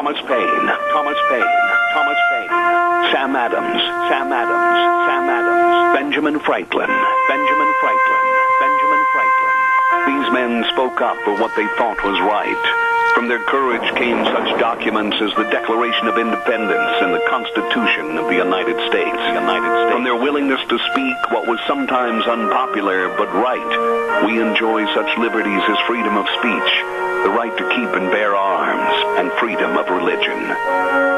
Thomas Paine, Thomas Paine, Thomas Paine, Sam Adams, Sam Adams, Sam Adams, Benjamin Franklin, Benjamin Franklin, Benjamin Franklin. These men spoke up for what they thought was right. From their courage came such documents as the Declaration of Independence and the Constitution of the United States. From their willingness to speak what was sometimes unpopular but right, we enjoy such liberties as freedom of speech, the right to keep and bear arms, and freedom of religion.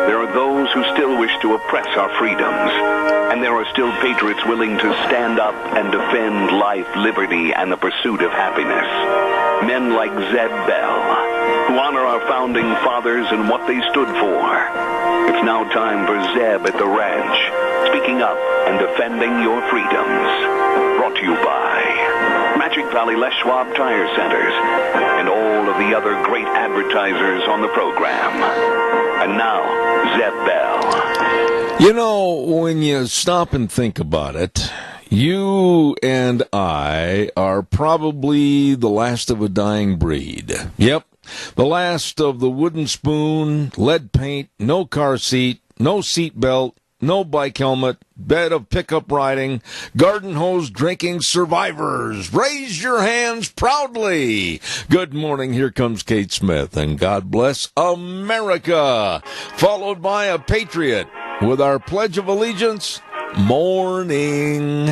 There are those who still wish to oppress our freedoms, and there are still patriots willing to stand up and defend life, liberty, and the pursuit of happiness. Men like Zeb Bell, who honor our founding fathers and what they stood for. It's now time for Zeb at the ranch, speaking up and defending your freedoms. Brought to you by Magic Valley Les Schwab Tire Centers and all of the other great advertisers on the program. And now, Zeb Bell. You know, when you stop and think about it, you and I are probably the last of a dying breed. Yep. The last of the wooden spoon, lead paint, no car seat, no seat belt, no bike helmet, bed of pickup riding, garden hose drinking survivors. Raise your hands proudly. Good morning. Here comes Kate Smith, and God bless America. Followed by a patriot with our Pledge of Allegiance. Morning.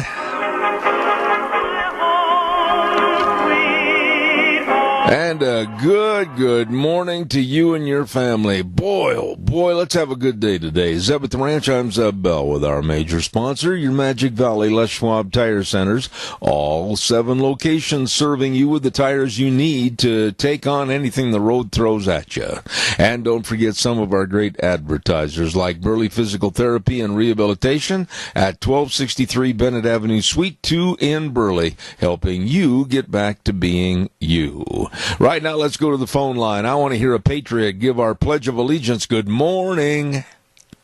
And a good morning to you and your family. Boy, oh boy, let's have a good day today. Zeb at the Ranch, I'm Zeb Bell with our major sponsor, your Magic Valley Les Schwab Tire Centers. All 7 locations serving you with the tires you need to take on anything the road throws at you. And don't forget some of our great advertisers like Burley Physical Therapy and Rehabilitation at 1263 Bennett Avenue, Suite 2 in Burley, helping you get back to being you. Right now, let's go to the phone line. I want to hear a patriot give our Pledge of Allegiance. Good morning.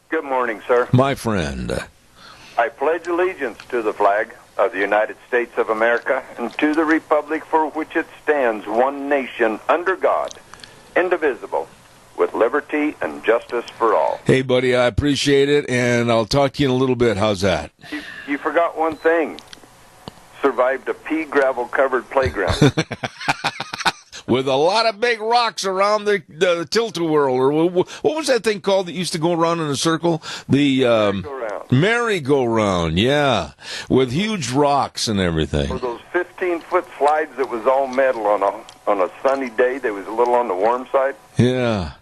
Good morning, sir. My friend. I pledge allegiance to the flag of the United States of America and to the republic for which it stands, one nation, under God, indivisible, with liberty and justice for all. Hey, buddy, I appreciate it, and I'll talk to you in a little bit. How's that? You forgot one thing. Survived a pea gravel-covered playground. With a lot of big rocks around the tilt-a-whirl, or what was that thing called that used to go around in a circle? The merry-go-round, yeah, with huge rocks and everything. For those 15-foot slides that was all metal on a sunny day, that was a little on the warm side. Yeah.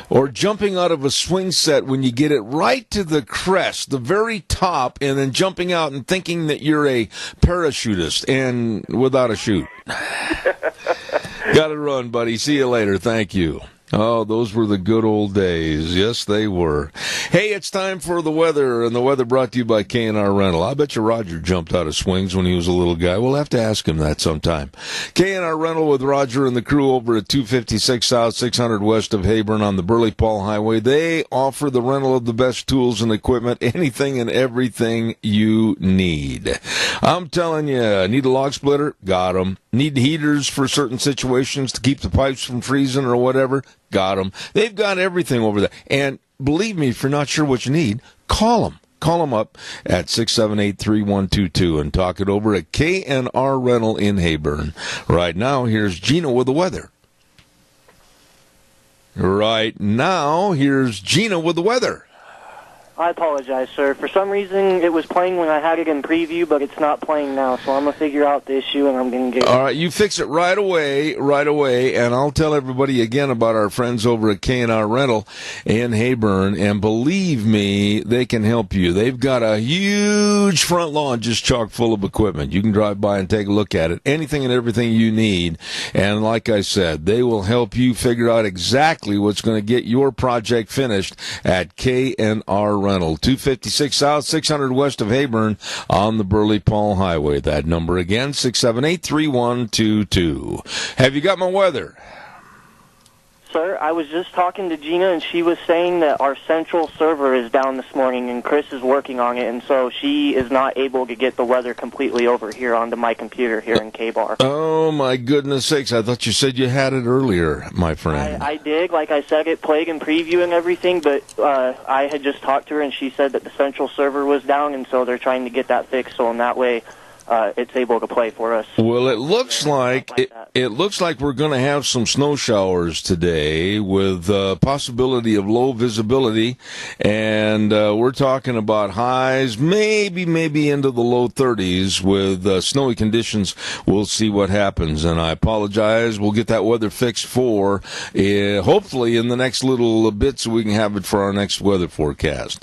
Or jumping out of a swing set when you get it right to the crest, the very top, and then jumping out and thinking that you're a parachutist and without a chute. Gotta run, buddy. See you later. Thank you. Oh, those were the good old days. Yes, they were. Hey, it's time for the weather, and the weather brought to you by K&R Rental. I bet you Roger jumped out of swings when he was a little guy. We'll have to ask him that sometime. K&R Rental with Roger and the crew over at 256 South, 600 West of Heyburn on the Burley-Paul Highway. They offer the rental of the best tools and equipment, anything and everything you need. I'm telling you, need a log splitter? Got 'em. Need heaters for certain situations to keep the pipes from freezing or whatever? Got them. They've got everything over there. And believe me, if you're not sure what you need, call them. Call them up at 678-3122 and talk it over at K&R Rental in Heyburn. Right now, here's Gina with the weather. I apologize, sir. For some reason, it was playing when I had it in preview, but it's not playing now, so I'm going to figure out the issue, and I'm going to get it. All right, you fix it right away, and I'll tell everybody again about our friends over at K&R Rental in Heyburn, and believe me, they can help you. They've got a huge front lawn just chock full of equipment. You can drive by and take a look at it, anything and everything you need, and like I said, they will help you figure out exactly what's going to get your project finished at K&R Rental, 256 South, 600 West of Heyburn on the Burley-Paul Highway. That number again, 678-3122. Have you got my weather? Sir, I was just talking to Gina, and she was saying that our central server is down this morning, and Chris is working on it, and so she is not able to get the weather completely over here onto my computer here in K-Bar. Oh, my goodness sakes. I thought you said you had it earlier, my friend. I did. Like I said, it played in preview and everything, but I had just talked to her, and she said that the central server was down, and so they're trying to get that fixed, so in that way it's able to play for us. Well, it looks like it looks like we're going to have some snow showers today with possibility of low visibility, and we're talking about highs maybe into the low 30s with snowy conditions. We'll see what happens, and I apologize. We'll get that weather fixed for hopefully in the next little bit so we can have it for our next weather forecast.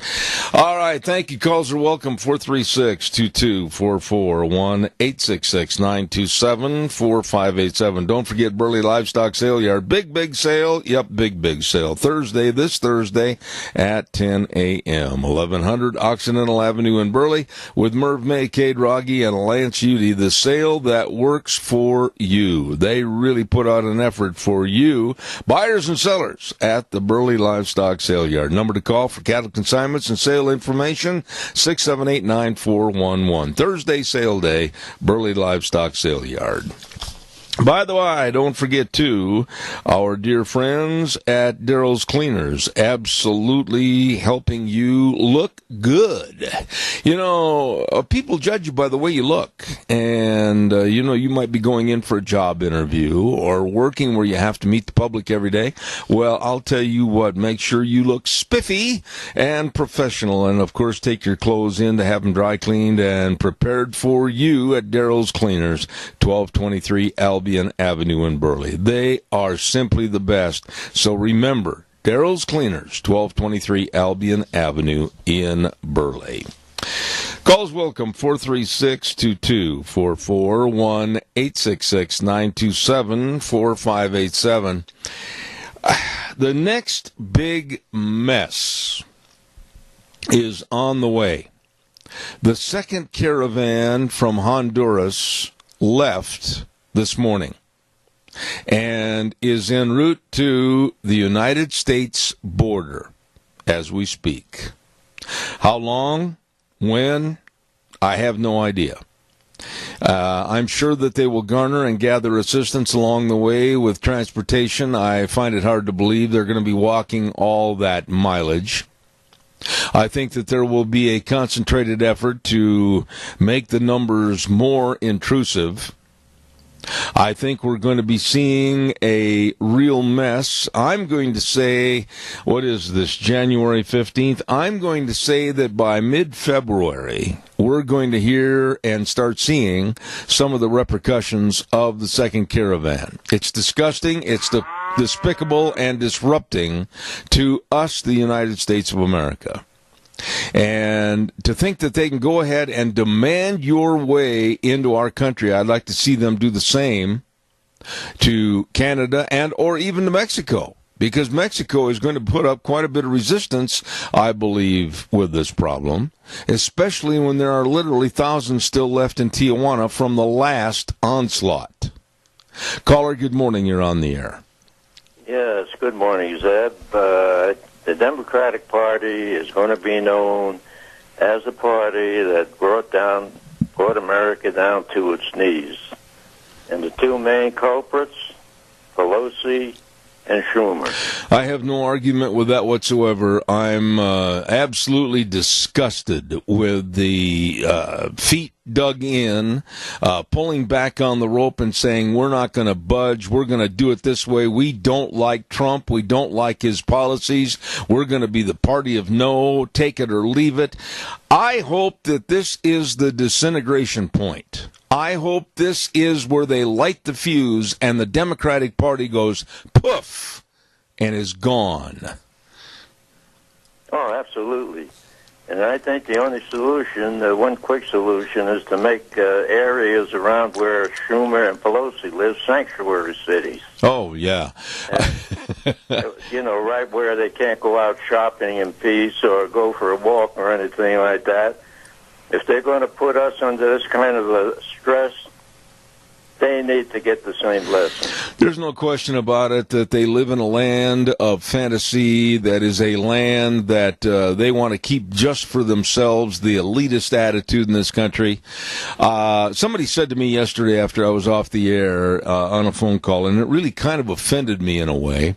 All right, thank you. Calls are welcome. 436-2244. 1-866-927-4587. Don't forget Burley Livestock Sale Yard. Big sale. Yep, big sale. This Thursday at 10 a.m. 1100 Occidental Avenue in Burley with Merv May, Cade Rogge, and Lance Udy. The sale that works for you. They really put out an effort for you, buyers and sellers, at the Burley Livestock Sale Yard. Number to call for cattle consignments and sale information, 678-9411. Thursday sale day, Burley Livestock Sale Yard. By the way, don't forget, too, our dear friends at Daryl's Cleaners, absolutely helping you look good. You know, people judge you by the way you look. And, you might be going in for a job interview or working where you have to meet the public every day. Well, I'll tell you what, make sure you look spiffy and professional. And, of course, take your clothes in to have them dry cleaned and prepared for you at Daryl's Cleaners, 1223 Albion Avenue in Burley. They are simply the best. So remember, Daryl's Cleaners, 1223 Albion Avenue in Burley. Calls welcome, 436-2244, 1-866-927-4587. The next big mess is on the way. The second caravan from Honduras left this morning and is en route to the United States border as we speak. How long? When? I have no idea. I'm sure that they will garner and gather assistance along the way with transportation. I find it hard to believe they're going to be walking all that mileage. I think that there will be a concentrated effort to make the numbers more intrusive. I think we're going to be seeing a real mess. I'm going to say, what is this, January 15th? I'm going to say that by mid-February, we're going to hear and start seeing some of the repercussions of the second caravan. It's disgusting, it's despicable, and disrupting to us, the United States of America. And to think that they can go ahead and demand your way into our country, I'd like to see them do the same to Canada and or even to Mexico, because Mexico is going to put up quite a bit of resistance, I believe, with this problem, especially when there are literally thousands still left in Tijuana from the last onslaught. Caller, good morning. You're on the air. Yes, good morning, Zeb. The Democratic Party is going to be known as a party that brought America down to its knees. And the two main culprits, Pelosi and Schumer. I have no argument with that whatsoever. I'm absolutely disgusted with the feet dug in, pulling back on the rope and saying, we're not going to budge, we're going to do it this way, we don't like Trump, we don't like his policies, we're going to be the party of no, take it or leave it. I hope that this is the disintegration point. I hope this is where they light the fuse and the Democratic Party goes poof and is gone. Oh, absolutely. And I think the only solution, one quick solution, is to make areas around where Schumer and Pelosi live sanctuary cities. Oh, yeah. Right where they can't go out shopping in peace or go for a walk or anything like that. If they're going to put us under this kind of a stress, they need to get the same lesson. There's no question about it that they live in a land of fantasy, that is a land that they want to keep just for themselves, the elitist attitude in this country. Somebody said to me yesterday after I was off the air on a phone call, and it really kind of offended me in a way.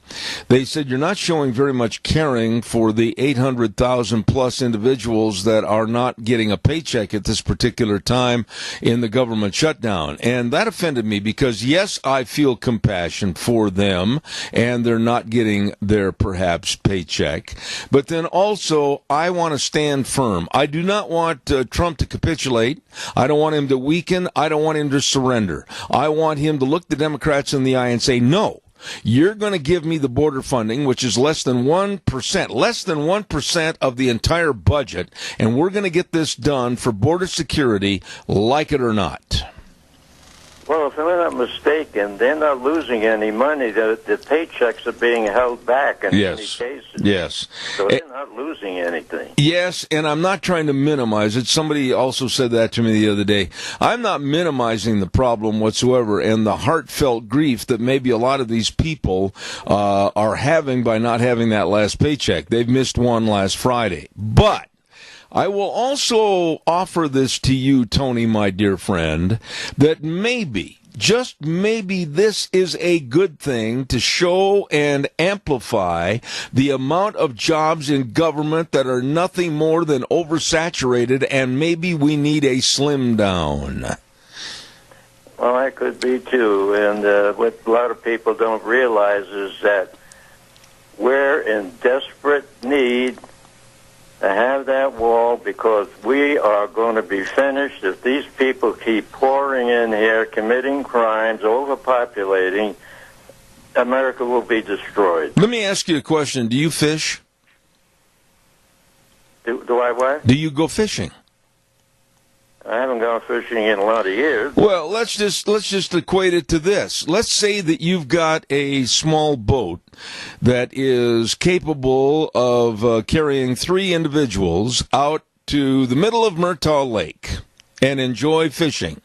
They said, you're not showing very much caring for the 800,000 plus individuals that are not getting a paycheck at this particular time in the government shutdown. And that offended me because, yes, I feel compassion for them and they're not getting their perhaps paycheck. But then also, I want to stand firm. I do not want Trump to capitulate. I don't want him to weaken. I don't want him to surrender. I want him to look the Democrats in the eye and say, no. You're going to give me the border funding, which is less than 1% of the entire budget, and we're going to get this done for border security, like it or not. Well, if I'm not mistaken, they're not losing any money. The paychecks are being held back in many cases. Yes. So they're not losing anything. Yes, and I'm not trying to minimize it. Somebody also said that to me the other day. I'm not minimizing the problem whatsoever and the heartfelt grief that maybe a lot of these people are having by not having that last paycheck. They've missed one last Friday. But I will also offer this to you, Tony, my dear friend, that maybe, just maybe, this is a good thing to show and amplify the amount of jobs in government that are nothing more than oversaturated, and maybe we need a slim down. Well, that could be too. And what a lot of people don't realize is that we're in desperate need to have that wall, because we are going to be finished if these people keep pouring in here, committing crimes, overpopulating. America will be destroyed. Let me ask you a question. Do you fish? Do I what? Do you go fishing? I haven't gone fishing in a lot of years. Well, let's just equate it to this. Let's say that you've got a small boat that is capable of carrying 3 individuals out to the middle of Murtaugh Lake and enjoy fishing.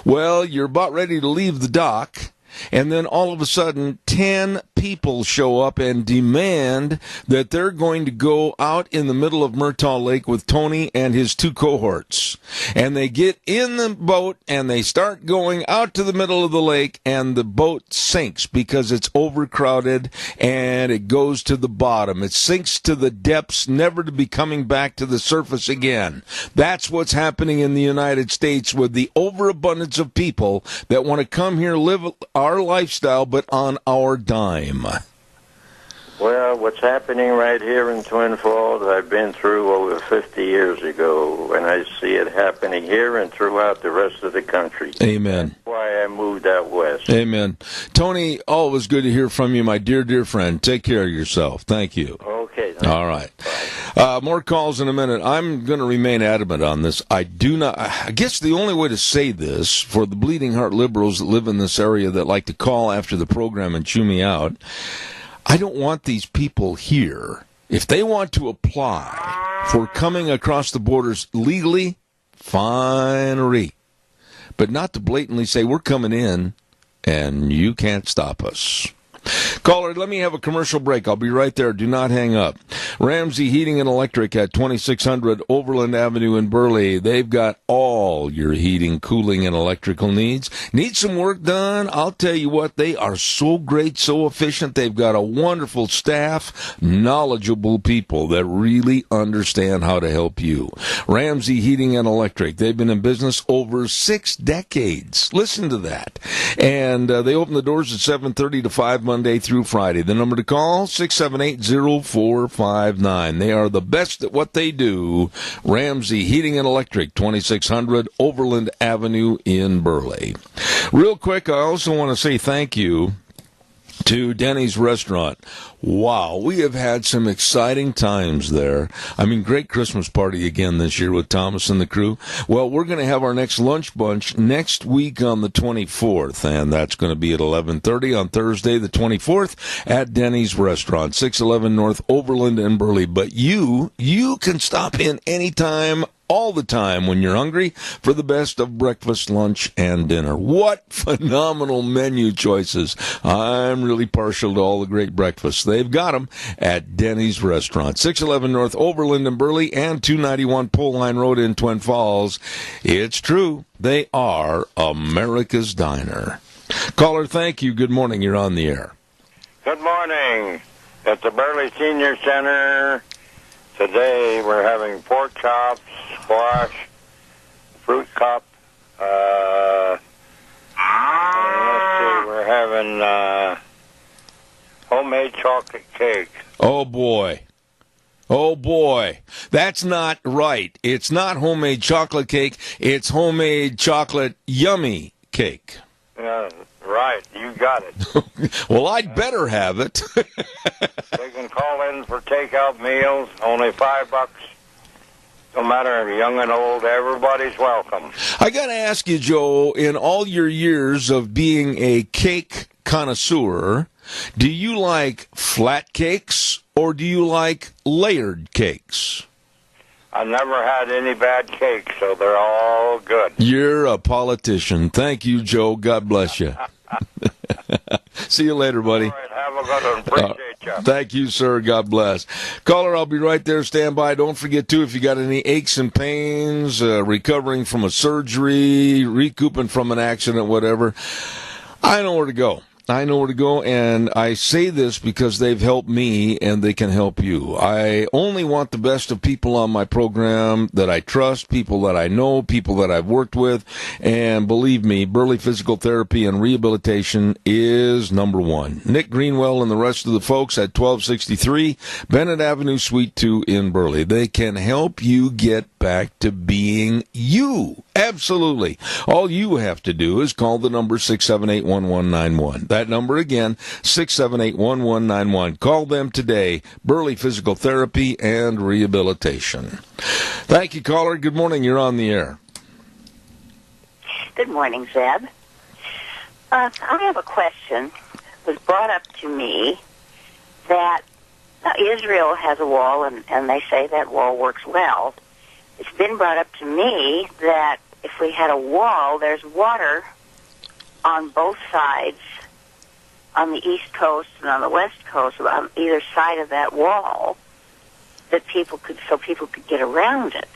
Well, you're about ready to leave the dock, and then all of a sudden 10 people show up and demand that they're going to go out in the middle of Murtaugh Lake with Tony and his 2 cohorts. And they get in the boat and they start going out to the middle of the lake, and the boat sinks because it's overcrowded and it goes to the bottom. It sinks to the depths, never to be coming back to the surface again. That's what's happening in the United States with the overabundance of people that want to come here, live our lifestyle, but on our dime. Well, what's happening right here in Twin Falls, I've been through over 50 years ago, and I see it happening here and throughout the rest of the country. Amen. That's why I moved out west. Amen. Tony, always good to hear from you, my dear, dear friend. Take care of yourself. Thank you. Okay. All right. More calls in a minute. I'm going to remain adamant on this. I guess the only way to say this for the bleeding heart liberals that live in this area that like to call after the program and chew me out, I don't want these people here. If they want to apply for coming across the borders legally, fine, but not to blatantly say we're coming in and you can't stop us. Caller, let me have a commercial break. I'll be right there. Do not hang up. Ramsey Heating and Electric at 2600 Overland Avenue in Burley. They've got all your heating, cooling, and electrical needs. Need some work done? I'll tell you what, they are so great, so efficient. They've got a wonderful staff, knowledgeable people that really understand how to help you. Ramsey Heating and Electric. They've been in business over 6 decades. Listen to that. And they open the doors at 7:30 to 5 Monday through Friday. The number to call, 678-0459. They are the best at what they do. Ramsey Heating and Electric, 2600 Overland Avenue in Burley. Real quick, I also want to say thank you to Denny's Restaurant. Wow, we have had some exciting times there. I mean, great Christmas party again this year with Thomas and the crew. Well, we're going to have our next lunch bunch next week on the 24th, and that's going to be at 11:30 on Thursday the 24th at Denny's Restaurant, 611 North Overland in Burley. But you can stop in anytime all the time when you're hungry for the best of breakfast, lunch, and dinner. What phenomenal menu choices. I'm really partial to all the great breakfasts. They've got them at Denny's Restaurant, 611 North Overland in Burley and 291 Pole Line Road in Twin Falls. It's true. They are America's Diner. Caller, thank you. Good morning. You're on the air. Good morning. At the Burley Senior Center, today we're having pork chops, squash, fruit cup. Let's see, we're having homemade chocolate cake. Oh, boy. Oh, boy. That's not right. It's not homemade chocolate cake. It's homemade chocolate yummy cake. Right, you got it. Well, I'd better have it. They can call in for takeout meals, only $5. No matter if you're young and old, everybody's welcome. I got to ask you, Joe, in all your years of being a cake connoisseur, do you like flat cakes or do you like layered cakes? I never had any bad cakes, so they're all good. You're a politician. Thank you, Joe. God bless you. See you later, buddy. All right, have a good one. Appreciate you. Thank you, sir. God bless. Caller, I'll be right there. Stand by. Don't forget, too, if you got any aches and pains, recovering from a surgery, recouping from an accident, whatever, I know where to go. I know where to go, and I say this because they've helped me, and they can help you. I only want the best of people on my program that I trust, people that I know, people that I've worked with, and believe me, Burley Physical Therapy and Rehabilitation is number one. Nick Greenwell and the rest of the folks at 1263 Bennett Avenue, Suite 2 in Burley. They can help you get back to being you. Absolutely. All you have to do is call the number 678-1191. That number again, 678-1191. Call them today. Burley Physical Therapy and Rehabilitation. Thank you, caller. Good morning. You're on the air. Good morning, Zeb. I have a question. It was brought up to me that Israel has a wall, and they say that wall works well. It's been brought up to me that if we had a wall, there's water on both sides, on the East Coast and on the West Coast, on either side of that wall, that people could get around it.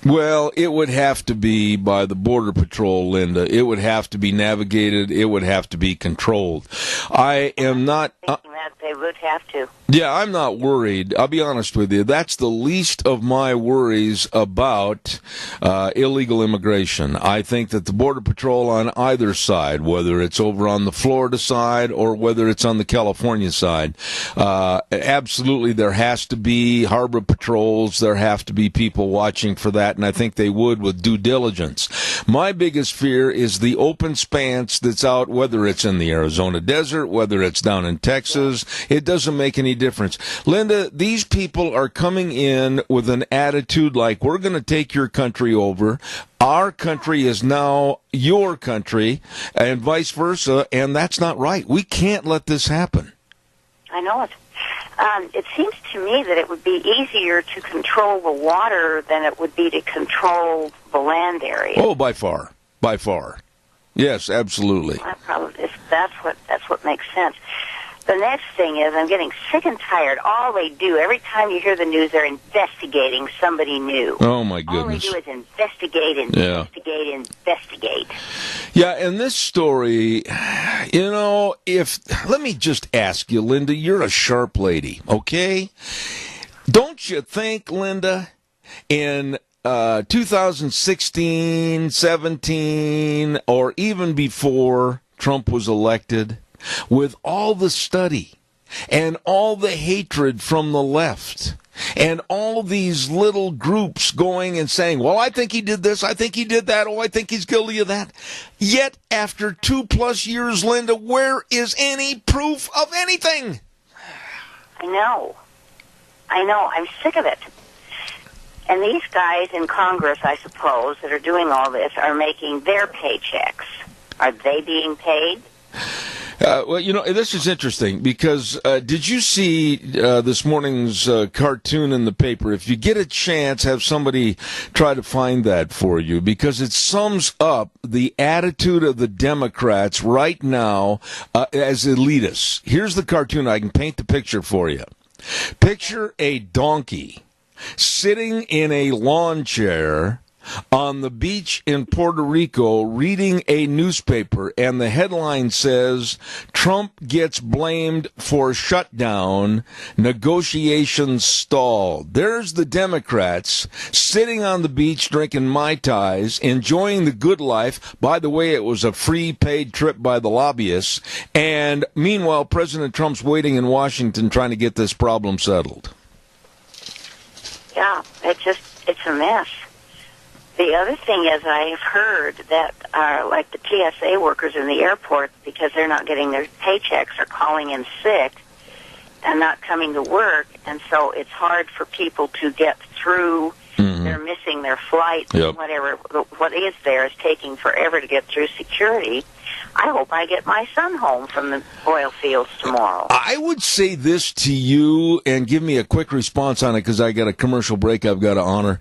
Well, it would have to be by the Border Patrol, Linda. It would have to be navigated. It would have to be controlled. I am not... thinking that they would have to. Yeah, I'm not worried. I'll be honest with you. That's the least of my worries about illegal immigration. I think that the Border Patrol on either side, whether it's over on the Florida side or whether it's on the California side, absolutely there has to be harbor patrols. There have to be people watching for that, and I think they would with due diligence. My biggest fear is the open expanse that's out, whether it's in the Arizona desert, whether it's down in Texas. It doesn't make any difference. Linda, these people are coming in with an attitude like, we're going to take your country over. Our country is now your country, and vice versa, and that's not right. We can't let this happen. I know it. It seems to me that it would be easier to control the water than it would be to control the land area. Oh, by far. By far. Yes, absolutely. That's what makes sense. The next thing is I'm getting sick and tired. All they do, every time you hear the news, they're investigating somebody new. Oh, my goodness. All they do is investigate. Yeah, and this story, let me just ask you, Linda, you're a sharp lady, okay? Don't you think, Linda, in 2016, 17, or even before Trump was elected, with all the study and all the hatred from the left and all these little groups going and saying, well, I think he did this, I think he did that, oh, I think he's guilty of that. Yet, after 2+ years, Linda, where is any proof of anything? I know. I'm sick of it. And these guys in Congress, I suppose, that are doing all this are making their paychecks. Are they being paid? Well, this is interesting because did you see this morning's cartoon in the paper? If you get a chance, have somebody try to find that for you because it sums up the attitude of the Democrats right now as elitists. Here's the cartoon. I can paint the picture for you. Picture a donkey sitting in a lawn chair on the beach in Puerto Rico reading a newspaper, and the headline says, Trump gets blamed for shutdown, negotiations stalled. There's the Democrats sitting on the beach drinking Mai Tais, enjoying the good life. By the way, it was a free paid trip by the lobbyists. And meanwhile, President Trump's waiting in Washington trying to get this problem settled. Yeah, it's a mess. The other thing is I've heard that like the TSA workers in the airport, because they're not getting their paychecks, are calling in sick and not coming to work, and so it's hard for people to get through. Mm-hmm. They're missing their flights. Yep. Whatever what is there is taking forever to get through security. I hope I get my son home from the oil fields tomorrow. I would say this to you, and give me a quick response on it, because I got a commercial break I've got to honor.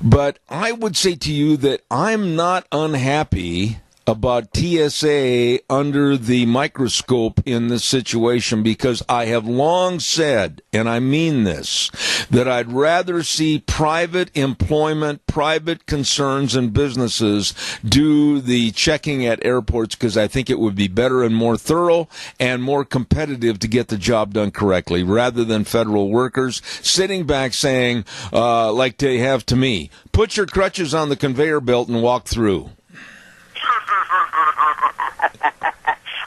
But I would say to you that I'm not unhappy about TSA under the microscope in this situation, because I have long said, and I mean this, that I'd rather see private employment, private concerns and businesses do the checking at airports, because I think it would be better and more thorough and more competitive to get the job done correctly, rather than federal workers sitting back saying, like they have to me, put your crutches on the conveyor belt and walk through.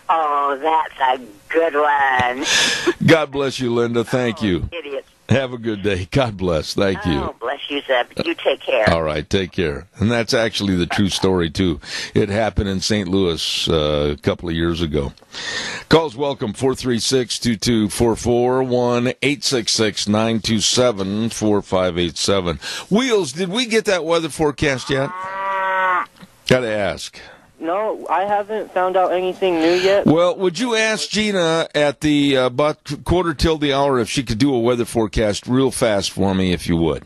Oh, that's a good one. God bless you, Linda. Thank you. Idiot. Have a good day. God bless. Thank you. Oh, bless you, Zeb. You take care. All right, take care. And that's actually the true story, too. It happened in St. Louis a couple of years ago. Calls welcome, 436-2244, 1-866-927-4587. Wheels, did we get that weather forecast yet? Got to ask. No, I haven't found out anything new yet. Well, would you ask Gina at the about quarter till the hour if she could do a weather forecast real fast for me, if you would?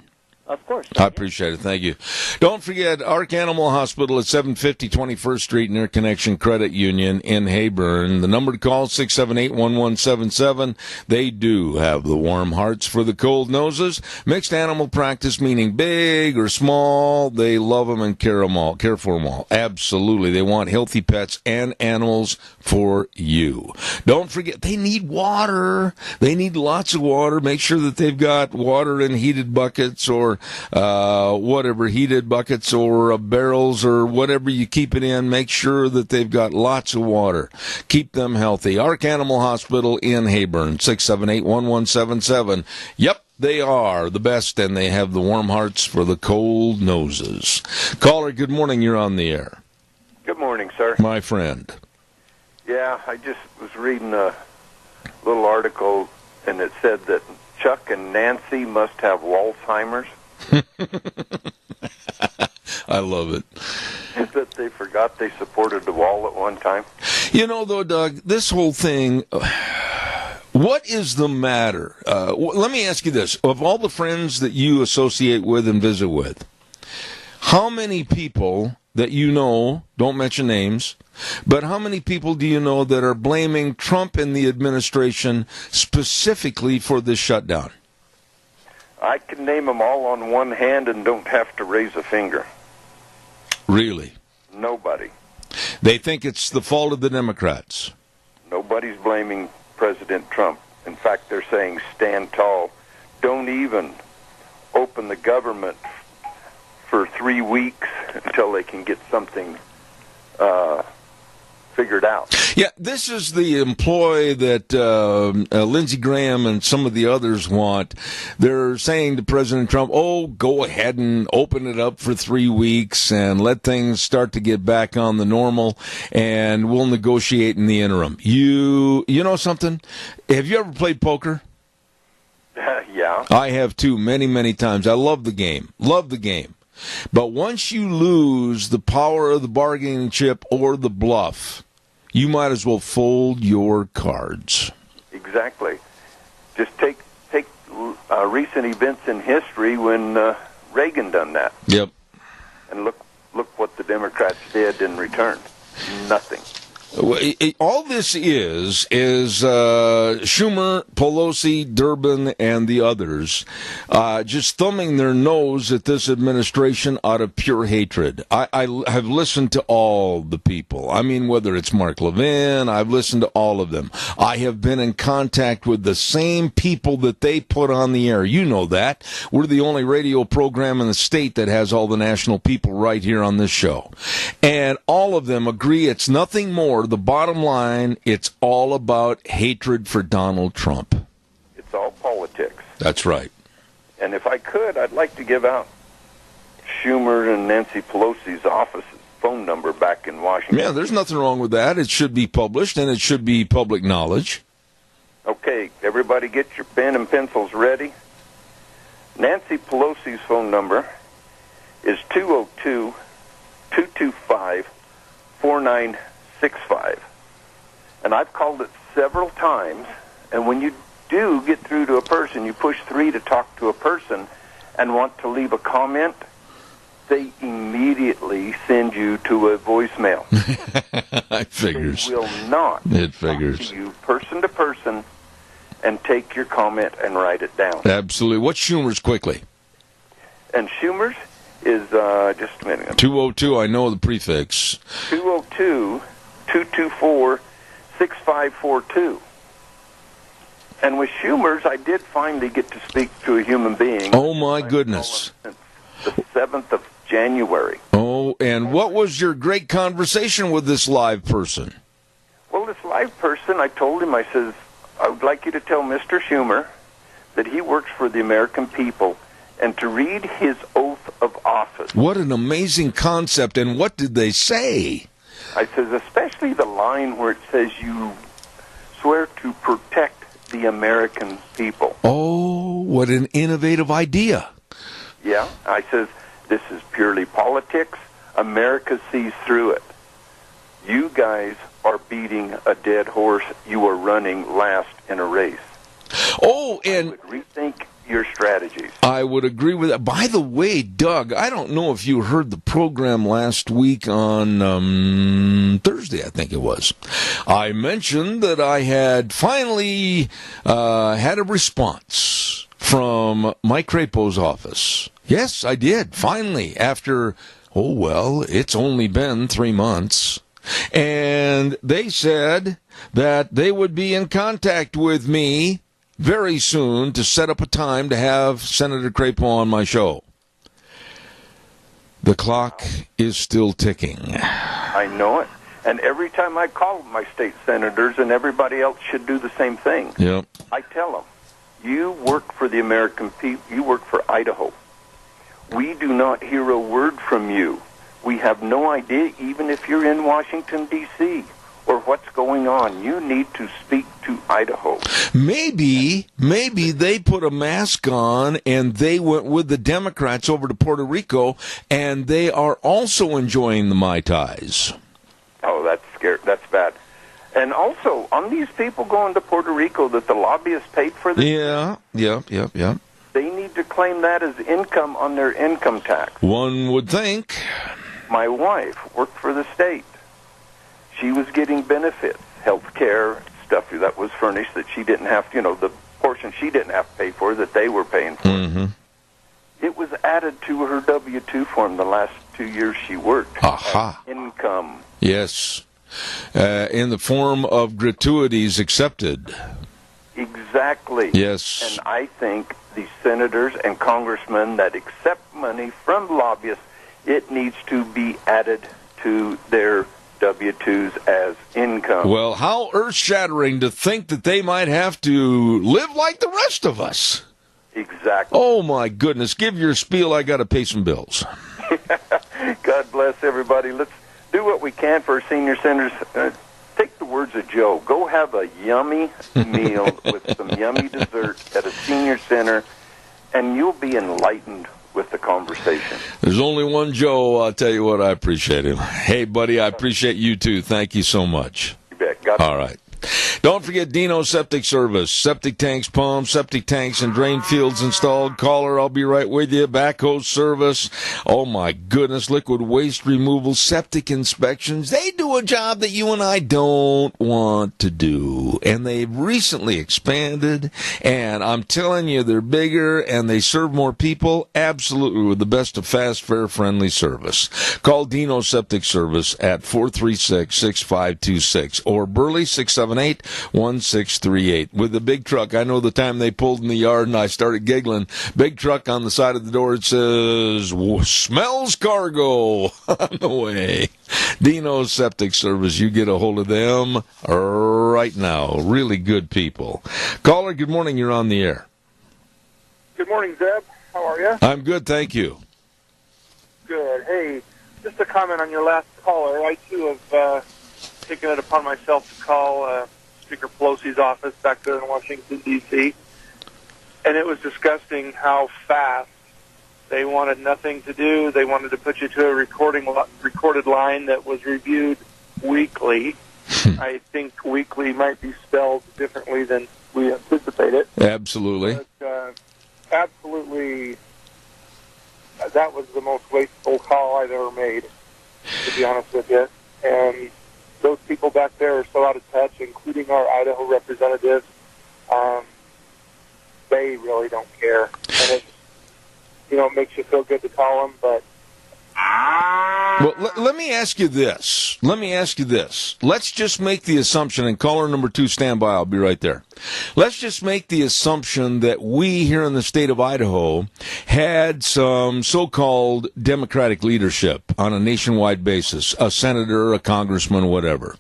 Of course. I appreciate it. Thank you. Don't forget, Ark Animal Hospital at 750 21st Street near Connection Credit Union in Hayburn. The number to call, 678-1177. They do have the warm hearts for the cold noses. Mixed animal practice, meaning big or small. They love them and care for them all. Absolutely. They want healthy pets and animals for you. Don't forget, they need water. They need lots of water. Make sure that they've got water in heated buckets or whatever, heated buckets or barrels or whatever you keep it in. Make sure that they've got lots of water. Keep them healthy. Ark Animal Hospital in Hayburn, 678-1177. Yep, they are the best, and they have the warm hearts for the cold noses. Caller, good morning. You're on the air. Good morning, sir. My friend. Yeah, I just was reading a little article, and it said that Chuck and Nancy must have Alzheimer's. I love it. That they forgot they supported the wall at one time. You know, though, Doug, this whole thing, what is the matter? Let me ask you this. Of all the friends that you associate with and visit with, how many people that you know, don't mention names, but how many people do you know that are blaming Trump and the administration specifically for this shutdown? I can name them all on one hand and don't have to raise a finger. Really? Nobody. They think it's the fault of the Democrats. Nobody's blaming President Trump. In fact, they're saying stand tall. Don't even open the government for 3 weeks until they can get something figured out. Yeah, this is the employ that Lindsey Graham and some of the others want. They're saying to President Trump, oh, go ahead and open it up for 3 weeks and let things start to get back on the normal, and we'll negotiate in the interim. You know something? Have you ever played poker? Yeah. I have too, many, many times. I love the game. Love the game. But once you lose the power of the bargaining chip or the bluff, you might as well fold your cards. Exactly. Just take recent events in history when Reagan done that. Yep. And look what the Democrats did in return. Nothing. All this is Schumer, Pelosi, Durbin, and the others just thumbing their nose at this administration out of pure hatred. I have listened to all the people. I mean, whether it's Mark Levin, I've listened to all of them. I have been in contact with the same people that they put on the air. You know that. We're the only radio program in the state that has all the national people right here on this show. And all of them agree it's nothing more. The bottom line, it's all about hatred for Donald Trump. It's all politics. That's right. And if I could, I'd like to give out Schumer and Nancy Pelosi's office's phone number back in Washington. Yeah, there's nothing wrong with that. It should be published, and it should be public knowledge. Okay, everybody get your pen and pencils ready. Nancy Pelosi's phone number is 202-225-4965. And I've called it several times, and when you do get through to a person, you push 3 to talk to a person and want to leave a comment, they immediately send you to a voicemail. It figures. They will not It figures. talk to you person to person and take your comment and write it down. Absolutely. What's Schumer's quickly? And Schumer's is, just a minute. 202, I know the prefix. 202-224-6542. And with Schumer's, I did finally get to speak to a human being. Oh, my goodness. Since the 7th of January. Oh, and what was your great conversation with this live person? Well, this live person, I told him, I says, I would like you to tell Mr. Schumer that he works for the American people and to read his oath of office. What an amazing concept, and what did they say? I says, especially the line where it says you swear to protect the American people. Oh, what an innovative idea. Yeah, I says, this is purely politics. America sees through it. You guys are beating a dead horse. You are running last in a race. Oh, and I would rethink your strategies. I would agree with that. By the way, Doug, I don't know if you heard the program last week on Thursday, I think it was. I mentioned that I had finally had a response from Mike Crapo's office. Yes, I did, finally, after, it's only been 3 months. And they said that they would be in contact with me very soon to set up a time to have Senator Crapo on my show. The clock is still ticking. I know it. And every time I call my state senators, and everybody else should do the same thing, yep. I tell them, you work for the American people, you work for Idaho. We do not hear a word from you. We have no idea, even if you're in Washington, D.C., or what's going on. You need to speak to Idaho. Maybe they put a mask on and they went with the Democrats over to Puerto Rico, and they are also enjoying the Mai Tais. Oh, that's scary. That's bad. And also, on these people going to Puerto Rico that the lobbyists paid for this, Yeah. they need to claim that as income on their income tax. One would think. My wife worked for the state. She was getting benefits, health care, stuff that was furnished that she didn't have, the portion she didn't have to pay for that they were paying for. Mm-hmm. It was added to her W-2 form the last 2 years she worked. Aha. Income. Yes. In the form of gratuities accepted. Exactly. Yes. And I think the senators and congressmen that accept money from lobbyists, it needs to be added to their W-2s as income. Well, how earth-shattering to think that they might have to live like the rest of us. Exactly. Oh, my goodness. Give your spiel. I got to pay some bills. God bless everybody. Let's do what we can for our senior centers. Take the words of Joe. Go have a yummy meal with some yummy dessert at a senior center, and you'll be enlightened with the conversation. There's only one Joe. I'll tell you what, I appreciate him. Hey, buddy, I appreciate you too. Thank you so much. All right. Don't forget Dino Septic Service. Septic tanks, pumps, septic tanks, and drain fields installed. Caller, I'll be right with you. Backhoe service. Oh, my goodness. Liquid waste removal, septic inspections. They do a job that you and I don't want to do. And they've recently expanded. And I'm telling you, they're bigger and they serve more people. Absolutely, with the best of fast, fair, friendly service. Call Dino Septic Service at 436-6526 or Burley 678-1638. With the big truck, I know the time they pulled in the yard and I started giggling. Big truck on the side of the door, it says, smells cargo on the way. Dino Septic Service, you get a hold of them right now. Really good people. Caller, good morning. You're on the air. Good morning, Zeb. How are you? I'm good, thank you. Good. Hey, just a comment on your last caller. I, too, have taken it upon myself to call Speaker Pelosi's office back there in Washington, D.C., and it was disgusting how fast they wanted nothing to do. They wanted to put you to a recorded line that was reviewed weekly. I think weekly might be spelled differently than we anticipated. Absolutely. But, absolutely, that was the most wasteful call I've ever made, to be honest with you. And those people back there are so out of touch, including our Idaho representatives. They really don't care. And it, it makes you feel good to call them, but... Well, let me ask you this. Let's just make the assumption, and caller number 2, stand by, I'll be right there. Let's just make the assumption that we here in the state of Idaho had some so-called Democratic leadership on a nationwide basis, a senator, a congressman, whatever.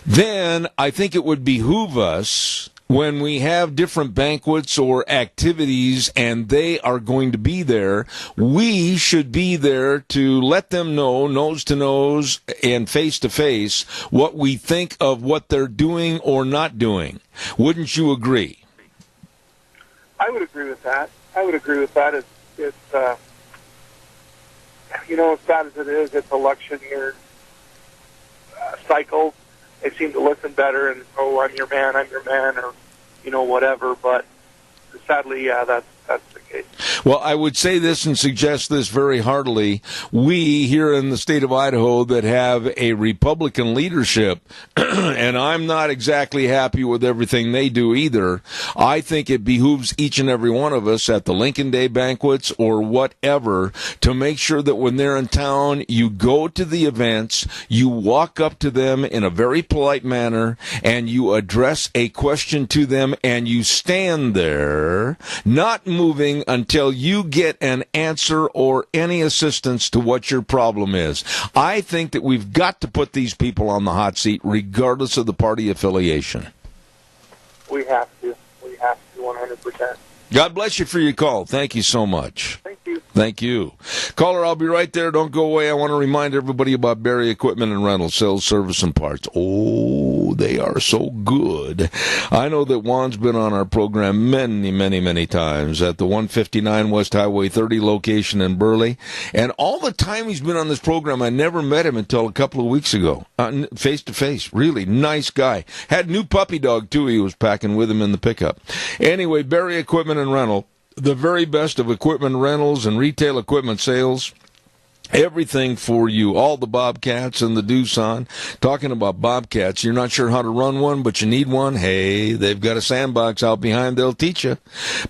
Then I think it would behoove us, when we have different banquets or activities and they are going to be there, we should be there to let them know, nose to nose and face to face, what we think of what they're doing or not doing. Wouldn't you agree? I would agree with that. It's as sad as it is, it's election year cycle. They seem to listen better and, I'm your man, or, whatever. But sadly, that's the case. Well, I would say this and suggest this very heartily. We here in the state of Idaho that have a Republican leadership, and I'm not exactly happy with everything they do either, I think it behooves each and every one of us at the Lincoln Day banquets or whatever to make sure that when they're in town, you go to the events, you walk up to them in a very polite manner, and you address a question to them, and you stand there, not moving until you get an answer or any assistance to what your problem is. I think that we've got to put these people on the hot seat regardless of the party affiliation. We have to 100%. God bless you for your call. Thank you so much. Thank you. Caller, I'll be right there. Don't go away. I want to remind everybody about Barry Equipment and Rental, sales, service, and parts. Oh, they are so good. I know that Juan's been on our program many, many, many times at the 159 West Highway 30 location in Burley. And all the time he's been on this program, I never met him until a couple of weeks ago, face to face. Really nice guy. Had a new puppy dog, too, he was packing with him in the pickup. Anyway, Barry Equipment and Rental. The very best of equipment rentals and retail equipment sales. Everything for you. All the Bobcats and the Doosan. Talking about Bobcats, you're not sure how to run one, but you need one. Hey, they've got a sandbox out behind. They'll teach you.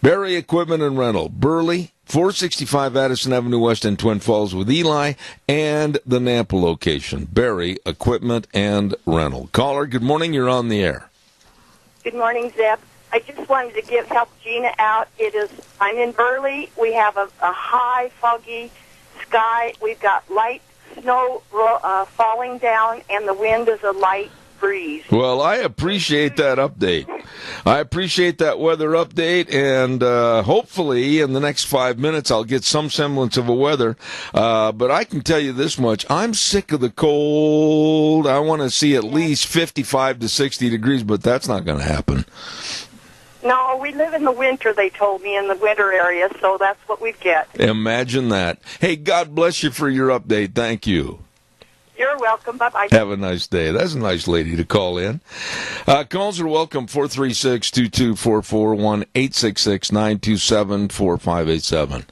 Barry Equipment and Rental. Burley, 465 Addison Avenue West in Twin Falls with Eli, and the Nampa location. Barry Equipment and Rental. Caller, good morning. You're on the air. Good morning, Zeb. I just wanted to help Gina out. I'm in Burley. We have a high, foggy sky. We've got light snow falling down, and the wind is a light breeze. Well, I appreciate that update. I appreciate that weather update, and hopefully in the next 5 minutes I'll get some semblance of a weather. But I can tell you this much. I'm sick of the cold. I want to see at least 55 to 60 degrees, but that's not going to happen. No, we live in the winter, they told me, in the winter area, so that's what we get. Imagine that. Hey, God bless you for your update. Thank you. You're welcome. Bye-bye. Have a nice day. That's a nice lady to call in. Calls are welcome, 436-2244, 1-866-927-4587.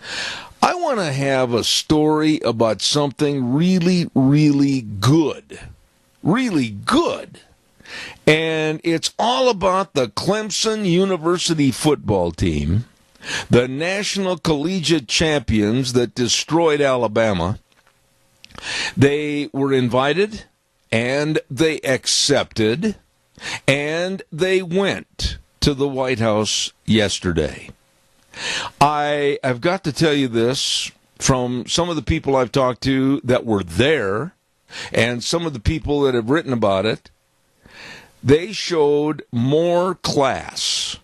I want to have a story about something really, really good. Really good. And it's all about the Clemson University football team, the national collegiate champions that destroyed Alabama. They were invited, and they accepted, and they went to the White House yesterday. I have got to tell you this from some of the people I've talked to that were there, and some of the people that have written about it. They showed more class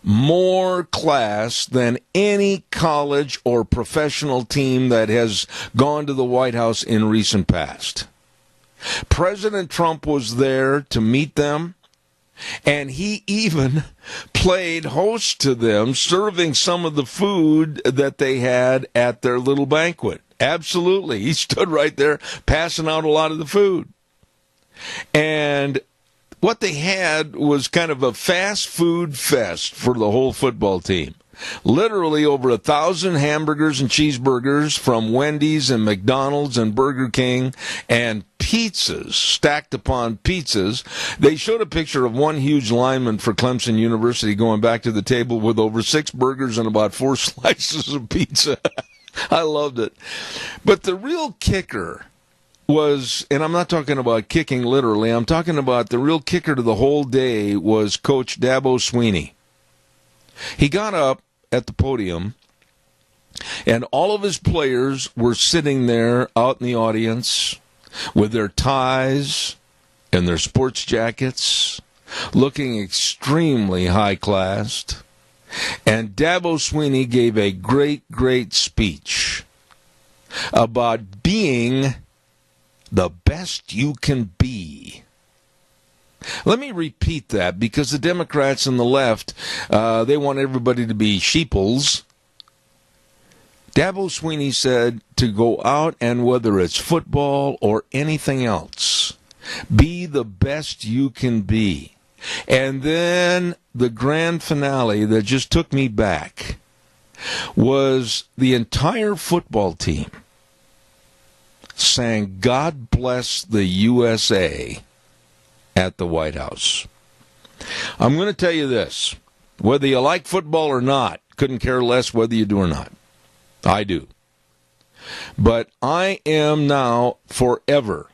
than any college or professional team that has gone to the White House in recent past. President Trump was there to meet them, and he even played host to them, serving some of the food that they had at their little banquet. Absolutely. He stood right there passing out a lot of the food. And what they had was kind of a fast food fest for the whole football team. Literally over 1,000 hamburgers and cheeseburgers from Wendy's and McDonald's and Burger King, and pizzas stacked upon pizzas. They showed a picture of one huge lineman for Clemson University going back to the table with over 6 burgers and about 4 slices of pizza. I loved it. But the real kicker was, and I'm not talking about kicking literally, I'm talking about the real kicker to the whole day was Coach Dabo Swinney. He got up at the podium, and all of his players were sitting there out in the audience with their ties and their sports jackets, looking extremely high-classed. And Dabo Swinney gave a great, great speech about being the best you can be. Let me repeat that, because the Democrats and the left, they want everybody to be sheeples. Dabo Swinney said to go out and, whether it's football or anything else, be the best you can be. And then the grand finale that just took me back was the entire football team sang "God Bless the USA" at the White House. I'm going to tell you this. Whether you like football or not, couldn't care less whether you do or not. I do. But I am now forever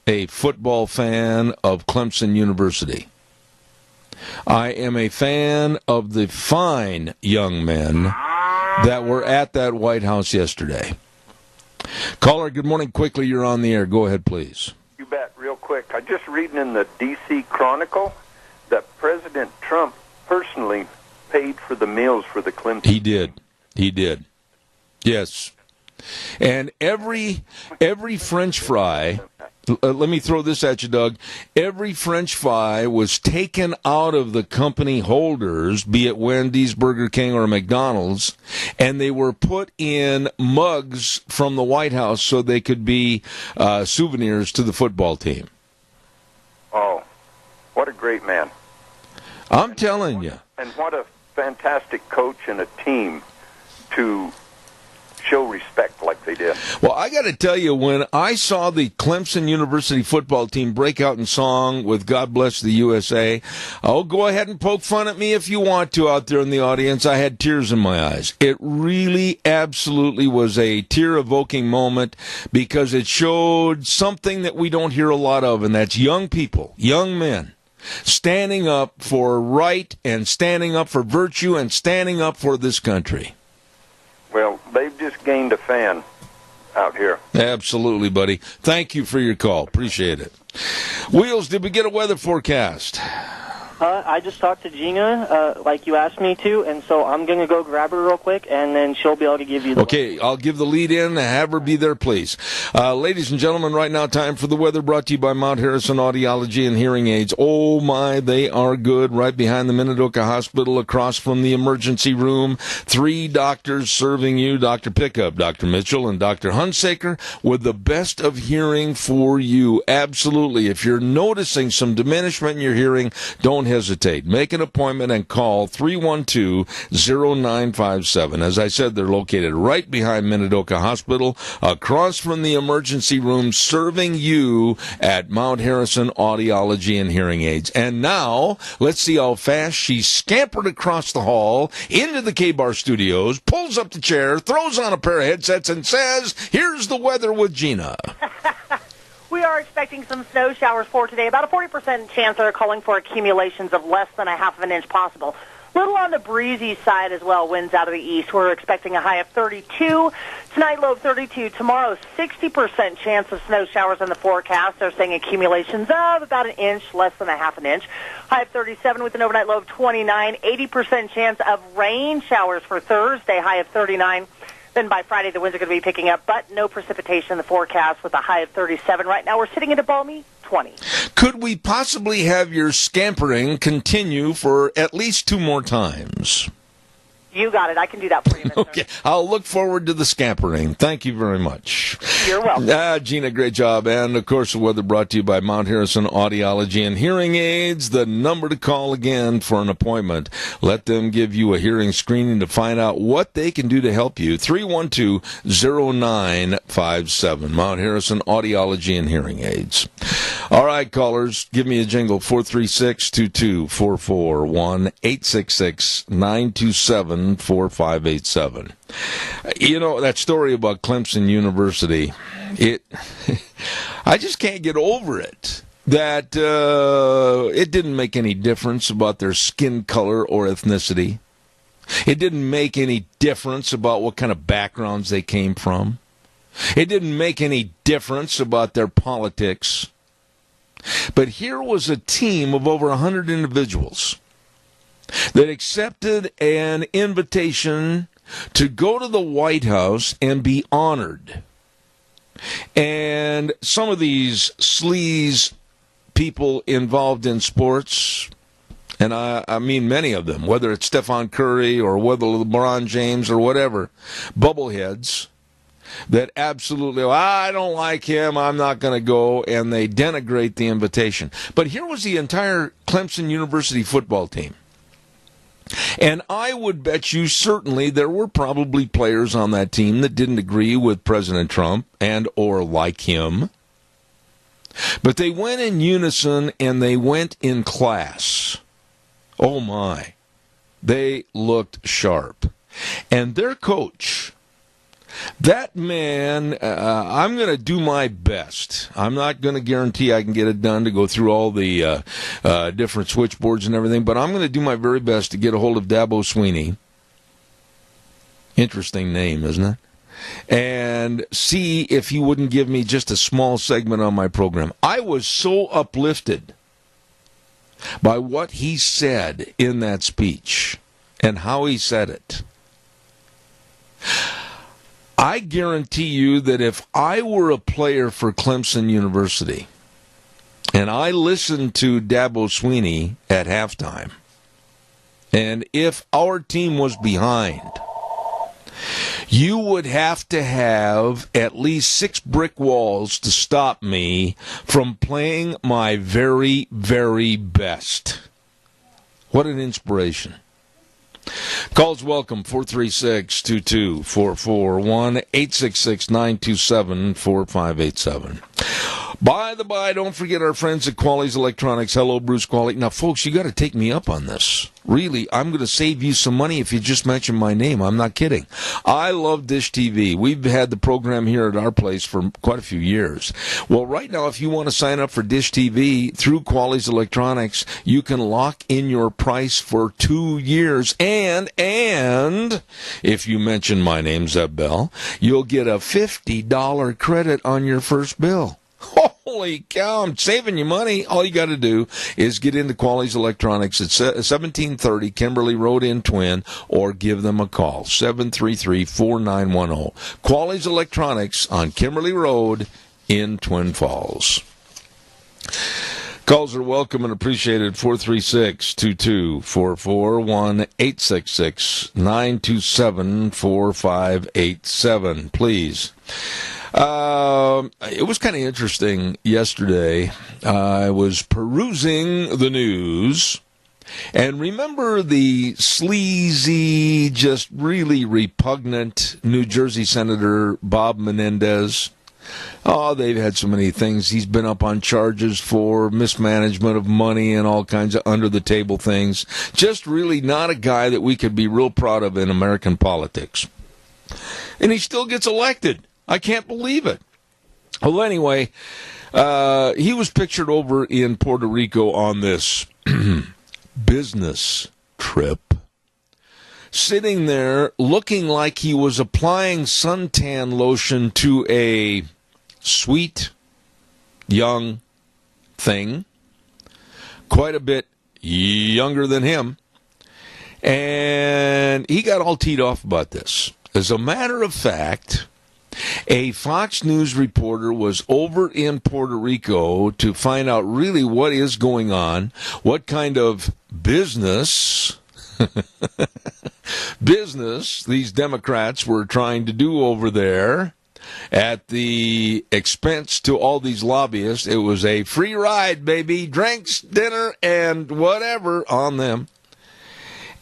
a football fan of Clemson University. I am a fan of the fine young men that were at that White House yesterday. Caller, good morning. Quickly, you're on the air. Go ahead, please. You bet. Real quick. I'm just reading in the D.C. Chronicle that President Trump personally paid for the meals for the Clemson. He did. He did. Yes. And every French fry, let me throw this at you, Doug. Every French fry was taken out of the company holders, be it Wendy's, Burger King, or McDonald's, and they were put in mugs from the White House so they could be souvenirs to the football team. Oh, what a great man. I'm telling you. And what a fantastic coach and a team to show respect like they did. Well, I got to tell you, when I saw the Clemson University football team break out in song with "God Bless the USA," oh, go ahead and poke fun at me if you want to out there in the audience. I had tears in my eyes. It really, absolutely was a tear-evoking moment, because it showed something that we don't hear a lot of, and that's young people, young men, standing up for right and standing up for virtue and standing up for this country. Well, they've just gained a fan out here. Absolutely, buddy. Thank you for your call. Appreciate it. Wheels, did we get a weather forecast? I just talked to Gina, like you asked me to, and so I'm going to go grab her real quick, and then she'll be able to give you the Okay, I'll give the lead in. Have her be there, please. Ladies and gentlemen, right now, time for the weather brought to you by Mount Harrison Audiology and Hearing Aids. Oh, my, they are good. Right behind the Minidoka Hospital, across from the emergency room. 3 doctors serving you, Dr. Pickup, Dr. Mitchell, and Dr. Hunsaker, with the best of hearing for you. Absolutely. If you're noticing some diminishment in your hearing, don't hesitate. Make an appointment and call 312-0957. As I said, they're located right behind Minidoka Hospital, across from the emergency room, serving you at Mount Harrison Audiology and Hearing Aids. And now, let's see how fast she scampered across the hall into the K-Bar studios, pulls up the chair, throws on a pair of headsets, and says, "Here's the weather with Gina." We are expecting some snow showers for today. About a 40% chance they're calling for accumulations of less than a half of an inch possible. Little on the breezy side as well, winds out of the east. We're expecting a high of 32. Tonight, low of 32. Tomorrow, 60% chance of snow showers in the forecast. They're saying accumulations of about an inch, less than a half an inch. High of 37 with an overnight low of 29. 80% chance of rain showers for Thursday, high of 39. Then by Friday, the winds are going to be picking up, but no precipitation in the forecast with a high of 37. Right now, we're sitting at a balmy 20. Could we possibly have your scampering continue for at least 2 more times? You got it. I can do that for you, mister. Okay. I'll look forward to the scampering. Thank you very much. You're welcome. Gina, great job. And, of course, the weather brought to you by Mount Harrison Audiology and Hearing Aids. The number to call again for an appointment. Let them give you a hearing screening to find out what they can do to help you. 312-0957. Mount Harrison Audiology and Hearing Aids. All right, callers, give me a jingle. 436-2244. 1-866-927-4587. You know, that story about Clemson University, I just can't get over it. That it didn't make any difference about their skin color or ethnicity. It didn't make any difference about what kind of backgrounds they came from. It didn't make any difference about their politics. But here was a team of over 100 individuals that accepted an invitation to go to the White House and be honored. And some of these sleaze people involved in sports, and I mean many of them, whether it's Stephen Curry or whether LeBron James or whatever, bubbleheads, that absolutely, I don't like him, I'm not going to go, and they denigrate the invitation. But here was the entire Clemson University football team. And I would bet you certainly there were probably players on that team that didn't agree with President Trump and or like him. But they went in unison and they went in class. Oh my. They looked sharp. And their coach, that man, I'm going to do my best. I'm not going to guarantee I can get it done to go through all the different switchboards and everything, but I'm going to do my very best to get a hold of Dabo Sweeney. Interesting name, isn't it? And see if he wouldn't give me just a small segment on my program. I was so uplifted by what he said in that speech and how he said it. I guarantee you that if I were a player for Clemson University and I listened to Dabo Sweeney at halftime, and if our team was behind, you would have to have at least 6 brick walls to stop me from playing my very, very best. What an inspiration. Calls welcome, 436-2244, 1-866-927-4587. By the by, don't forget our friends at Quality's Electronics. Hello, Bruce Quality. Now, folks, you got to take me up on this. Really, I'm going to save you some money if you just mention my name. I'm not kidding. I love Dish TV. We've had the program here at our place for quite a few years. Well, right now, if you want to sign up for Dish TV through Quality's Electronics, you can lock in your price for 2 years. And if you mention my name, Zeb Bell, you'll get a $50 credit on your first bill. Holy cow, I'm saving you money. All you got to do is get into Quality's Electronics at 1730 Kimberly Road in Twin, or give them a call, 733-4910. Quality's Electronics on Kimberly Road in Twin Falls. Calls are welcome and appreciated. 436-2244, 1-866-927-4587, please. It was kind of interesting yesterday. I was perusing the news, and remember the sleazy, just really repugnant New Jersey Senator Bob Menendez? Oh, they've had so many things. He's been up on charges for mismanagement of money and all kinds of under-the-table things. Just really not a guy that we could be real proud of in American politics. And he still gets elected. I can't believe it. Well, anyway, he was pictured over in Puerto Rico on this business trip, sitting there looking like he was applying suntan lotion to a sweet, young thing, quite a bit younger than him, and he got all teed off about this. As a matter of fact, a Fox News reporter was over in Puerto Rico to find out really what is going on, what kind of business these Democrats were trying to do over there at the expense to all these lobbyists. It was a free ride, baby. Drinks, dinner, and whatever on them.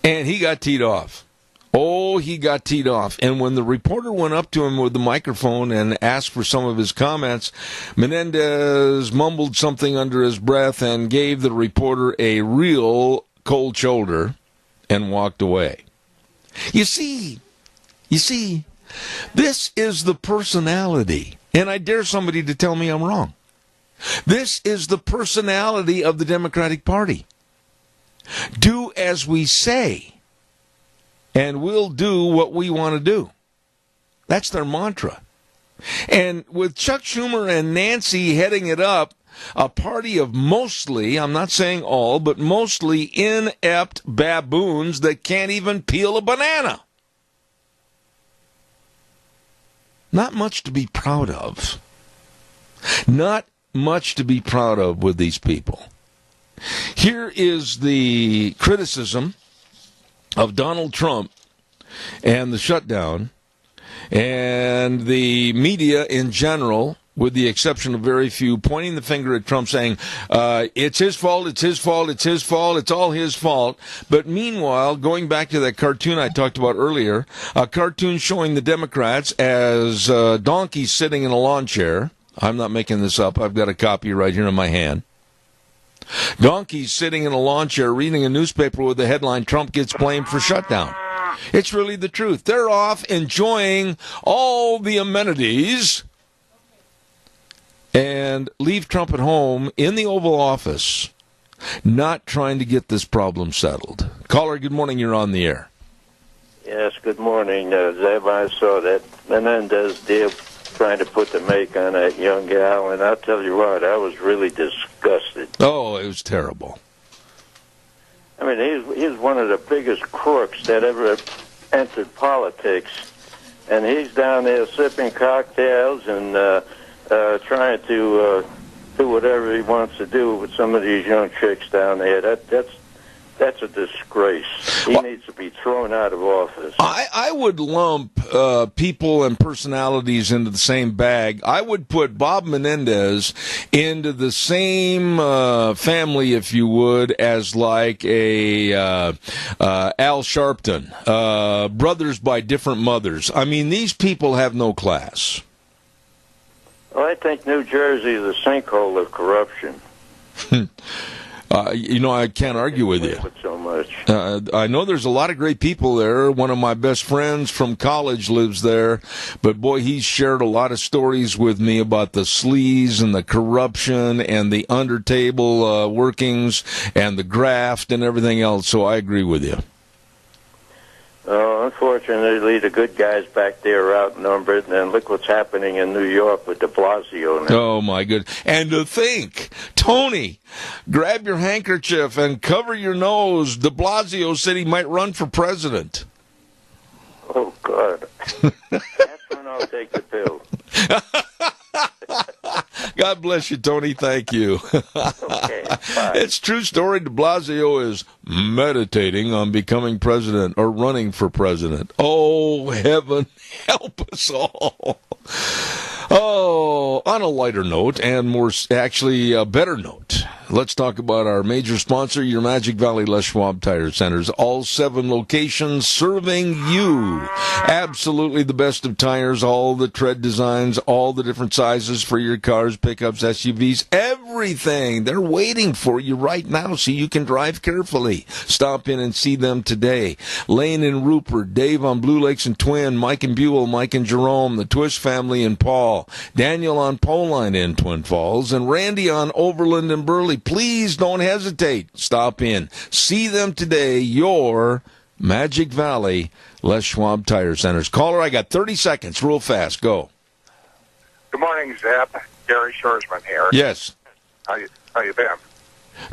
And he got teed off. Oh, he got teed off. And when the reporter went up to him with the microphone and asked for some of his comments, Menendez mumbled something under his breath and gave the reporter a real cold shoulder and walked away. You see, this is the personality, and I dare somebody to tell me I'm wrong. This is the personality of the Democratic Party. Do as we say, and we'll do what we want to do. That's their mantra. And with Chuck Schumer and Nancy heading it up, a party of mostly, I'm not saying all, but mostly inept baboons that can't even peel a banana. Not much to be proud of. Not much to be proud of with these people. Here is the criticism of Donald Trump and the shutdown and the media in general, with the exception of very few, pointing the finger at Trump saying, it's his fault, it's his fault, it's his fault, it's all his fault. But meanwhile, going back to that cartoon I talked about earlier, a cartoon showing the Democrats as donkeys sitting in a lawn chair. I'm not making this up. I've got a copy right here in my hand. Donkeys sitting in a lawn chair reading a newspaper with the headline, Trump gets blamed for shutdown. It's really the truth. They're off enjoying all the amenities and leave Trump at home in the Oval Office, not trying to get this problem settled. Caller, good morning. You're on the air. Yes, good morning, Zeb. I saw that Menendez deal trying to put the make on that young gal, and I'll tell you what, I was really disgusted. Oh, it was terrible. I mean, he's one of the biggest crooks that ever entered politics, and he's down there sipping cocktails and trying to do whatever he wants to do with some of these young chicks down there. That's a disgrace. He needs to be thrown out of office. I would lump people and personalities into the same bag. I would put Bob Menendez into the same family, if you would, as like a Al Sharpton, brothers by different mothers. I mean, these people have no class. Well, I think New Jersey is a sinkhole of corruption. I can't argue with you. So much. I know there's a lot of great people there. One of my best friends from college lives there. But, boy, he's shared a lot of stories with me about the sleaze and the corruption and the under-table workings and the graft and everything else. So I agree with you. Unfortunately, the good guys back there are outnumbered, and look what's happening in New York with de Blasio now. Oh, my goodness. And to think, Tony, grab your handkerchief and cover your nose. De Blasio said he might run for president. Oh, God. That's when I'll take the pill. God bless you, Tony. Thank you. Okay, bye. It's true story. De Blasio is meditating on becoming president or running for president. Oh, heaven help us all. Oh, on a lighter note and actually a better note, let's talk about our major sponsor, your Magic Valley Les Schwab Tire Centers. All 7 locations serving you. Absolutely the best of tires, all the tread designs, all the different sizes for your cars, pickups, SUVs, everything. They're waiting for you right now so you can drive carefully. Stop in and see them today. Lane and Rupert, Dave on Blue Lakes and Twin, Mike and Buell, Mike and Jerome, the Twist family and Paul, Daniel on Poline in Twin Falls, and Randy on Overland and Burley. Please don't hesitate. Stop in. See them today. Your Magic Valley Les Schwab Tire Centers. Caller, I got 30 seconds. Real fast. Go. Good morning, Zeb. Gary Shorsman here. Yes. How you been?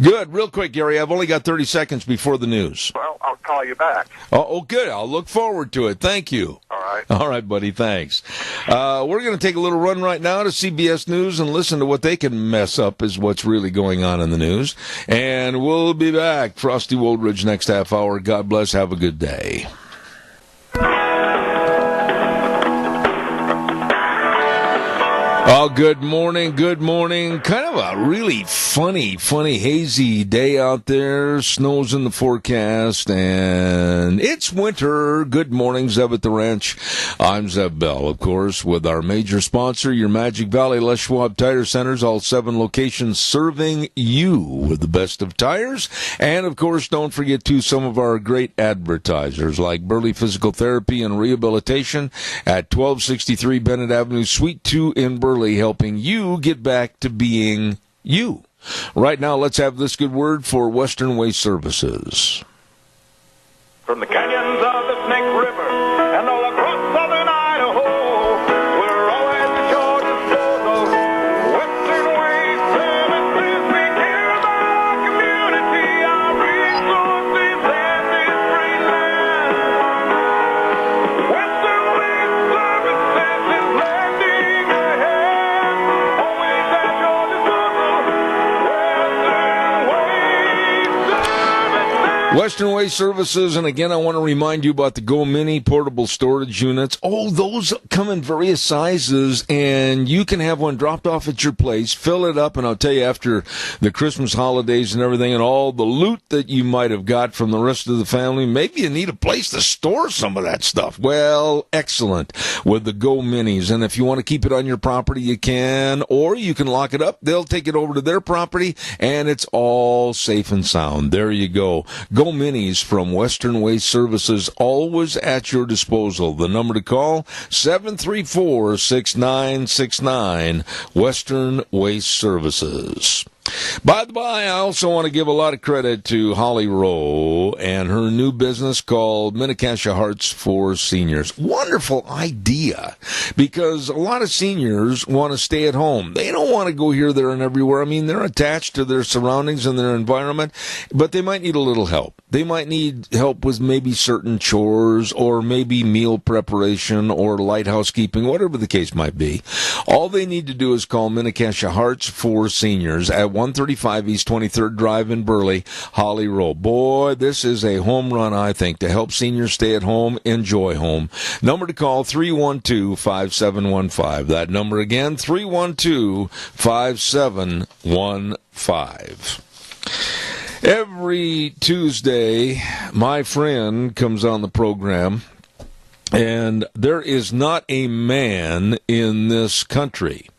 Good. Real quick, Gary. I've only got 30 seconds before the news. Well, I'll call you back. Oh, good. I'll look forward to it. Thank you. All right. All right, buddy. Thanks. We're going to take a little run right now to CBS News and listen to what they can mess up is what's really going on in the news. And we'll be back. Frosty Woldridge next half hour. God bless. Have a good day. Oh, good morning, good morning. Kind of a really funny, hazy day out there. Snow's in the forecast, and it's winter. Good morning, Zeb at the Ranch. I'm Zeb Bell, of course, with our major sponsor, your Magic Valley Les Schwab Tire Centers, all 7 locations serving you with the best of tires. And, of course, don't forget, too, some of our great advertisers, like Burley Physical Therapy and Rehabilitation at 1263 Bennett Avenue, Suite 2 in Burley, helping you get back to being you. Right now, let's have this good word for Western Waste Services. From the canyons of the Snake River and all across southern Idaho, we're always at your disposal. Western Waste Services, we care about our community, our resources, and this great land. Western Waste Services is lending a hand, always at your disposal. Western Waste Services, and again, I want to remind you about the Go Mini portable storage units. Oh, those come in various sizes, and you can have one dropped off at your place, fill it up, and I'll tell you, after the Christmas holidays and everything, and all the loot that you might have got from the rest of the family, maybe you need a place to store some of that stuff. Well, excellent with the Go Minis, and if you want to keep it on your property, you can, or you can lock it up. They'll take it over to their property, and it's all safe and sound. There you go. Go Minis from Western Waste Services, always at your disposal. The number to call, 734-6969, Western Waste Services. By the by, I also want to give a lot of credit to Holly Rowe and her new business called Minnetonka Hearts for Seniors. Wonderful idea, because a lot of seniors want to stay at home. They don't want to go here, there, and everywhere. I mean, they're attached to their surroundings and their environment, but they might need a little help. They might need help with maybe certain chores or maybe meal preparation or light housekeeping, whatever the case might be. All they need to do is call Minnetonka Hearts for Seniors at 135 East 23rd Drive in Burley, Holly Rowe. Boy, this is a home run, I think, to help seniors stay at home, enjoy home. Number to call, 312-5715. That number again, 312-5715. Every Tuesday, my friend comes on the program, and there is not a man in this country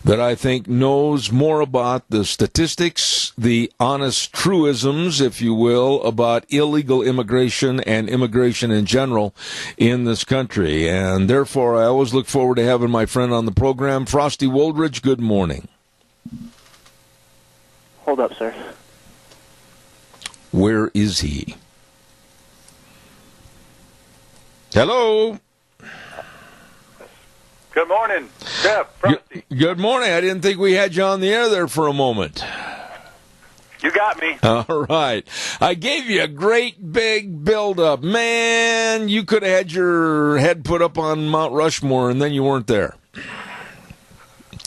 that I think knows more about the statistics, the honest truisms, if you will, about illegal immigration and immigration in general in this country. And therefore, I always look forward to having my friend on the program, Frosty Woldridge. Good morning. Hold up, sir. Where is he? Hello. Good morning, Jeff. Good morning. I didn't think we had you on the air there for a moment. You got me. All right. I gave you a great big build-up. Man, you could have had your head put up on Mount Rushmore, and then you weren't there.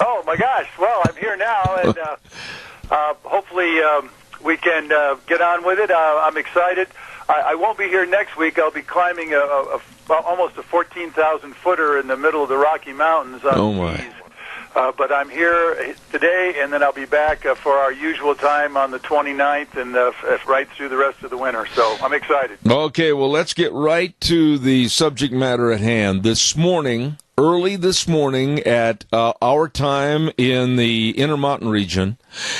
Oh, my gosh. Well, I'm here now, and hopefully we can get on with it. I'm excited. I won't be here next week. I'll be climbing almost a 14,000-footer in the middle of the Rocky Mountains. Oh, my. But I'm here today, and then I'll be back for our usual time on the 29th and right through the rest of the winter. So I'm excited. Okay, well, let's get right to the subject matter at hand. Early this morning at our time in the Intermountain region,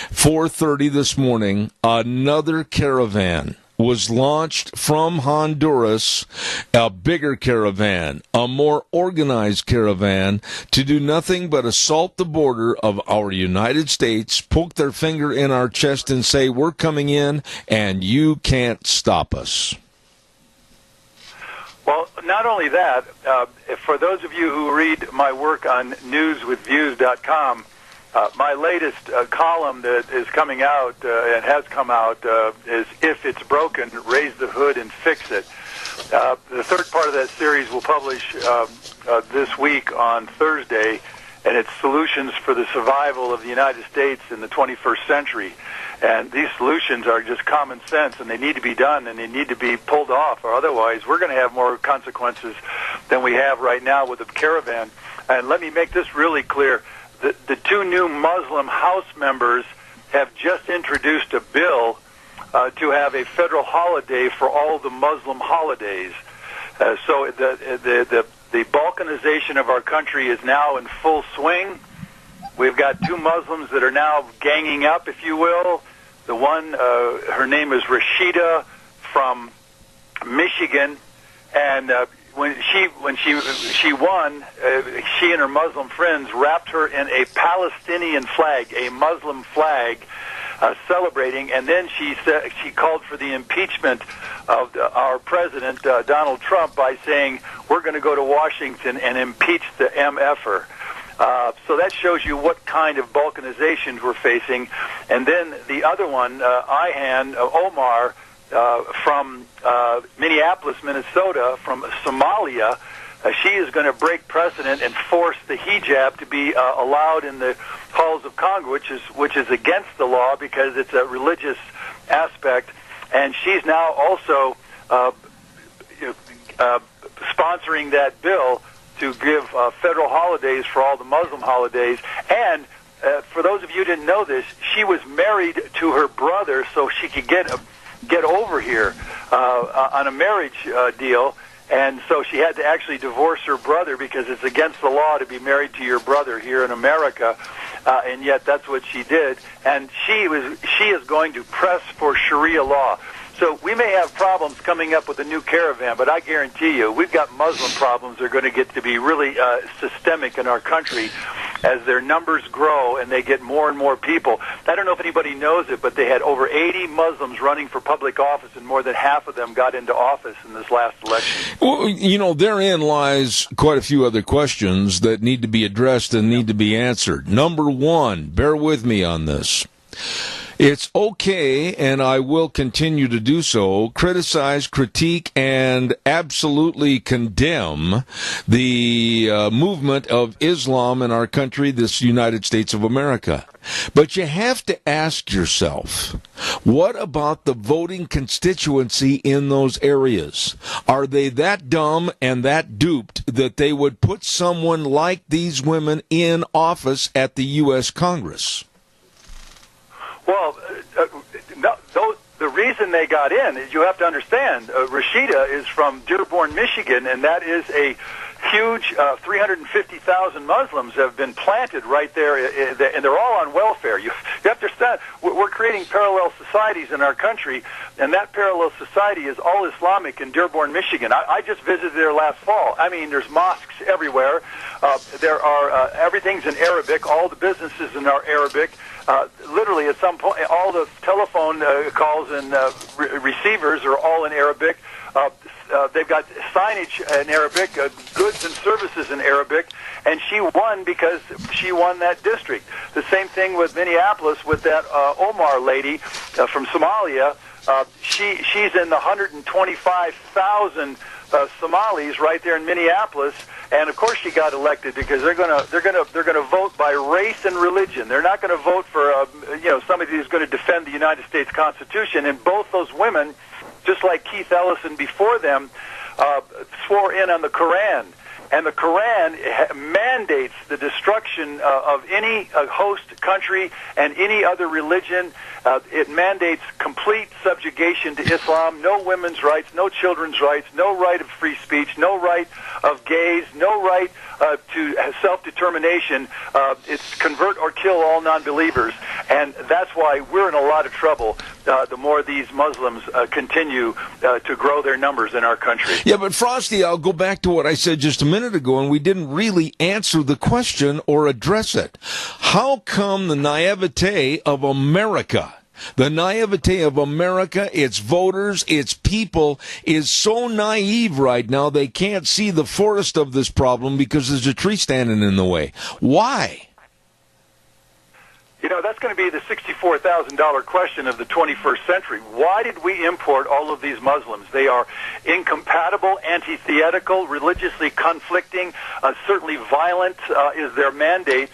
4:30 this morning, another caravan was launched from Honduras, a bigger caravan, a more organized caravan, to do nothing but assault the border of our United States, poke their finger in our chest and say, we're coming in and you can't stop us. Well, not only that, for those of you who read my work on newswithviews.com, my latest column that is coming out and has come out is If It's Broken, Raise the Hood and Fix It. The third part of that series will publish this week on Thursday, and it's Solutions for the Survival of the United States in the 21st Century. And these solutions are just common sense, and they need to be done, and they need to be pulled off, or otherwise we're going to have more consequences than we have right now with the caravan. And let me make this really clear. The two new Muslim House members have just introduced a bill to have a federal holiday for all the Muslim holidays. So the balkanization of our country is now in full swing. We've got two Muslims that are now ganging up, if you will. The one, her name is Rashida from Michigan, and when she won, she and her Muslim friends wrapped her in a Palestinian flag, a Muslim flag, celebrating, and then she called for the impeachment of our president, Donald Trump, by saying, we're going to go to Washington and impeach the MFer. So that shows you what kind of balkanizations we're facing. And then the other one, Ihan Omar, from Minneapolis, Minnesota, from Somalia, she is going to break precedent and force the hijab to be allowed in the halls of Congress, which is against the law because it's a religious aspect. And she's now also sponsoring that bill to give federal holidays for all the Muslim holidays. And for those of you who didn't know this, she was married to her brother so she could get over here on a marriage deal. And so she had to actually divorce her brother because it's against the law to be married to your brother here in America. And yet that's what she did. And she is going to press for Sharia law. So we may have problems coming up with a new caravan, but I guarantee you we've got Muslim problems that are going to get to be really systemic in our country as their numbers grow and they get more and more people. I don't know if anybody knows it, but they had over 80 Muslims running for public office, and more than half of them got into office in this last election. Well, you know, therein lies quite a few other questions that need to be addressed and need to be answered. Number one, bear with me on this. It's okay, and I will continue to do so, criticize, critique, and absolutely condemn the movement of Islam in our country, this United States of America. But you have to ask yourself, what about the voting constituency in those areas? Are they that dumb and that duped that they would put someone like these women in office at the U.S. Congress? Well, the reason they got in is you have to understand, Rashida is from Dearborn, Michigan, and that is a huge 350,000 Muslims have been planted right there, and they're all on welfare. You have to understand, we're creating parallel societies in our country, and that parallel society is all Islamic in Dearborn, Michigan. I just visited there last fall. I mean, there's mosques everywhere. There are everything's in Arabic. All the businesses are Arabic. Literally, at some point, all the telephone calls and receivers are all in Arabic. They've got signage in Arabic, goods and services in Arabic, and she won because she won that district. The same thing with Minneapolis with that Omar lady from Somalia. She's in the 125,000 Somalis right there in Minneapolis, and of course she got elected because they're gonna vote by race and religion. They're not going to vote for somebody who's going to defend the United States Constitution. And both those women, just like Keith Ellison before them, swore in on the Koran. And the Koran mandates the destruction of any host country and any other religion. It mandates complete subjugation to Islam, no women's rights, no children's rights, no right of free speech, no right of gays, no right to self-determination. It's convert or kill all non-believers. And that's why we're in a lot of trouble the more these Muslims continue to grow their numbers in our country. Yeah, but Frosty, I'll go back to what I said just a minute ago, and we didn't really answer the question or address it. How come the naivete of America, its voters, its people, is so naive right now they can't see the forest of this problem because there's a tree standing in the way? Why? You know, that's going to be the $64,000 question of the 21st century. Why did we import all of these Muslims? They are incompatible, antithetical, religiously conflicting, certainly violent is their mandate.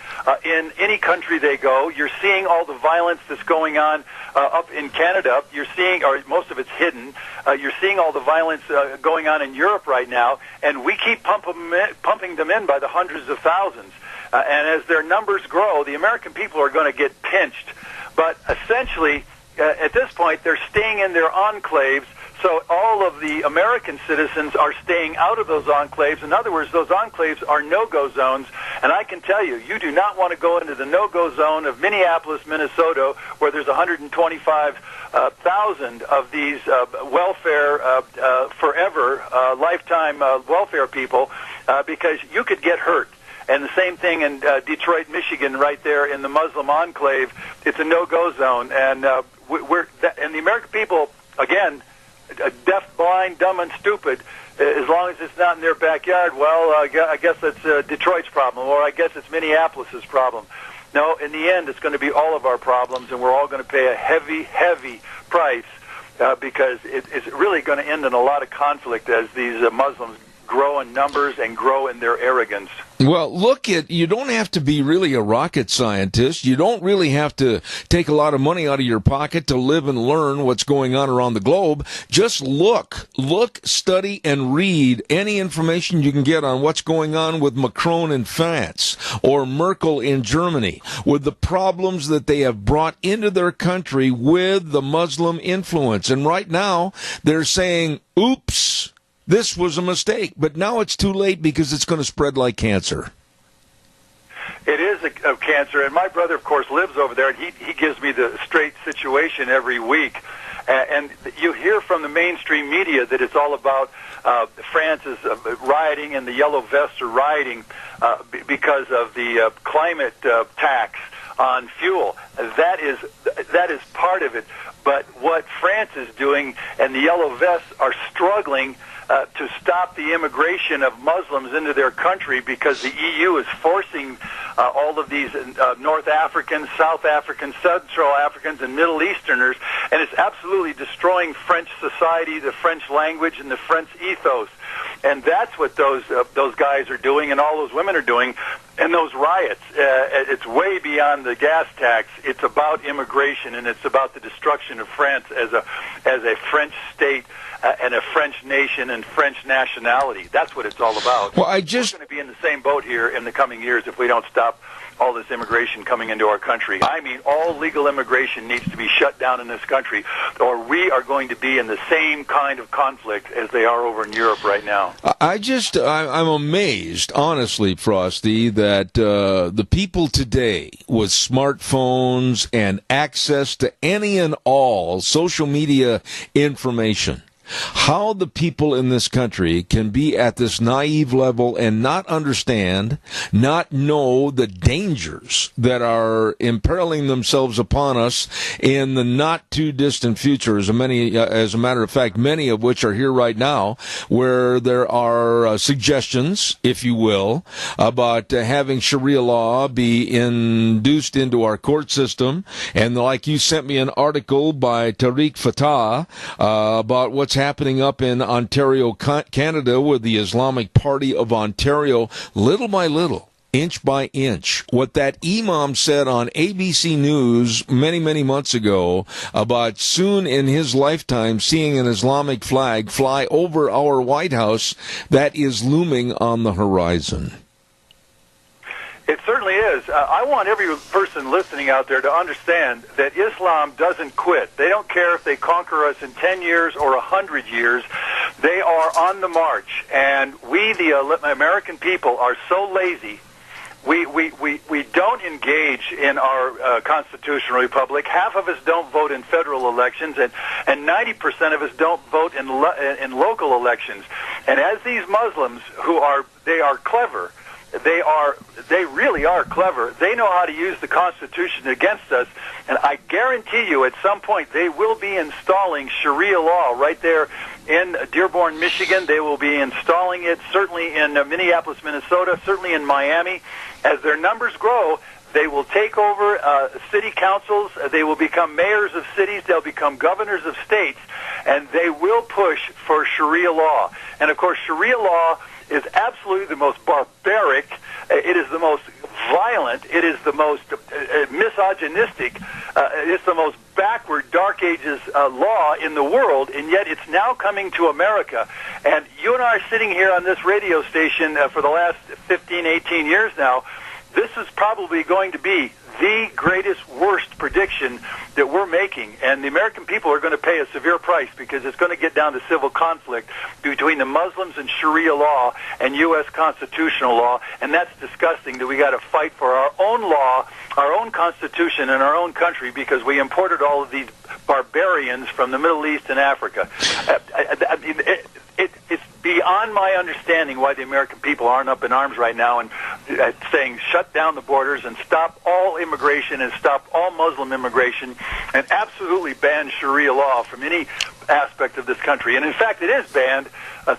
In any country they go, you're seeing all the violence that's going on up in Canada. You're seeing, or most of it's hidden, you're seeing all the violence going on in Europe right now, and we keep pumping them in by the hundreds of thousands. And as their numbers grow, the American people are going to get pinched. But essentially, at this point, they're staying in their enclaves, so all of the American citizens are staying out of those enclaves. In other words, those enclaves are no-go zones. And I can tell you, you do not want to go into the no-go zone of Minneapolis, Minnesota, where there's 125,000 of these welfare, forever, lifetime welfare people, because you could get hurt. And the same thing in Detroit, Michigan, right there in the Muslim enclave. It's a no-go zone, and and the American people, again, deaf, blind, dumb, and stupid. As long as it's not in their backyard, well, I guess that's Detroit's problem, or I guess it's Minneapolis's problem. No, in the end, it's going to be all of our problems, and we're all going to pay a heavy, heavy price because it's really going to end in a lot of conflict as these Muslims grow in numbers and grow in their arrogance. Well, you don't have to be really a rocket scientist. You don't really have to take a lot of money out of your pocket to live and learn what's going on around the globe. Just look, study, and read any information you can get on what's going on with Macron in France or Merkel in Germany, with the problems that they have brought into their country with the Muslim influence. And right now, they're saying, oops, this was a mistake, but now it's too late because it's going to spread like cancer. It is a cancer, and my brother, of course, lives over there, and he gives me the straight situation every week. And you hear from the mainstream media that it's all about France is rioting and the yellow vests are rioting because of the climate tax on fuel. That is part of it. But what France is doing and the yellow vests are struggling to stop the immigration of Muslims into their country because the EU is forcing all of these North Africans, South Africans, Central Africans, and Middle Easterners, and it's absolutely destroying French society, the French language, and the French ethos. And that's what those guys are doing, and all those women are doing. And those riots, it's way beyond the gas tax. It's about immigration, and it's about the destruction of France as a French state and a French nation and French nationality. That's what it's all about. Well, we're going to be in the same boat here in the coming years if we don't stop all this immigration coming into our country. I mean, all legal immigration needs to be shut down in this country, or we are going to be in the same kind of conflict as they are over in Europe right now. I'm amazed, honestly, Frosty, that the people today with smartphones and access to any and all social media information how the people in this country can be at this naive level and not understand, not know the dangers that are imperiling themselves upon us in the not too distant future, as a matter of fact, many of which are here right now, where there are suggestions, if you will, about having Sharia law be induced into our court system. And like you sent me an article by Tariq Fatah about what's happening up in Ontario, Canada, with the Islamic Party of Ontario, little by little, inch by inch. What that imam said on ABC News many, many months ago about soon in his lifetime seeing an Islamic flag fly over our White House, that is looming on the horizon. It certainly is. I want every person listening out there to understand that Islam doesn't quit. They don't care if they conquer us in 10 years or 100 years. They are on the march. And we, the American people, are so lazy. We don't engage in our constitutional republic. Half of us don't vote in federal elections, and 90% of us don't vote in local elections. And as these Muslims, they are clever. They really are clever. They know how to use the Constitution against us, and I guarantee you at some point they will be installing Sharia law right there in Dearborn, Michigan. They will be installing it certainly in Minneapolis, Minnesota, certainly in Miami. As their numbers grow, they will take over city councils. They will become mayors of cities. They'll become governors of states, and they will push for Sharia law. And, of course, Sharia law is absolutely the most barbaric, it is the most violent, it is the most misogynistic, it's the most backward Dark Ages law in the world, and yet it's now coming to America. And you and I are sitting here on this radio station for the last 15, 18 years now. This is probably going to be the greatest, worst prediction that we're making. And the American people are going to pay a severe price because it's going to get down to civil conflict between the Muslims and Sharia law and U.S. constitutional law. And that's disgusting that we got to fight for our own law, our own constitution, and our own country because we imported all of these barbarians from the Middle East and Africa. It's beyond my understanding why the American people aren't up in arms right now and saying shut down the borders and stop all immigration and stop all Muslim immigration and absolutely ban Sharia law from any aspect of this country. And in fact, it is banned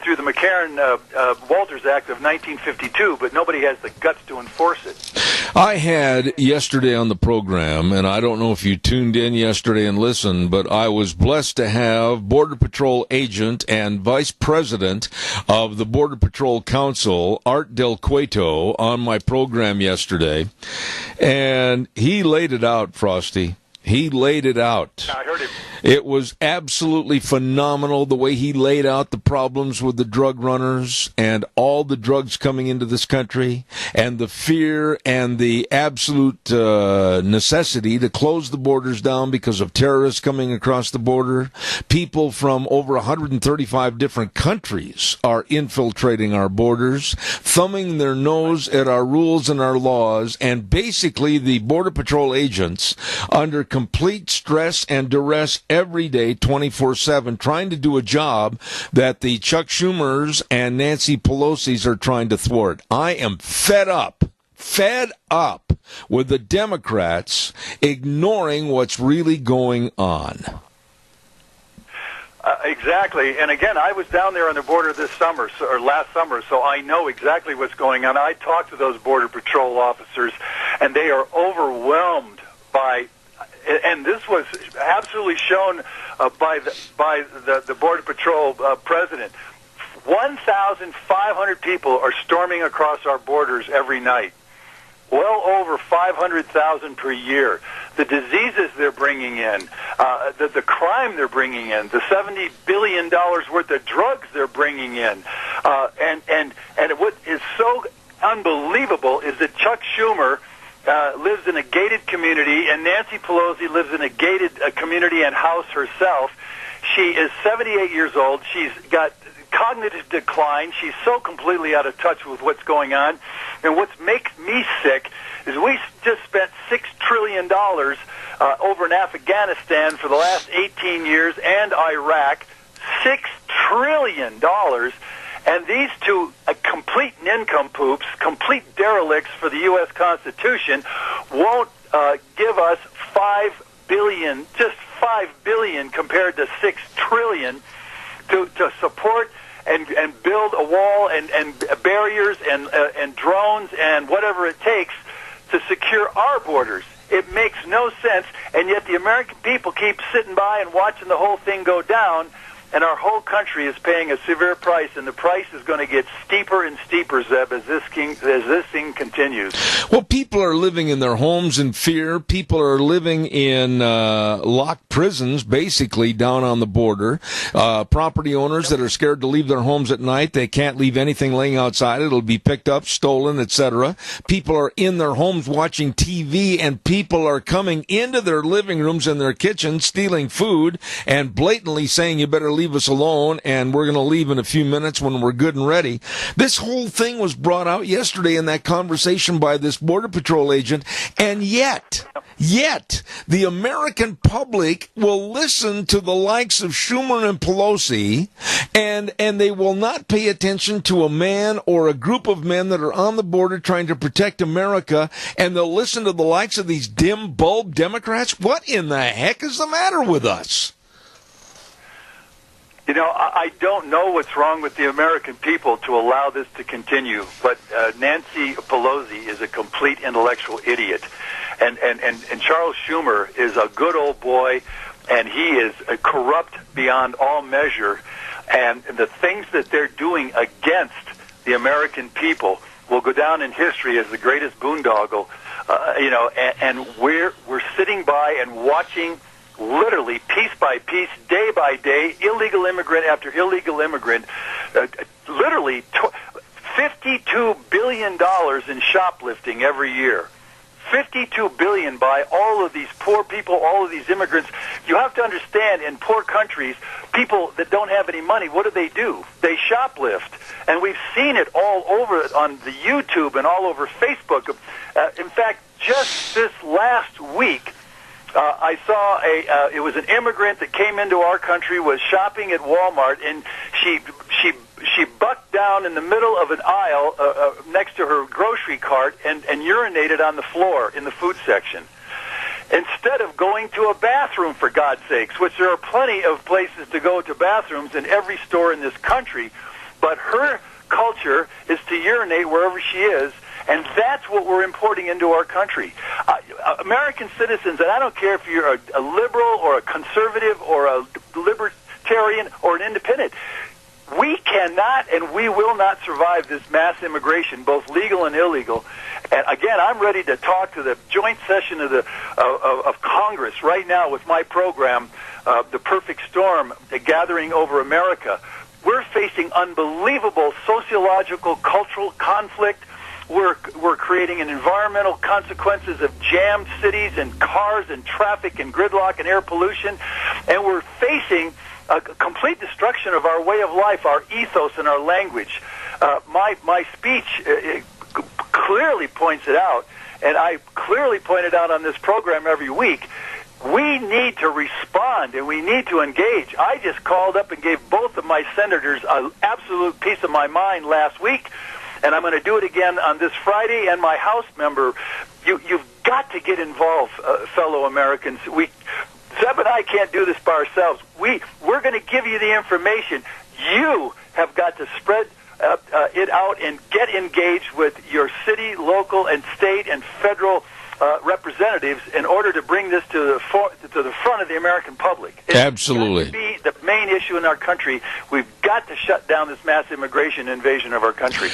through the McCarran-Walters Act of 1952, but nobody has the guts to enforce it. I had yesterday on the program, and I don't know if you tuned in yesterday and listened, but I was blessed to have Border Patrol agent and Vice President of the Border Patrol Council, Art Del Cueto, on my program yesterday. And he laid it out, Frosty. He laid it out. I heard him. It was absolutely phenomenal the way he laid out the problems with the drug runners and all the drugs coming into this country and the fear and the absolute necessity to close the borders down because of terrorists coming across the border. People from over 135 different countries are infiltrating our borders, thumbing their nose at our rules and our laws, and basically the Border Patrol agents under complete stress and duress every day, 24/7, trying to do a job that the Chuck Schumers and Nancy Pelosi's are trying to thwart. I am fed up with the Democrats ignoring what's really going on. Exactly. And again, I was down there on the border this summer, or last summer, so I know exactly what's going on. I talked to those Border Patrol officers, and they are overwhelmed by, and this was absolutely shown by the Border Patrol president. 1,500 people are storming across our borders every night. Well over 500,000 per year. The diseases they're bringing in, the crime they're bringing in, the $70 billion worth of drugs they're bringing in, and what is so unbelievable is that Chuck Schumer lives in a gated community, and Nancy Pelosi lives in a gated community and house herself. She is 78 years old. She's got cognitive decline. She's so completely out of touch with what's going on. And what makes me sick is we just spent $6 trillion over in Afghanistan for the last 18 years and Iraq. $6 trillion. And these two complete nincompoops, complete derelicts for the U.S. Constitution, won't give us $5 billion, just $5 billion compared to $6 trillion to support and build a wall and barriers and drones and whatever it takes to secure our borders. It makes no sense, and yet the American people keep sitting by and watching the whole thing go down, and our whole country is paying a severe price, and the price is going to get steeper and steeper, Zeb, as this thing continues. Well, people are living in their homes in fear. People are living in locked prisons, basically, down on the border. Property owners that are scared to leave their homes at night. They can't leave anything laying outside. It'll be picked up, stolen, etc. People are in their homes watching TV, and people are coming into their living rooms and their kitchens, stealing food, and blatantly saying, you better leave us alone, and we're going to leave in a few minutes when we're good and ready. This whole thing was brought out yesterday in that conversation by this Border Patrol agent, and yet, the American public will listen to the likes of Schumer and Pelosi, and they will not pay attention to a man or a group of men that are on the border trying to protect America, and they'll listen to the likes of these dim bulb Democrats. What in the heck is the matter with us? You know, I don't know what's wrong with the American people to allow this to continue, but Nancy Pelosi is a complete intellectual idiot. And Charles Schumer is a good old boy, and he is corrupt beyond all measure. And the things that they're doing against the American people will go down in history as the greatest boondoggle. And we're sitting by and watching, literally piece by piece, day by day, illegal immigrant after illegal immigrant, literally $52 billion in shoplifting every year. $52 billion by all of these poor people, all of these immigrants. You have to understand, in poor countries, people that don't have any money, what do? They shoplift. And we've seen it all over on the YouTube and all over Facebook. In fact, just this last week, I saw it was an immigrant that came into our country, was shopping at Walmart, and she bucked down in the middle of an aisle next to her grocery cart and urinated on the floor in the food section. Instead of going to a bathroom, for God's sakes, which there are plenty of places to go to bathrooms in every store in this country, but her culture is to urinate wherever she is. And that's what we're importing into our country. American citizens, and I don't care if you're a liberal or a conservative or a libertarian or an independent, we cannot and we will not survive this mass immigration, both legal and illegal. And again, I'm ready to talk to the joint session of Congress right now with my program, The Perfect Storm, the Gathering Over America. We're facing unbelievable sociological, cultural conflict. We're creating an environmental consequences of jammed cities and cars and traffic and gridlock and air pollution, and we're facing a complete destruction of our way of life, our ethos, and our language. My speech clearly points it out, and I clearly point it out on this program every week. We need to respond, and we need to engage. I just called up and gave both of my senators an absolute piece of my mind last week, and I'm going to do it again on this Friday. And my House member, you've got to get involved, fellow Americans. Zeb and I can't do this by ourselves. We're going to give you the information. You have got to spread it out and get engaged with your city, local, and state and federal representatives in order to bring this to the front of the American public. It's Absolutely. got to be the main issue in our country. We've got to shut down this mass immigration invasion of our country.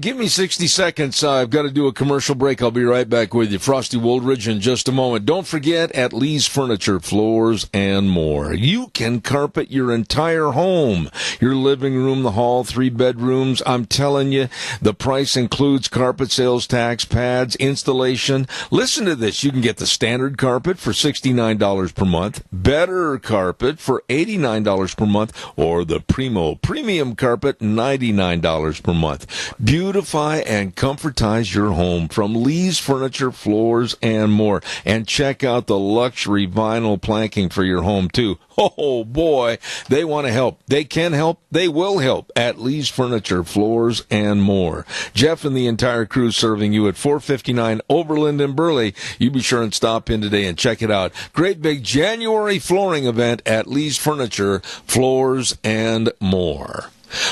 Give me 60 seconds. I've got to do a commercial break. I'll be right back with you. Frosty Woldridge in just a moment. Don't forget, at Lee's Furniture, Floors, and More, you can carpet your entire home. Your living room, the hall, 3 bedrooms. I'm telling you, the price includes carpet, sales tax, pads, installation. Listen to this. You can get the standard carpet for $69 per month, better carpet for $89 per month, or the Primo Premium carpet, $99 per month. Beautify and comfortize your home from Lee's Furniture, Floors, and More. And check out the luxury vinyl planking for your home, too. Oh, boy, they want to help. They can help. They will help at Lee's Furniture, Floors, and more. Jeff and the entire crew serving you at 459 Overland in Burley. You be sure and stop in today and check it out. Great big January flooring event at Lee's Furniture, Floors, and more.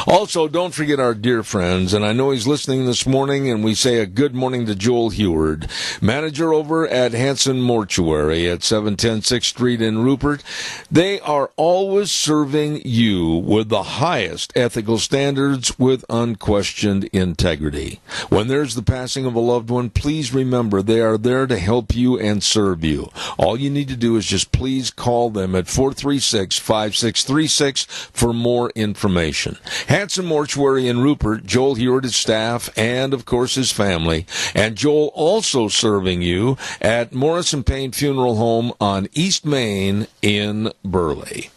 Also, don't forget our dear friends, and I know he's listening this morning, and we say a good morning to Joel Heward, manager over at Hanson Mortuary at 710 6th Street in Rupert. They are always serving you with the highest ethical standards with unquestioned integrity. When there's the passing of a loved one, please remember they are there to help you and serve you. All you need to do is just please call them at 436-5636 for more information. Hanson Mortuary in Rupert, Joel Heward, his staff, and, of course, his family. And Joel also serving you at Morrison Payne Funeral Home on East Main in Burley.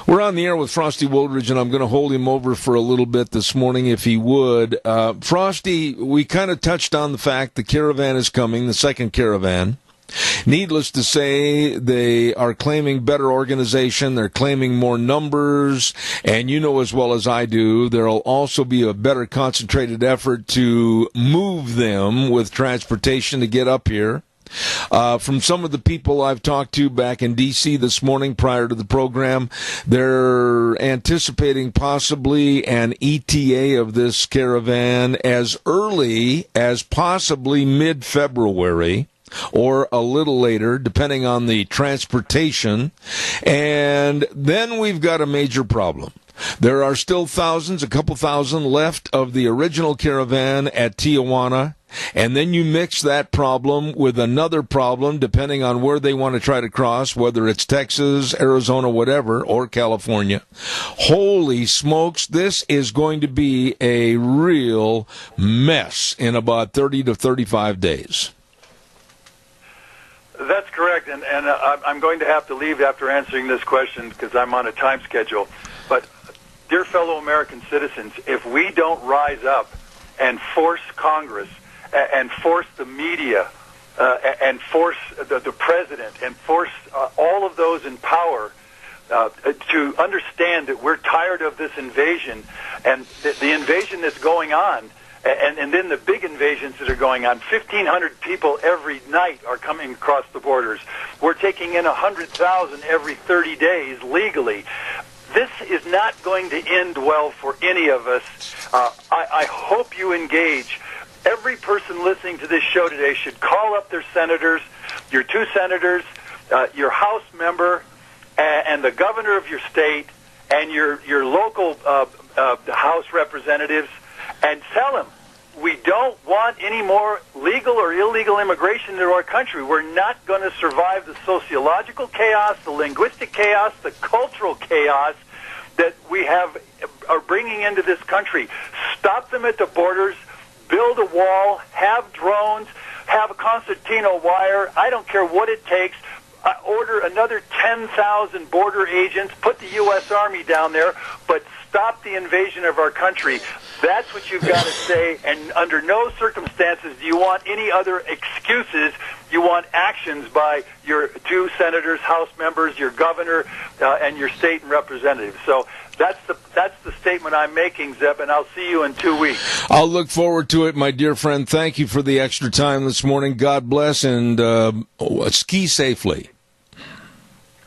We're on the air with Frosty Woldridge, and I'm going to hold him over for a little bit this morning, if he would. Frosty, we kind of touched on the fact the caravan is coming, the second caravan. Needless to say, they are claiming better organization, they're claiming more numbers, and you know as well as I do, there will also be a better concentrated effort to move them with transportation to get up here. From some of the people I've talked to back in D.C. this morning prior to the program, they're anticipating possibly an ETA of this caravan as early as possibly mid-February, or a little later, depending on the transportation. And then we've got a major problem. There are still thousands, a couple thousand left of the original caravan at Tijuana. And then you mix that problem with another problem, depending on where they want to try to cross, whether it's Texas, Arizona, whatever, or California. Holy smokes, this is going to be a real mess in about 30 to 35 days. That's correct, and I'm going to have to leave after answering this question because I'm on a time schedule. But, dear fellow American citizens, if we don't rise up and force Congress and force the media and force the president and force all of those in power to understand that we're tired of this invasion and the invasion that's going on, and then the big invasions that are going on. 1,500 people every night are coming across the borders. We're taking in 100,000 every 30 days legally. This is not going to end well for any of us. I hope you engage. Every person listening to this show today should call up their senators, your two senators, your House member, and the governor of your state, and your local House representatives, and tell them we don't want any more legal or illegal immigration into our country. We're not going to survive the sociological chaos, the linguistic chaos, the cultural chaos that we are bringing into this country. Stop them at the borders, build a wall, have drones, have a concertina wire. I don't care what it takes. Order another 10,000 border agents, put the U.S. Army down there, but stop the invasion of our country. That's what you've got to say, and under no circumstances do you want any other excuses. You want actions by your two senators, House members, your governor, and your state and representatives. So that's the statement I'm making, Zeb, and I'll see you in 2 weeks. I'll look forward to it, my dear friend. Thank you for the extra time this morning. God bless, and ski safely.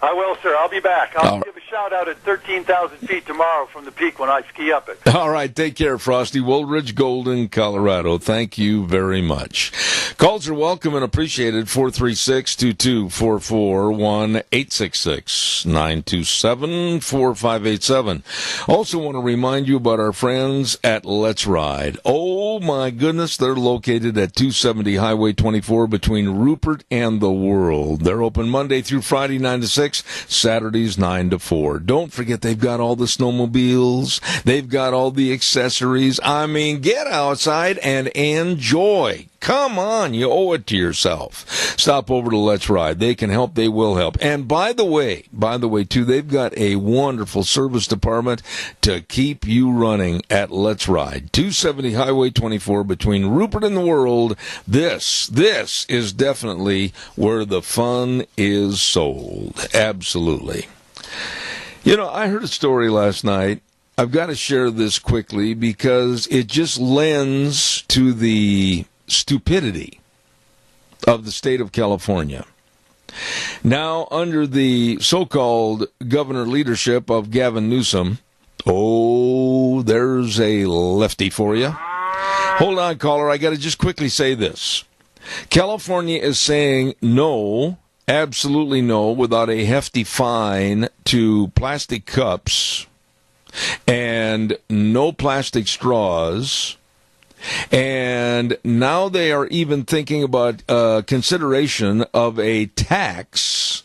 I will, sir. I'll be back. I'll give a shout-out at 13,000 feet tomorrow from the peak when I ski up it. All right. Take care, Frosty. Woldridge, Golden, Colorado. Thank you very much. Calls are welcome and appreciated. 436-2244, 1-866-927-4587. Also want to remind you about our friends at Let's Ride. Oh, my goodness. They're located at 270 Highway 24 between Rupert and the World. They're open Monday through Friday, 9 to 6. Saturdays 9 to 4. Don't forget they've got all the snowmobiles. They've got all the accessories. I mean, get outside and enjoy. Come on, you owe it to yourself. Stop over to Let's Ride. They can help. They will help. And by the way, too, they've got a wonderful service department to keep you running at Let's Ride. 270 Highway 24 between Rupert and the World. This is definitely where the fun is sold. Absolutely. You know, I heard a story last night. I've got to share this quickly because it just lends to the stupidity of the state of California. Now, under the so-called governor leadership of Gavin Newsom, oh, there's a lefty for you. Hold on, caller. I got to just quickly say this. California is saying no, absolutely no, without a hefty fine to plastic cups and no plastic straws. And now they are even thinking about consideration of a tax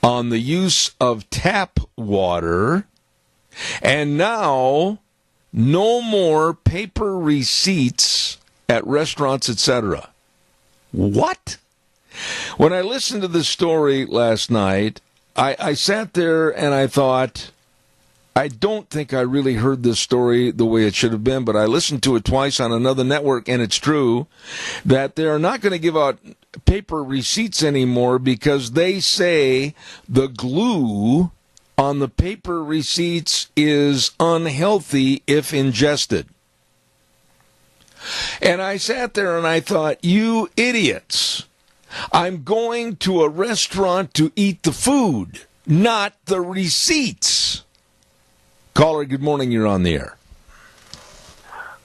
on the use of tap water. And now, no more paper receipts at restaurants, etc. What? When I listened to this story last night, I sat there and I thought, I don't think I really heard this story the way it should have been, but I listened to it twice on another network, and it's true that they're not going to give out paper receipts anymore because they say the glue on the paper receipts is unhealthy if ingested. And I sat there and I thought, you idiots, I'm going to a restaurant to eat the food, not the receipts. Caller, good morning. You're on the air.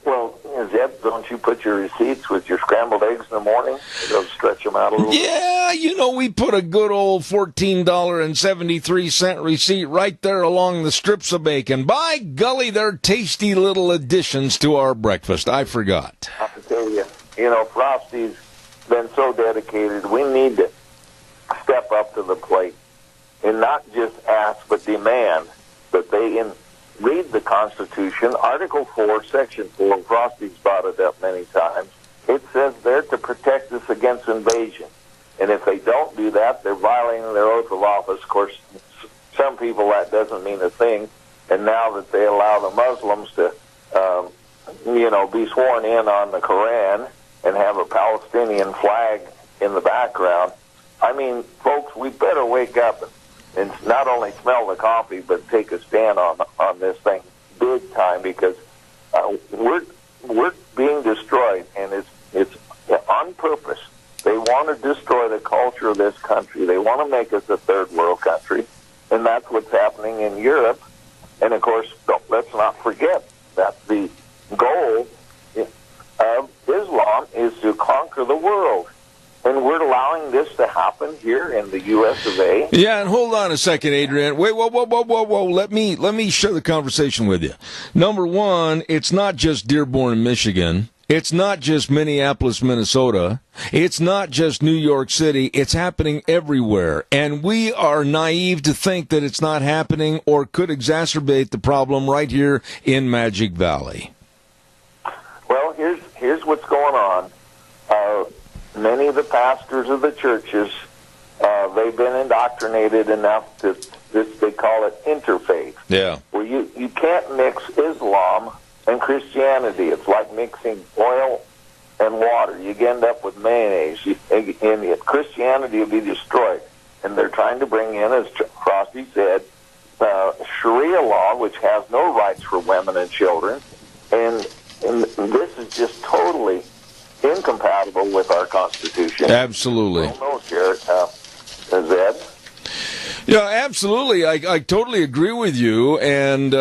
Well, Zeb, don't you put your receipts with your scrambled eggs in the morning? It'll stretch them out a little bit. Yeah, you know, we put a good old $14.73 receipt right there along the strips of bacon. By golly, they're tasty little additions to our breakfast. I forgot. I have to tell you, Frosty's been so dedicated. We need to step up to the plate and not just ask, but demand that they read the Constitution, Article 4, Section 4, Frosty's brought it up many times. It says there to protect us against invasion. And if they don't do that, they're violating their oath of office. Of course, some people that doesn't mean a thing. And now that they allow the Muslims to, be sworn in on the Koran and have a Palestinian flag in the background, I mean, folks, we better wake up and not only smell the coffee, but take a stand on this thing big time, because we're being destroyed, and it's on purpose. They want to destroy the culture of this country. They want to make us a third world country, and that's what's happening in Europe. And of course, let's not forget that the goal of Islam is to conquer the world. And we're allowing this to happen here in the U.S. of A. Yeah, and hold on a second, Adrian. Wait, whoa. Let me share the conversation with you. Number one, it's not just Dearborn, Michigan. It's not just Minneapolis, Minnesota. It's not just New York City. It's happening everywhere. And we are naive to think that it's not happening or could exacerbate the problem right here in Magic Valley. Well, here's what's going on. Many of the pastors of the churches, they've been indoctrinated enough to this, they call it interfaith. Yeah. Where you can't mix Islam and Christianity. It's like mixing oil and water. You end up with mayonnaise. And Christianity will be destroyed. And they're trying to bring in, as Frosty said, Sharia law, which has no rights for women and children. And this is just totally incompatible with our Constitution. Absolutely. No, Jared. Zed? Yeah, absolutely. I totally agree with you. And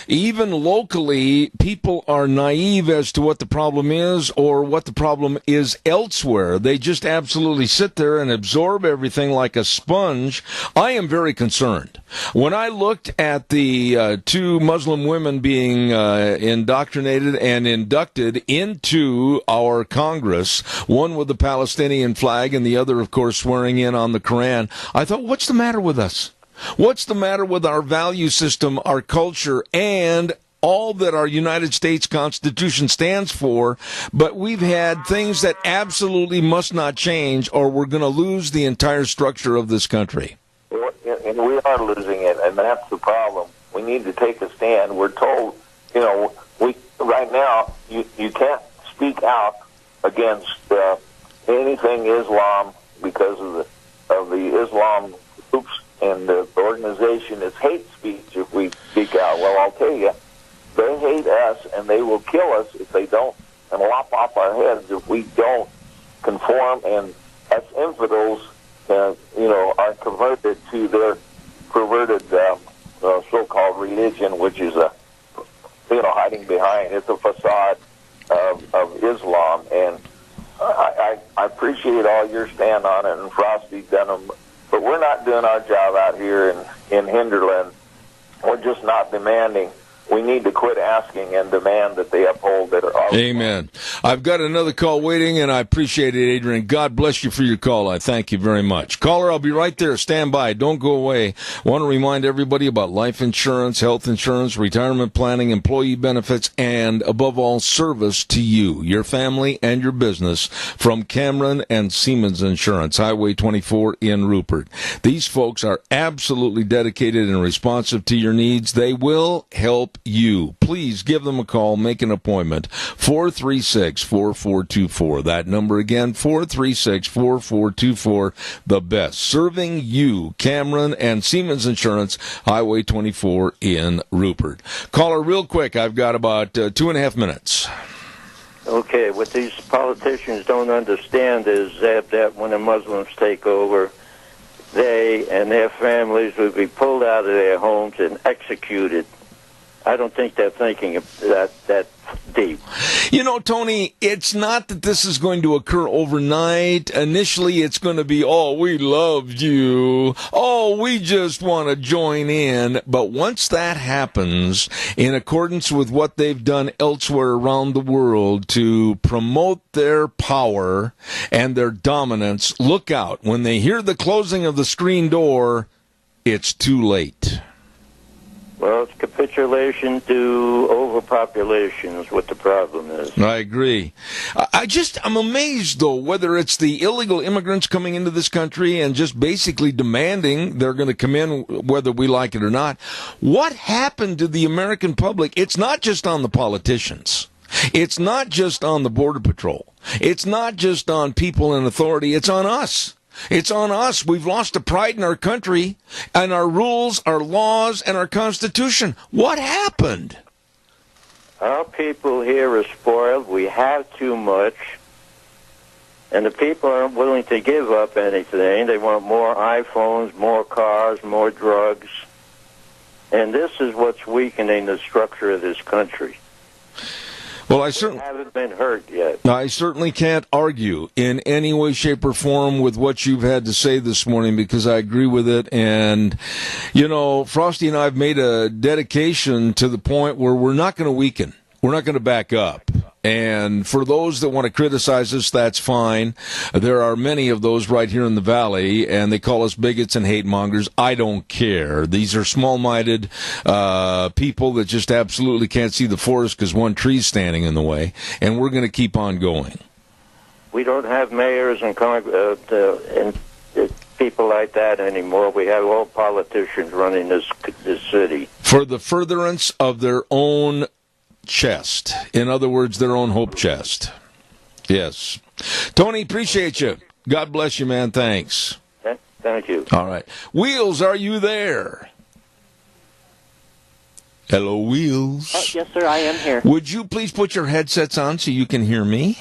even locally, people are naive as to what the problem is or what the problem is elsewhere. They just absolutely sit there and absorb everything like a sponge. I am very concerned. When I looked at the two Muslim women being indoctrinated and inducted into our Congress, one with the Palestinian flag and the other, of course, swearing in on the Koran, I thought, what's the matter with us? What's the matter with our value system, our culture, and all that our United States Constitution stands for? But we've had things that absolutely must not change, or we're going to lose the entire structure of this country. And we are losing it, and that's the problem. We need to take a stand. We're told, right now, you can't speak out against anything Islam because of the Islam groups and the organization is hate speech if we speak out. Well, I'll tell you, they hate us, and they will kill us if they don't, and lop off our heads if we don't conform, and us infidels, are converted to their perverted so-called religion, which is hiding behind. It's a facade of Islam, and I appreciate all your stand on it, and Frosty done them, but we're not doing our job out here in Hinterland. We're just not demanding. We need to quit asking and demand that they uphold that. Amen. I've got another call waiting, and I appreciate it, Adrian. God bless you for your call. I thank you very much. Caller, I'll be right there. Stand by. Don't go away. Want to remind everybody about life insurance, health insurance, retirement planning, employee benefits, and, above all, service to you, your family, and your business from Cameron and Siemens Insurance, Highway 24 in Rupert. These folks are absolutely dedicated and responsive to your needs. They will help you. Please give them a call. Make an appointment. 436-4424. That number again, 436-4424. The best. Serving you, Cameron and Siemens Insurance, Highway 24 in Rupert. Caller, real quick. I've got about 2.5 minutes. Okay, what these politicians don't understand is that when the Muslims take over, they and their families will be pulled out of their homes and executed. I don't think they're thinking that deep. Tony, it's not that this is going to occur overnight. Initially, it's going to be, oh, we loved you. Oh, we just want to join in. But once that happens, in accordance with what they've done elsewhere around the world to promote their power and their dominance, look out. When they hear the closing of the screen door, it's too late. Well, it's capitulation to overpopulation is what the problem is. I agree. I'm amazed, though, whether it's the illegal immigrants coming into this country and just basically demanding they're going to come in whether we like it or not. What happened to the American public? It's not just on the politicians. It's not just on the Border Patrol. It's not just on people in authority. It's on us. It's on us. We've lost the pride in our country and our rules, our laws, and our Constitution. What happened? Our people here are spoiled. We have too much. And the people aren't willing to give up anything. They want more iPhones, more cars, more drugs. And this is what's weakening the structure of this country. Well, we haven't been hurt yet. I certainly can't argue in any way, shape, or form with what you've had to say this morning because I agree with it. And, Frosty and I have made a dedication to the point where we're not going to weaken. We're not going to back up. And for those that want to criticize us, that's fine. There are many of those right here in the Valley, and they call us bigots and hate mongers. I don't care. These are small-minded people that just absolutely can't see the forest because one tree's standing in the way, and we're going to keep on going. We don't have mayors and people like that anymore. We have all politicians running this city. For the furtherance of their own chest. In other words, their own hope chest. Yes. Tony, appreciate you. God bless you, man. Thanks. Thank you. All right. Wheels, are you there? Hello, Wheels. Yes, sir, I am here. Would you please put your headsets on so you can hear me?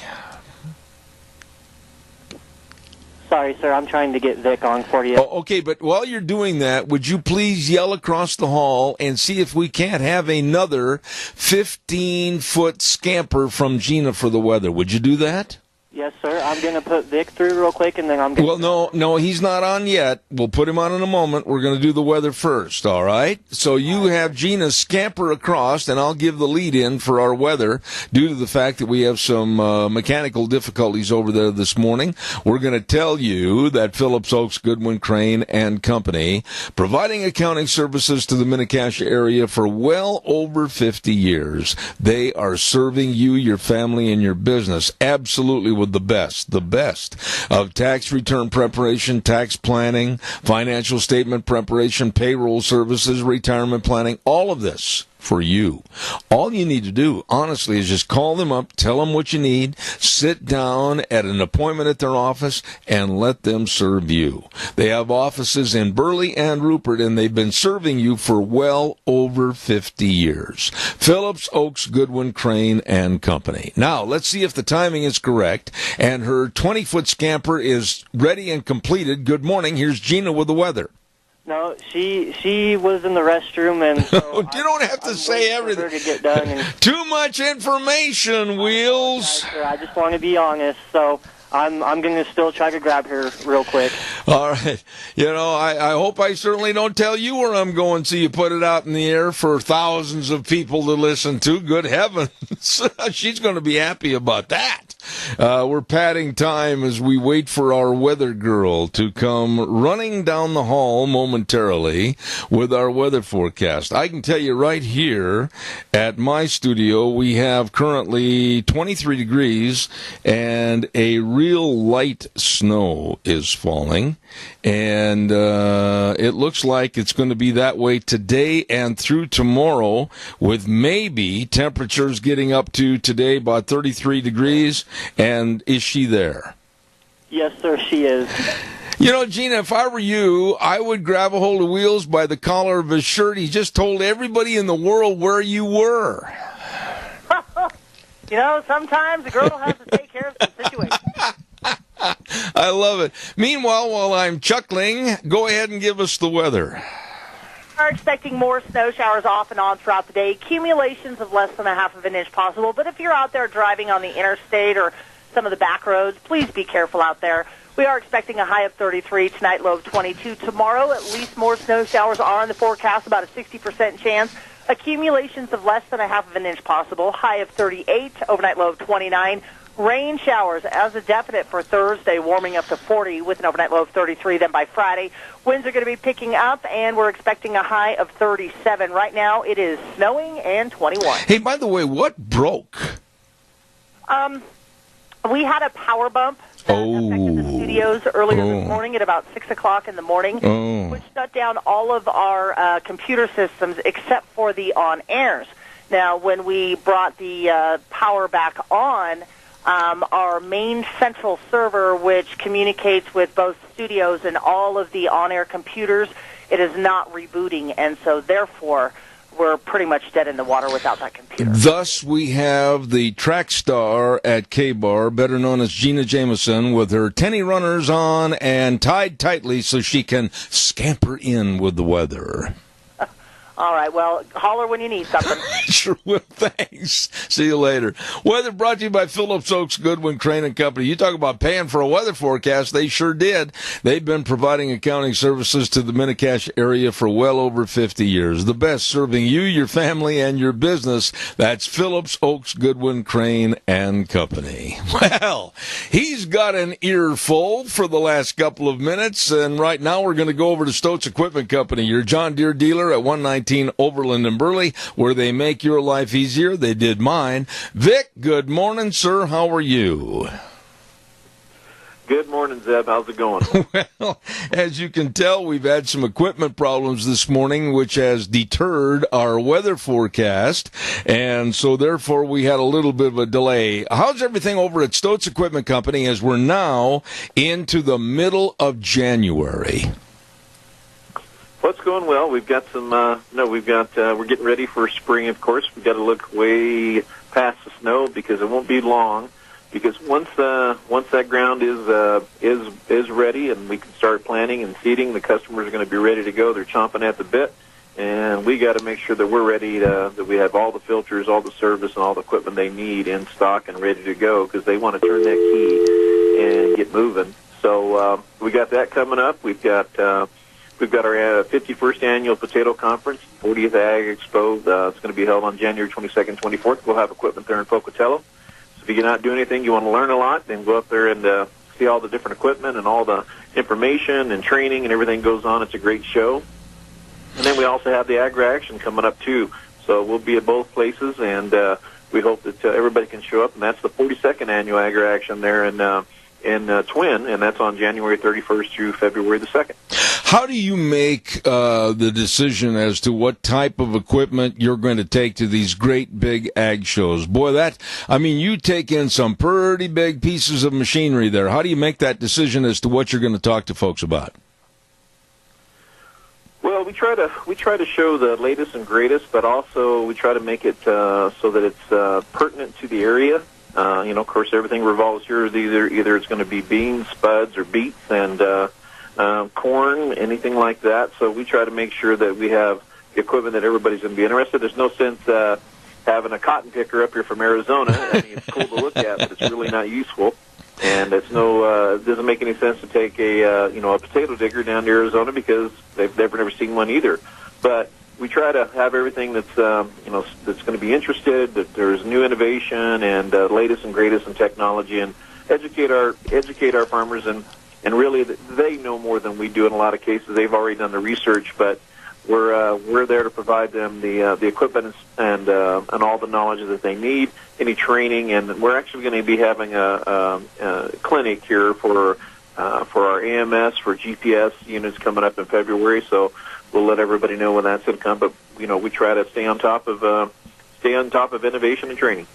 Sorry, sir, I'm trying to get Vic on for you. Oh, okay, but while you're doing that, would you please yell across the hall and see if we can't have another 15-foot scamper from Gina for the weather? Would you do that? Yes, sir. I'm going to put Vic through real quick, and then I'm going to... Well, no, he's not on yet. We'll put him on in a moment. We're going to do the weather first, all right? So you have Gina scamper across, and I'll give the lead in for our weather due to the fact that we have some mechanical difficulties over there this morning. We're going to tell you that Phillips Oaks, Goodwin, Crane, and Company, providing accounting services to the Mini-Cassia area for well over 50 years. They are serving you, your family, and your business absolutely with the best of tax return preparation, tax planning, financial statement preparation, payroll services, retirement planning, all of this for you. All you need to do, honestly, is just call them up, tell them what you need, sit down at an appointment at their office, and let them serve you. They have offices in Burley and Rupert, and they've been serving you for well over 50 years. Phillips, Oaks, Goodwin, Crane, and Company. Now, let's see if the timing is correct, and her 20-foot scamper is ready and completed. Good morning. Here's Gina with the weather. No, she was in the restroom, and so you don't have to say everything. To get done and too much information, Wheels. I just want to be honest, so I'm going to still try to grab her real quick. All right. You know, I hope I certainly don't tell you where I'm going, so you put it out in the air for thousands of people to listen to. Good heavens. She's going to be happy about that. We're padding time as we wait for our weather girl to come running down the hall momentarily with our weather forecast. I can tell you right here at my studio, we have currently 23 degrees and a real light snow is falling. And it looks like it's going to be that way today and through tomorrow, with maybe temperatures getting up to today about 33 degrees. And is she there? Yes, sir, she is. You know, Gina, if I were you, I would grab a hold of Wheels by the collar of his shirt. He just told everybody in the world where you were. You know, sometimes a girl has to take care of the situation. I love it. Meanwhile, while I'm chuckling, go ahead and give us the weather. We're expecting more snow showers off and on throughout the day. Accumulations of less than a half of an inch possible. But if you're out there driving on the interstate or some of the back roads, please be careful out there. We are expecting a high of 33 tonight, low of 22. Tomorrow, at least more snow showers are in the forecast, about a 60% chance. Accumulations of less than a half of an inch possible. High of 38, overnight low of 29. Rain showers as a definite for Thursday, warming up to 40 with an overnight low of 33. Then by Friday, winds are going to be picking up, and we're expecting a high of 37. Right now, it is snowing and 21. Hey, by the way, what broke? We had a power bump that affected the studios earlier this morning at about 6 o'clock in the morning, which shut down all of our computer systems except for the on-airs. Now, when we brought the power back on, our main central server, which communicates with both studios and all of the on-air computers, it is not rebooting, and so therefore we're pretty much dead in the water without that computer. Thus, we have the track star at K-Bar, better known as Gina Jameson, with her tenny runners on and tied tightly so she can scamper in with the weather. All right, well, holler when you need something. Sure will, thanks. See you later. Weather brought to you by Phillips, Oaks, Goodwin, Crane and Company. You talk about paying for a weather forecast, they sure did. They've been providing accounting services to the Mini-Cash area for well over 50 years. The best serving you, your family, and your business. That's Phillips, Oaks, Goodwin, Crane and Company. Well, he's got an earful for the last couple of minutes, and right now we're going to go over to Stoats Equipment Company, your John Deere dealer at 119 Overland and Burley, where they make your life easier. They did mine. Vic, good morning, sir. How are you? Good morning, Zeb. How's it going? Well, as you can tell, we've had some equipment problems this morning, which has deterred our weather forecast, and so therefore we had a little bit of a delay. How's everything over at Stoats Equipment Company as we're now into the middle of January? Well, it's going well. We've got some, we're getting ready for spring, of course. We've got to look way past the snow because it won't be long. Because once that ground is ready and we can start planting and seeding, the customers are going to be ready to go. They're chomping at the bit, and we got to make sure that we're ready that we have all the filters, all the service, and all the equipment they need in stock and ready to go because they want to turn that key and get moving. So we got that coming up. We've got our 51st annual potato conference, 40th Ag Expo. It's going to be held on January 22nd, 24th. We'll have equipment there in Pocatello. So if you're not doing anything, you want to learn a lot, then go up there and see all the different equipment and all the information and training and everything goes on. It's a great show. And then we also have the Agri Action coming up, too. So we'll be at both places, and we hope that everybody can show up. And that's the 42nd annual Agri Action there in Twin, and that's on January 31st through February the 2nd. How do you make the decision as to what type of equipment you're going to take to these great big ag shows? Boy, you take in some pretty big pieces of machinery there. How do you make that decision as to what you're going to talk to folks about? Well, we try to show the latest and greatest, but also we try to make it so that it's pertinent to the area. Of course, everything revolves here. Either it's going to be beans, spuds, or beets, and corn, anything like that. So we try to make sure that we have the equipment that everybody's going to be interested. There's no sense having a cotton picker up here from Arizona. I mean, it's cool to look at, but it's really not useful. And it doesn't make any sense to take a potato digger down to Arizona because they've never seen one either. But we try to have everything that's that's going to be interested, that there's new innovation and latest and greatest in technology, and educate our farmers, and really they know more than we do in a lot of cases. They've already done the research, but we're there to provide them the equipment and all the knowledge that they need, any training, and we're actually going to be having a clinic here for our AMS for GPS units coming up in February. So we'll let everybody know when that's going to come. But we try to stay on top of innovation and training.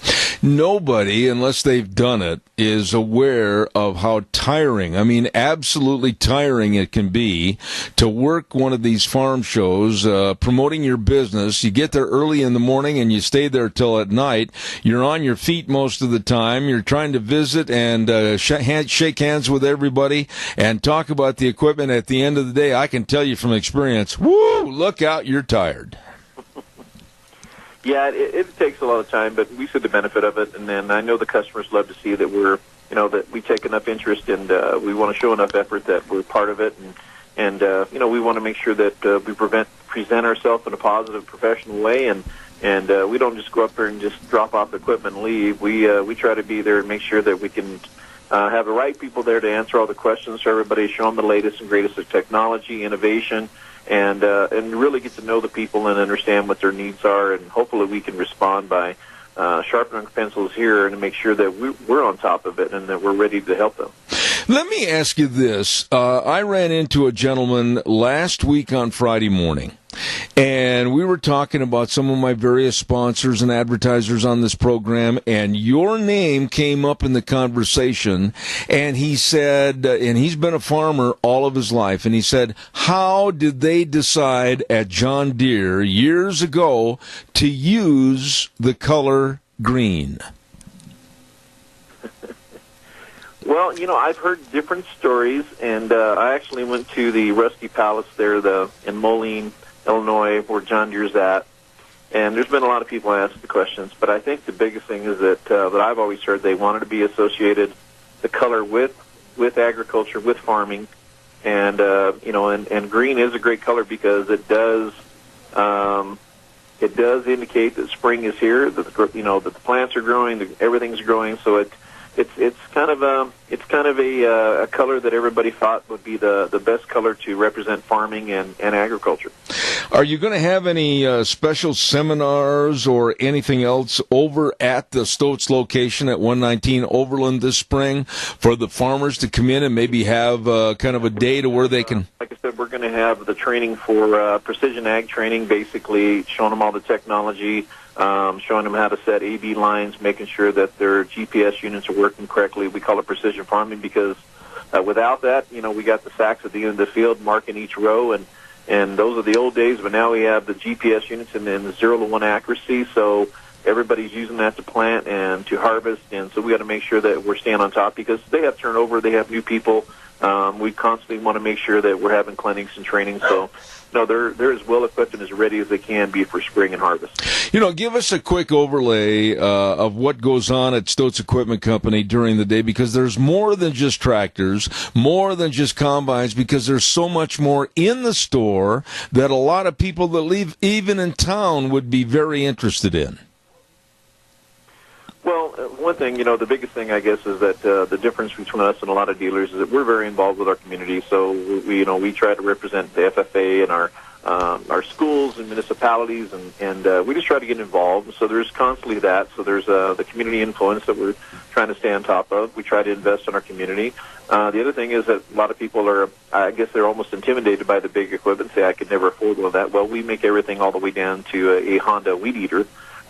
Nobody, unless they've done it, is aware of how tiring, absolutely tiring it can be to work one of these farm shows, promoting your business. You get there early in the morning and you stay there till at night. You're on your feet most of the time. You're trying to visit and shake hands with everybody and talk about the equipment. At the end of the day, I can tell you from experience, woo, look out, you're tired. Yeah, it takes a lot of time, but we see the benefit of it, and then I know the customers love to see that that we take enough interest and we want to show enough effort that we're part of it, and we want to make sure that we present ourselves in a positive, professional way, and we don't just go up there and just drop off the equipment and leave. We try to be there and make sure that we can have the right people there to answer all the questions for everybody, show them the latest and greatest of technology, innovation, and really get to know the people and understand what their needs are, and hopefully we can respond by sharpening pencils here and to make sure that we're on top of it and that we're ready to help them. Let me ask you this. I ran into a gentleman last week on Friday morning, and we were talking about some of my various sponsors and advertisers on this program, and your name came up in the conversation, and he said, and he's been a farmer all of his life, and he said, how did they decide at John Deere years ago to use the color green? Well, I've heard different stories, and I actually went to the Rusty Palace there in Moline, Illinois, where John Deere's at, and there's been a lot of people ask the questions, but I think the biggest thing is that I've always heard they wanted to be associated, the color with agriculture, with farming, and and green is a great color because it does indicate that spring is here, that the plants are growing, that everything's growing, so it's kind of a color that everybody thought would be the best color to represent farming and agriculture. Are you going to have any special seminars or anything else over at the Stotz location at 119 Overland this spring for the farmers to come in and maybe have kind of a day to where they can? Like I said, we're going to have the training for precision ag training, basically showing them all the technology, showing them how to set A/B lines, making sure that their GPS units are working correctly. We call it precision farming because without that, we got the sacks at the end of the field marking each row, and those are the old days, but now we have the GPS units and then the 0-to-1 accuracy, so everybody's using that to plant and to harvest, and so we got to make sure that we're staying on top because they have turnover, they have new people. We constantly want to make sure that we're having clinics and training, so they're as well equipped and as ready as they can be for spring and harvest. Give us a quick overlay of what goes on at Stotz Equipment Company during the day, because there's more than just tractors, more than just combines, because there's so much more in the store that a lot of people that live even in town would be very interested in. Well, one thing, the biggest thing, I guess, is that the difference between us and a lot of dealers is that we're very involved with our community. So we try to represent the FFA and our schools and municipalities, and we just try to get involved. So there's constantly that. So there's the community influence that we're trying to stay on top of. We try to invest in our community. The other thing is that a lot of people are, I guess they're almost intimidated by the big equipment, say, I could never afford one of that. Well, we make everything all the way down to a Honda weed eater.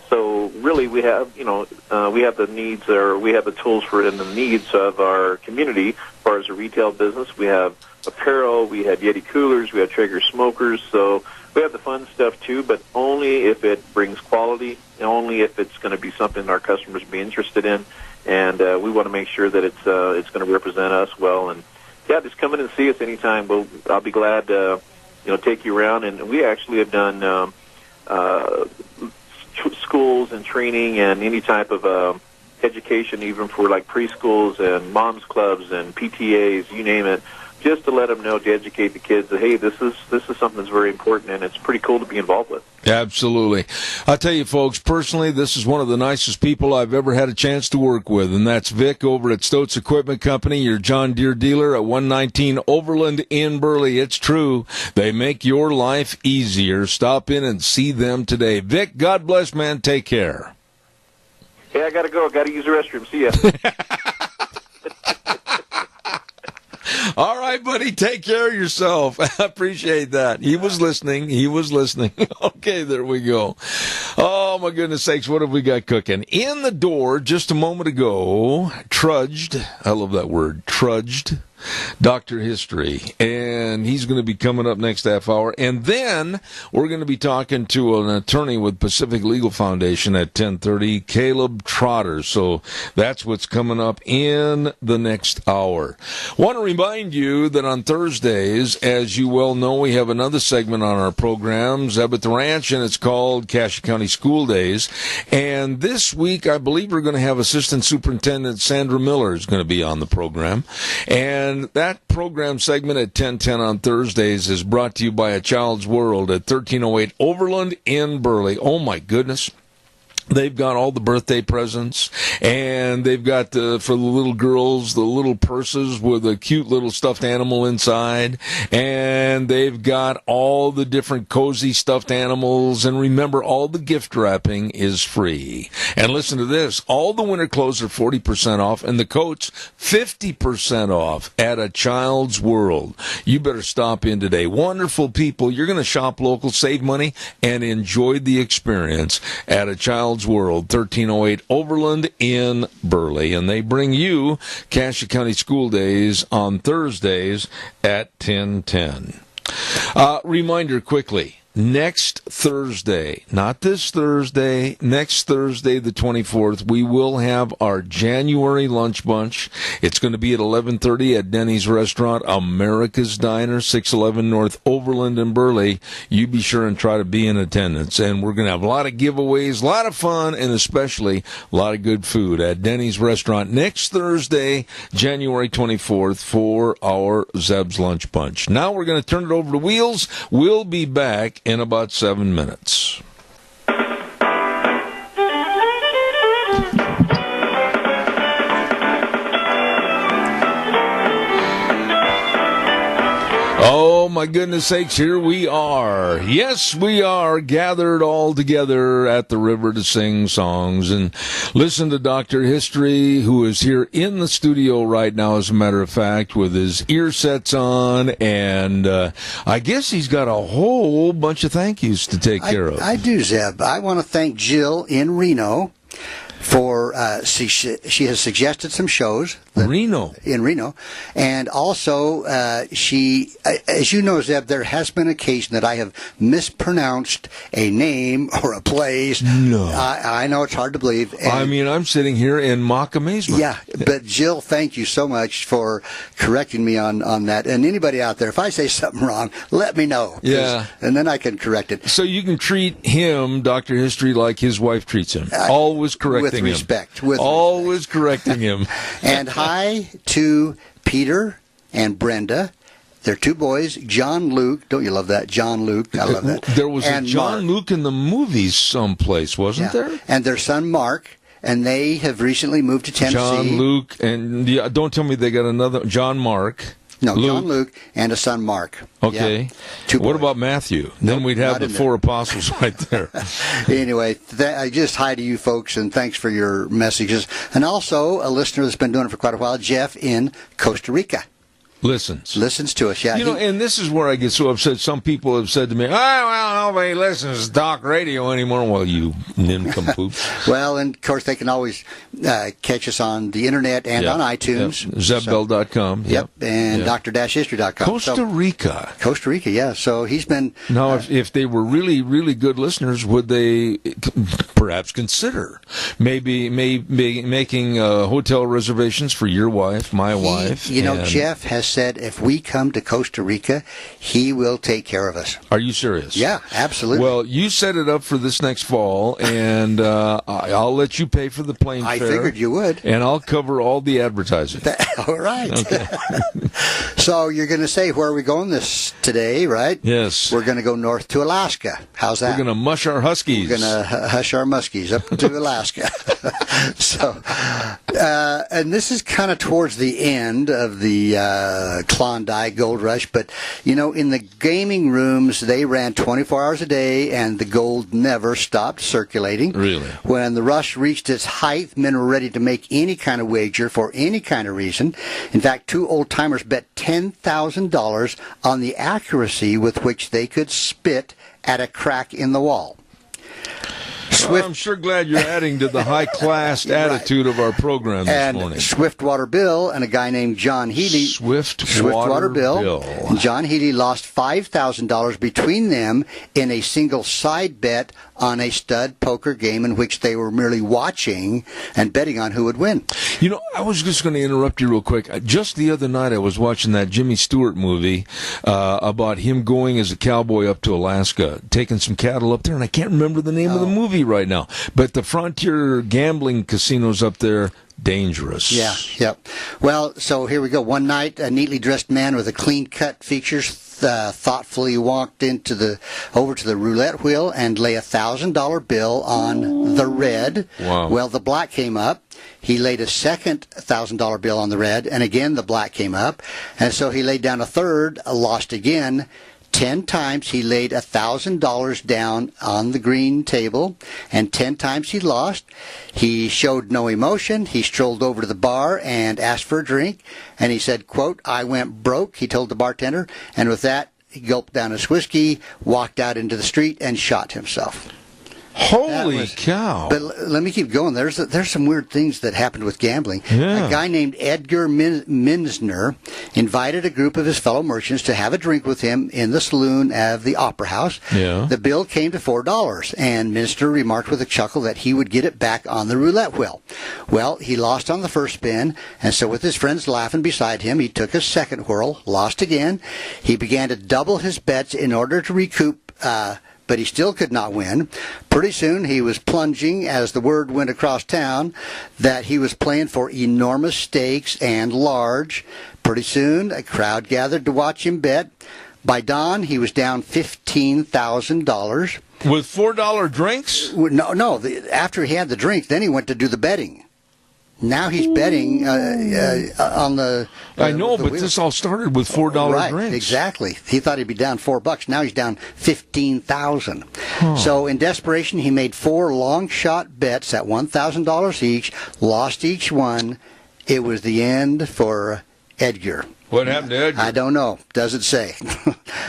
So really we have, we have the needs, or we have the tools for and the needs of our community. As far as a retail business, we have apparel, we have Yeti coolers, we have Traeger smokers. So we have the fun stuff too, but only if it brings quality, and only if it's going to be something our customers be interested in. And we want to make sure that it's going to represent us well. And yeah, just come in and see us anytime. I'll be glad to take you around. And we actually have done schools and training and any type of education, even for like preschools and moms clubs and PTAs, you name it, just to let them know, to educate the kids that, hey, this is something that's very important, and it's pretty cool to be involved with. Absolutely. I'll tell you, folks, personally, this is one of the nicest people I've ever had a chance to work with, and that's Vic over at Stoats Equipment Company, your John Deere dealer at 119 Overland in Burley. It's true. They make your life easier. Stop in and see them today. Vic, God bless, man. Take care. Hey, I got to go. Got to use the restroom. See ya. All right, buddy, take care of yourself. I appreciate that. He was listening. Okay, there we go. Oh, my goodness sakes, what have we got cooking? In the door just a moment ago, trudged, I love that word, trudged, Dr. History, and he's going to be coming up next half hour. And then we're going to be talking to an attorney with Pacific Legal Foundation at 10:30, Caleb Trotter. So that's what's coming up in the next hour. Want to remind you that on Thursdays, as you well know, we have another segment on our program, Zeb at the Ranch, and it's called Cache County School Days. And this week, I believe we're going to have Assistant Superintendent Sandra Miller is going to be on the program. And that program segment at 10:10 on Thursdays is brought to you by A Child's World at 1308 Overland in Burley. Oh, my goodness. They've got all the birthday presents, and they've got, for the little girls, the little purses with a cute little stuffed animal inside, and they've got all the different cozy stuffed animals, and remember, all the gift wrapping is free. And listen to this, all the winter clothes are 40% off, and the coats 50% off at A Child's World. You better stop in today. Wonderful people. You're going to shop local, save money, and enjoy the experience at A Child's World, 1308 Overland in Burley. And they bring you Cache County School Days on Thursdays at 10:10. Reminder quickly. Next Thursday, not this Thursday, next Thursday, the 24th, we will have our January lunch bunch. It's going to be at 11:30 at Denny's Restaurant, America's Diner, 611 North Overland in Burley. You be sure and try to be in attendance. And we're going to have a lot of giveaways, a lot of fun, and especially a lot of good food at Denny's Restaurant next Thursday, January 24th, for our Zeb's Lunch Bunch. Now we're going to turn it over to Wheels. We'll be back in about 7 minutes. Oh, my goodness sakes, here we are. Yes, we are gathered all together at the river to sing songs and listen to Dr. History, who is here in the studio right now, as a matter of fact, with his ear sets on. And I guess he's got a whole bunch of thank yous to take care of. I do, Zeb. I want to thank Jill in Reno for she has suggested some shows in Reno, and also she, as you know, Zeb, there has been occasion that I have mispronounced a name or a place. No, I know it's hard to believe. I mean, I'm sitting here in mock amazement. Yeah, but Jill, thank you so much for correcting me on that. And anybody out there, if I say something wrong, let me know. Yeah, and then I can correct it. So you can treat him, Dr. History, like his wife treats him. Always correcting with respect. Always correcting him. And hi to Peter and Brenda. They're two boys, John Luke. Don't you love that? John Luke. I love that. There was a John Luke in the movies someplace, wasn't there? And their son, Mark. And they have recently moved to Tennessee. John Luke. And don't tell me they got another John Mark. No, John Luke and his son Mark. Okay. Yeah, what about Matthew? Then we'd have the 4 apostles right there. Anyway, just hi to you folks, and thanks for your messages. And also, a listener that's been doing it for quite a while, Jeff in Costa Rica. Listens to us, yeah. And this is where I get so upset. Some people have said to me, nobody listens to talk radio anymore. Well, you nincompoop. Well, and of course, they can always catch us on the internet and on iTunes. Yep. Zebbell.com. Yep. And Dr-History.com. Costa Rica. Costa Rica, yeah. So he's been... Now, if they were really, really good listeners, would they perhaps consider maybe making hotel reservations for your wife, my wife? Jeff has said if we come to Costa Rica, he will take care of us. Are you serious? Yeah, absolutely. Well, you set it up for this next fall, and I'll let you pay for the plane fare. I figured you would. And I'll cover all the advertising. All right. Okay. So you're going to say, where are we going today, right? Yes. We're going to go north to Alaska. How's that? We're going to mush our huskies. We're going to hush our muskies up to Alaska. So, and this is kind of towards the end of the Klondike Gold Rush, but in the gaming rooms they ran 24 hours a day, and the gold never stopped circulating. Really? When the rush reached its height, men were ready to make any kind of wager for any kind of reason. In fact, 2 old-timers bet $10,000 on the accuracy with which they could spit at a crack in the wall. Well, I'm sure glad you're adding to the high-class attitude of our program this morning. Swiftwater Bill and a guy named John Healy. Swiftwater Bill. And John Healy lost $5,000 between them in a single side bet on a stud poker game in which they were merely watching and betting on who would win. I was just going to interrupt you real quick. Just the other night I was watching that Jimmy Stewart movie about him going as a cowboy up to Alaska, taking some cattle up there, and I can't remember the name of the movie right now. But the frontier gambling casinos up there, dangerous. Yeah, yep. Well, so here we go. One night, a neatly dressed man with a clean-cut features thoughtfully walked over to the roulette wheel and lay a $1,000 bill on the red. Wow. Well, the black came up. He laid a second $1,000 bill on the red, and again the black came up. And so he laid down a third, lost again. 10 times he laid $1,000 down on the green table, and 10 times he lost. He showed no emotion. He strolled over to the bar and asked for a drink, and he said, quote, "I went broke," he told the bartender, and with that, he gulped down his whiskey, walked out into the street, and shot himself. Holy cow. But let me keep going. There's some weird things that happened with gambling. Yeah. A guy named Edgar Minsner invited a group of his fellow merchants to have a drink with him in the saloon of the Opera House. Yeah. The bill came to $4, and Minsner remarked with a chuckle that he would get it back on the roulette wheel. Well, he lost on the first spin, and so with his friends laughing beside him, he took a second whirl, lost again. He began to double his bets in order to recoup, but he still could not win. Pretty soon he was plunging as the word went across town that he was playing for enormous stakes and large. Pretty soon a crowd gathered to watch him bet. By dawn he was down $15,000. With $4 drinks? No. After he had the drink, then he went to do the betting. Now he's betting on the. I know, the but wheel. this all started with $4 right, drinks. Exactly. He thought he'd be down $4. Now he's down $15,000. Huh. So in desperation, he made 4 long shot bets at $1,000 each. Lost each one. It was the end for Edgar. What happened to Edgar? I don't know. Doesn't say.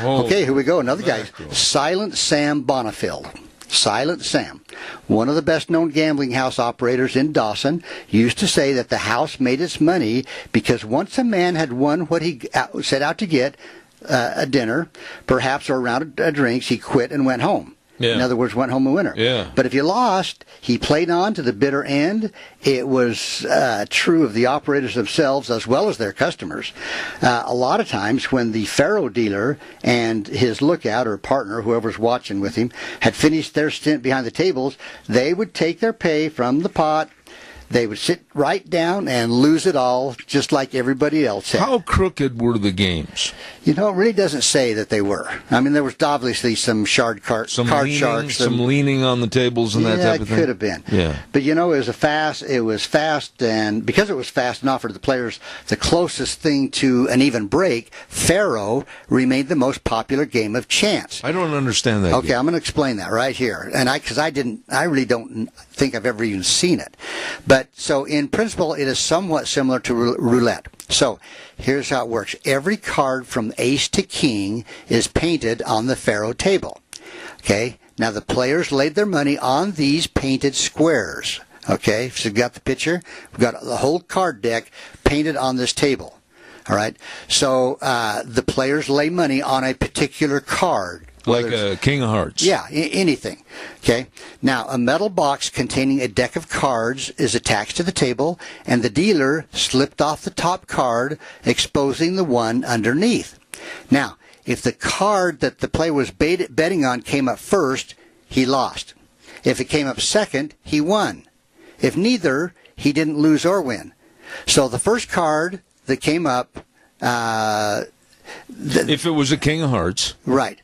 Okay, here we go. Another guy. Silent Sam Bonifield. Silent Sam, one of the best-known gambling house operators in Dawson, used to say that the house made its money because once a man had won what he set out to get, a dinner, perhaps, or a round of drinks, he quit and went home. Yeah. In other words, went home a winner. Yeah. But if you lost, he played on to the bitter end. It was true of the operators themselves as well as their customers. A lot of times when the faro dealer and his lookout or partner, whoever's watching with him, had finished their stint behind the tables, they would take their pay from the pot. They would sit right down and lose it all, just like everybody else had. How crooked were the games? You know, it really doesn't say that they were. I mean, there was obviously some card sharks, some leaning on the tables and that type of thing. Yeah, it could have been. Yeah, but you know, it was fast, and because it was fast and offered the players the closest thing to an even break, Faro remained the most popular game of chance. I don't understand that. Okay, I'm going to explain that right here, and I really don't think I've ever even seen it. But so in principle, it is somewhat similar to roulette. So here's how it works. Every card from ace to king is painted on the Faro table. Okay, now the players laid their money on these painted squares. Okay, so you've got the picture. We've got the whole card deck painted on this table. All right, so the players lay money on a particular card. Like a King of Hearts. Yeah, anything. Okay. Now, a metal box containing a deck of cards is attached to the table, and the dealer slipped off the top card, exposing the one underneath. Now, if the card that the player was betting on came up first, he lost. If it came up second, he won. If neither, he didn't lose or win. So the first card that came up... if it was a King of Hearts. Right.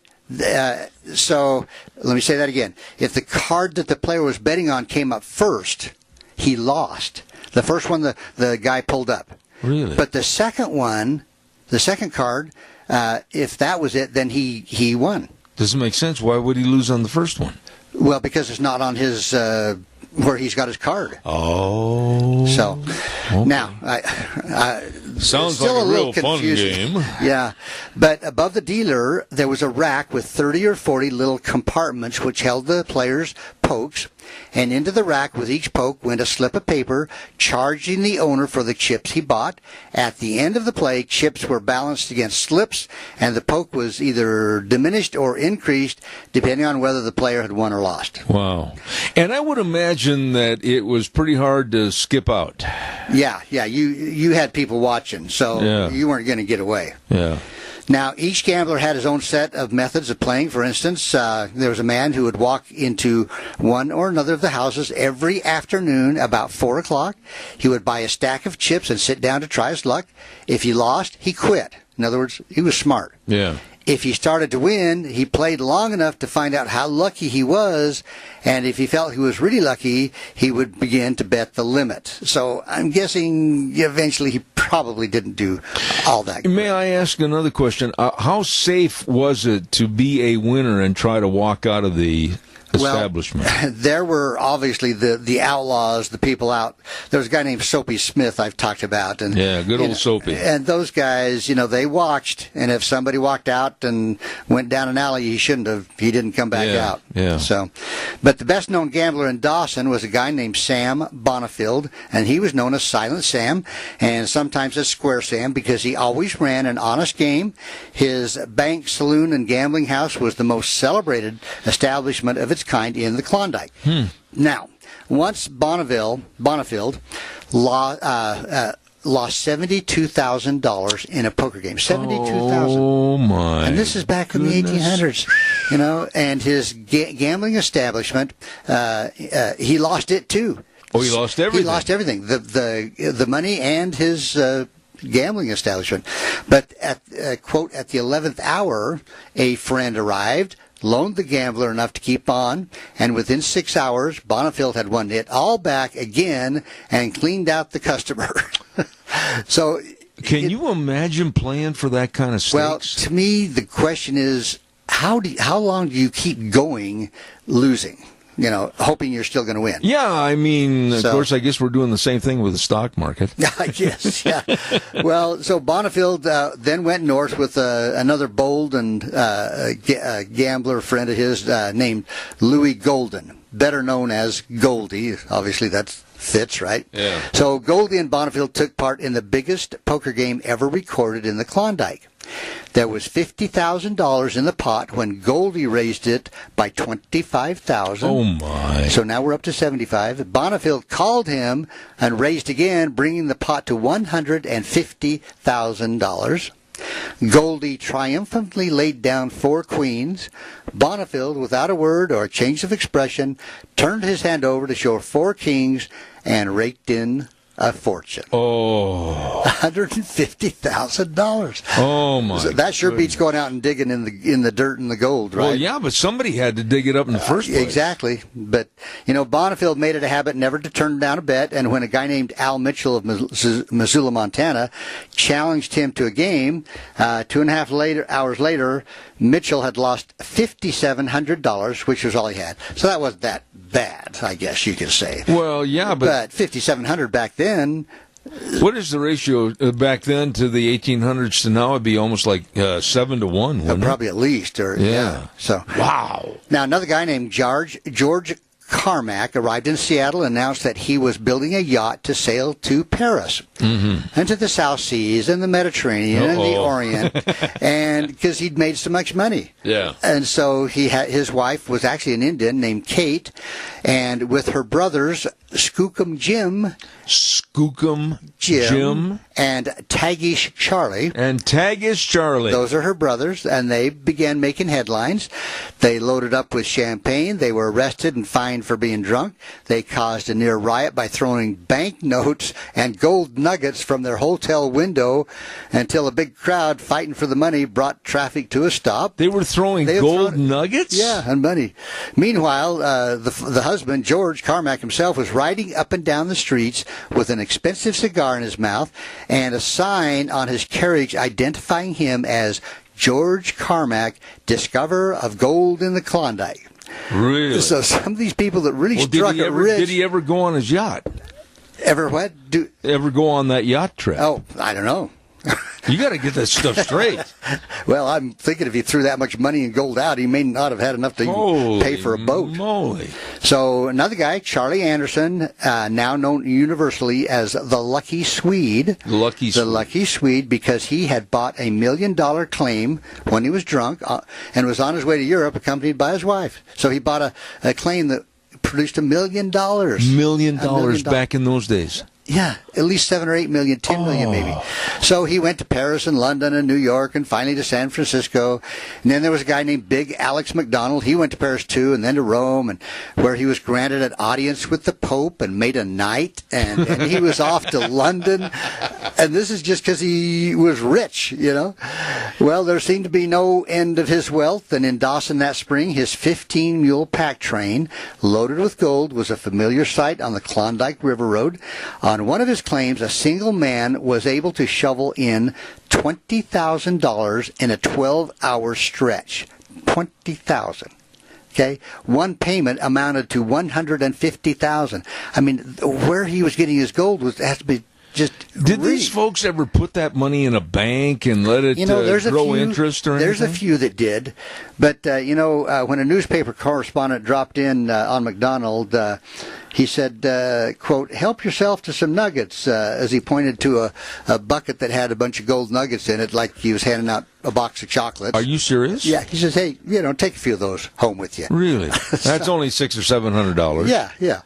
So let me say that again. If the card that the player was betting on came up first, he lost. The first one the guy pulled up. Really? But the second one, the second card, if that was it, then he won. Doesn't make sense. Why would he lose on the first one? Well, because it's not on his where he's got his card. Oh. So okay. Now, sounds still like a real confusing. fun game. Yeah, but above the dealer there was a rack with 30 or 40 little compartments which held the players' pokes, and into the rack with each poke went a slip of paper charging the owner for the chips he bought. At the end of the play, chips were balanced against slips, and the poke was either diminished or increased depending on whether the player had won or lost. Wow. And I would imagine that it was pretty hard to skip out. Yeah, you had people watching, so you weren't going to get away. Yeah. Now, each gambler had his own set of methods of playing. For instance, there was a man who would walk into one or another of the houses every afternoon about 4 o'clock. He would buy a stack of chips and sit down to try his luck. If he lost, he quit. In other words, he was smart. Yeah. If he started to win, he played long enough to find out how lucky he was, and if he felt he was really lucky, he would begin to bet the limit. So I'm guessing eventually he probably didn't do all that good. May I ask another question? How safe was it to be a winner and try to walk out of the establishment? Well, there were obviously the outlaws, the people out. There was a guy named Soapy Smith I've talked about. And, yeah, good old Soapy. And those guys, they watched, and if somebody walked out and went down an alley he shouldn't have, he didn't come back out. Yeah. So, but the best known gambler in Dawson was a guy named Sam Bonifield, and he was known as Silent Sam, and sometimes as Square Sam, because he always ran an honest game. His bank, saloon, and gambling house was the most celebrated establishment of its kind in the Klondike. Now, once Bonifield lost $72,000 in a poker game. $72,000. Oh my! And this is back in the 1800s, And his gambling establishment, he lost it too. Oh, he lost everything. He lost everything. The money and his gambling establishment. But at quote, at the 11th hour, a friend arrived, loaned the gambler enough to keep on, and within 6 hours, Bonifield had won it all back again and cleaned out the customer. So, can you imagine playing for that kind of stakes? Well, to me, the question is, how long do you keep going losing? Hoping you're still going to win. Yeah, I mean, of course, I guess we're doing the same thing with the stock market. I guess, yeah. Well, so Bonifield then went north with another bold and gambler friend of his named Louis Golden, better known as Goldie. Obviously, that fits, right? Yeah. So Goldie and Bonifield took part in the biggest poker game ever recorded in the Klondike. There was $50,000 in the pot when Goldie raised it by $25,000. Oh my! So now we're up to $75,000. Bonifield called him and raised again, bringing the pot to $150,000. Goldie triumphantly laid down 4 queens. Bonifield, without a word or a change of expression, turned his hand over to show 4 kings and raked in a fortune. Oh, $150,000. Oh my! So that sure beats going out and digging in the dirt and the gold, right? Well, yeah, but somebody had to dig it up in the first place. Exactly. But Bonneville made it a habit never to turn down a bet, and when a guy named Al Mitchell of Missoula, Montana, challenged him to a game, 2.5 hours later, Mitchell had lost $5,700, which was all he had. So that wasn't that bad, I guess you could say. Well, yeah, but $5,700 back then. What is the ratio back then to the 1800s to now? It'd be almost like 7 to 1, wouldn't probably it? At least. Yeah. So wow. Now another guy named George Carmack arrived in Seattle and announced that he was building a yacht to sail to Paris and to the South Seas and the Mediterranean and the Orient, and because he'd made so much money. Yeah. And so his wife was actually an Indian named Kate, and with her brothers Skookum Jim, and Tagish Charlie. Those are her brothers, and they began making headlines. They loaded up with champagne. They were arrested and fined for being drunk. They caused a near riot by throwing banknotes and gold nuggets from their hotel window until a big crowd fighting for the money brought traffic to a stop. They were throwing gold nuggets? Yeah, and money. Meanwhile, the husband, George Carmack himself, was riding up and down the streets with an expensive cigar in his mouth and a sign on his carriage identifying him as George Carmack, discoverer of gold in the Klondike. Really? So some of these people that really struck it rich. Did he ever go on his yacht? Ever what? Ever go on that yacht trip? Oh, I don't know. You got to get that stuff straight. Well, I'm thinking if he threw that much money and gold out, he may not have had enough to pay for a boat. Moly. So another guy, Charlie Anderson, now known universally as the Lucky Swede. The Lucky Swede, because he had bought $1 million claim when he was drunk and was on his way to Europe accompanied by his wife. So he bought a claim that produced $1 million. $1 million back in those days. Yeah, at least 7 or 8 million, 10 million maybe. So he went to Paris and London and New York and finally to San Francisco. And then there was a guy named Big Alex McDonald. He went to Paris too, and then to Rome, and where he was granted an audience with the Pope and made a knight. And he was off to London. And this is just because he was rich, Well, there seemed to be no end of his wealth. And in Dawson that spring, his 15-mule pack train loaded with gold was a familiar sight on the Klondike River Road. On one of his claims, a single man was able to shovel in $20,000 in a 12-hour stretch. $20,000. Okay, one payment amounted to $150,000. I mean, where he was getting his gold has to be just. Did these folks ever put that money in a bank and let it grow interest or anything? There's a few that did, but when a newspaper correspondent dropped in on McDonald. He said, quote, "Help yourself to some nuggets," as he pointed to a bucket that had a bunch of gold nuggets in it, like he was handing out a box of chocolates. Are you serious? Yeah. He says, "Hey, take a few of those home with you." Really? That's only $600 or $700. Yeah.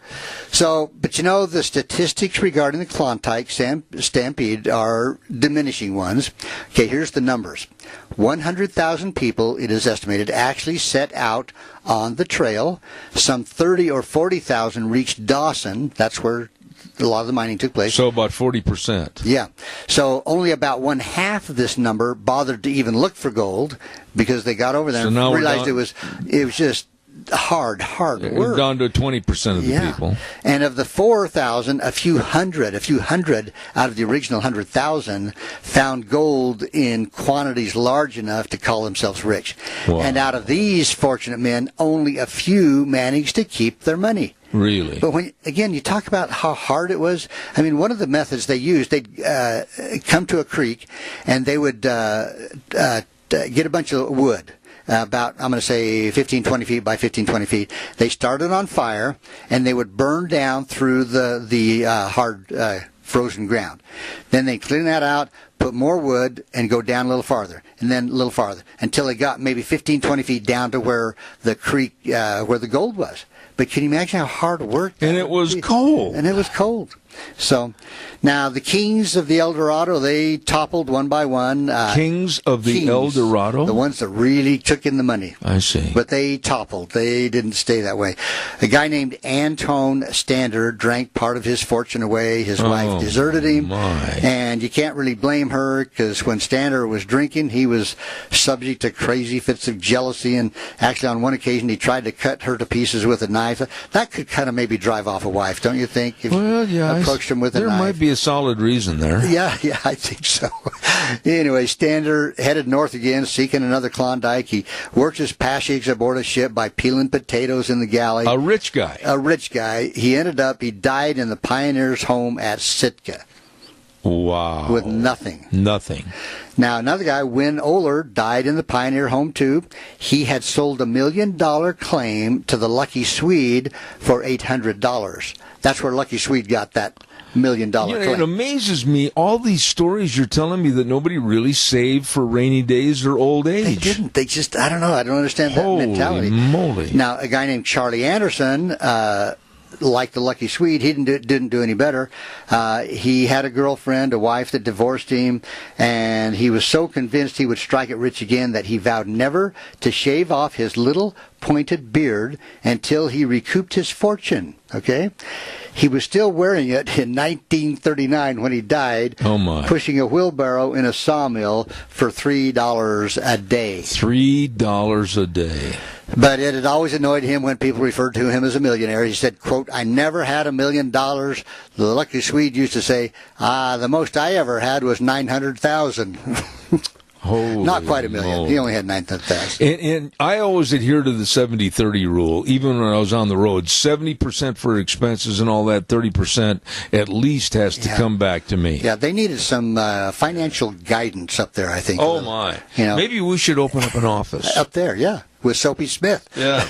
So, but the statistics regarding the Klondike Stampede are diminishing ones. Okay, here's the numbers. 100,000 people, it is estimated, actually set out on the trail. Some 30 or 40,000 reached Dawson. That's where a lot of the mining took place. So about 40%. Yeah. So only about one half of this number bothered to even look for gold because they got over there and realized it was just hard work. We're down to 20% of the people. And of the 4,000, a few hundred out of the original 100,000 found gold in quantities large enough to call themselves rich. Wow. And out of these fortunate men, only a few managed to keep their money. Really? But when, again, you talk about how hard it was. I mean, one of the methods they used, they'd come to a creek and they would get a bunch of wood. About, I'm going to say 15, 20 feet by 15, 20 feet. They started on fire, and they would burn down through the hard frozen ground. Then they clean that out, put more wood, and go down a little farther, and then a little farther, until they got maybe 15, 20 feet down to where the creek, where the gold was. But can you imagine how hard work that And it was cold. And it was cold. So now the kings of the El Dorado, they toppled one by one. Kings of the El Dorado? The ones that really took in the money. I see. But they toppled. They didn't stay that way. A guy named Anton Stander drank part of his fortune away. His wife deserted him. And you can't really blame her, because when Stander was drinking, he was subject to crazy fits of jealousy. And actually, on one occasion, he tried to cut her to pieces with a knife. That could kind of maybe drive off a wife, don't you think? If you approached him with a knife. There might be a solid reason there. Yeah, I think so. Anyway, Stander headed north again, seeking another Klondike. He worked his passage aboard a ship by peeling potatoes in the galley. A rich guy. He died in the pioneer's home at Sitka. Wow. With nothing. Now, another guy, Win Oler, died in the pioneer home, too. He had sold $1 million claim to the Lucky Swede for $800. That's where Lucky Swede got that $1 million claim. It amazes me, all these stories you're telling me that nobody really saved for rainy days or old age. They didn't. They just, I don't know. I don't understand that mentality. Holy moly. Now, a guy named Charlie Anderson, like the Lucky Swede, he didn't do any better. He had a girlfriend, a wife that divorced him, and he was so convinced he would strike it rich again that he vowed never to shave off his little pointed beard until he recouped his fortune. Okay? He was still wearing it in 1939 when he died, pushing a wheelbarrow in a sawmill for $3 a day. $3 a day. But it had always annoyed him when people referred to him as a millionaire. He said, quote, "I never had $1 million. The Lucky Swede used to say, the most I ever had was 900,000. Not quite $1 million. Moly. He only had 900,000. And I always adhere to the 70-30 rule, even when I was on the road. 70% for expenses and all that, 30% at least has to come back to me. Yeah, they needed some financial guidance up there, I think. Oh, my. Maybe we should open up an office. Up there, yeah, with Soapy Smith. Yeah.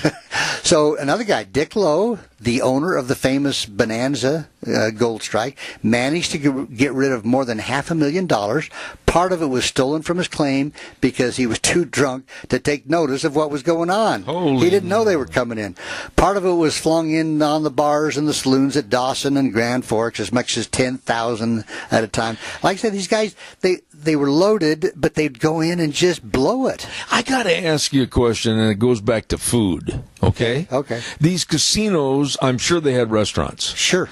So another guy, Dick Lowe, the owner of the famous Bonanza gold strike, managed to get rid of more than $500,000. Part of it was stolen from his claim because he was too drunk to take notice of what was going on. He didn't know they were coming in. Part of it was flung in on the bars and the saloons at Dawson and Grand Forks, as much as 10,000 at a time. Like I said, these guys, they were loaded, but they'd go in and just blow it. I got to ask you a question, and it goes back to food, okay? Okay. These casinos, I'm sure they had restaurants. Sure.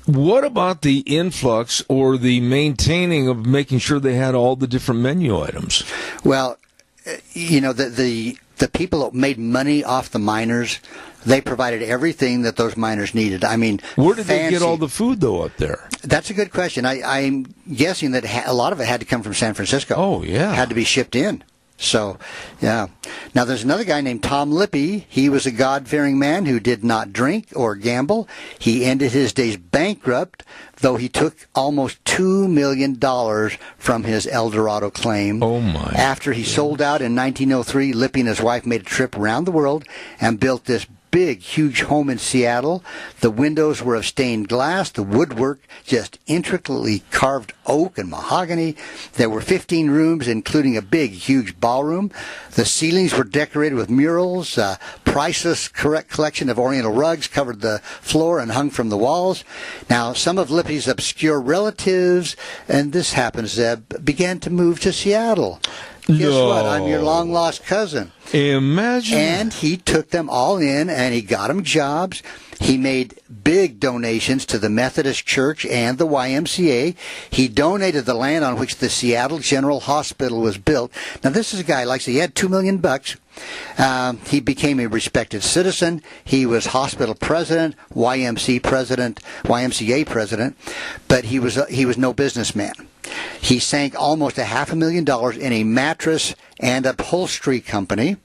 What about the influx or the maintaining of making sure they had all the different menu items? Well, the people that made money off the miners, they provided everything that those miners needed. I mean, where did they get all the food, though, up there? That's a good question. I'm guessing that a lot of it had to come from San Francisco. Oh, yeah. Had to be shipped in. So, yeah. Now, there's another guy named Tom Lippy. He was a God-fearing man who did not drink or gamble. He ended his days bankrupt, though he took almost $2 million from his El Dorado claim. Oh, my. After he sold out in 1903, Lippy and his wife made a trip around the world and built this big, huge home in Seattle. The windows were of stained glass, the woodwork just intricately carved oak and mahogany. There were 15 rooms, including a big, huge ballroom. The ceilings were decorated with murals. A priceless collection of oriental rugs covered the floor and hung from the walls. Now, some of Lippy's obscure relatives, and this happens, Zeb, began to move to Seattle. Guess what? I'm your long-lost cousin. Imagine. And he took them all in, and he got them jobs. He made big donations to the Methodist Church and the YMCA. He donated the land on which the Seattle General Hospital was built. Now, this is a guy, like I said, he had $2 million. He became a respected citizen. He was hospital president, YMCA president, but he was no businessman. He sank almost $500,000 in a mattress and upholstery company,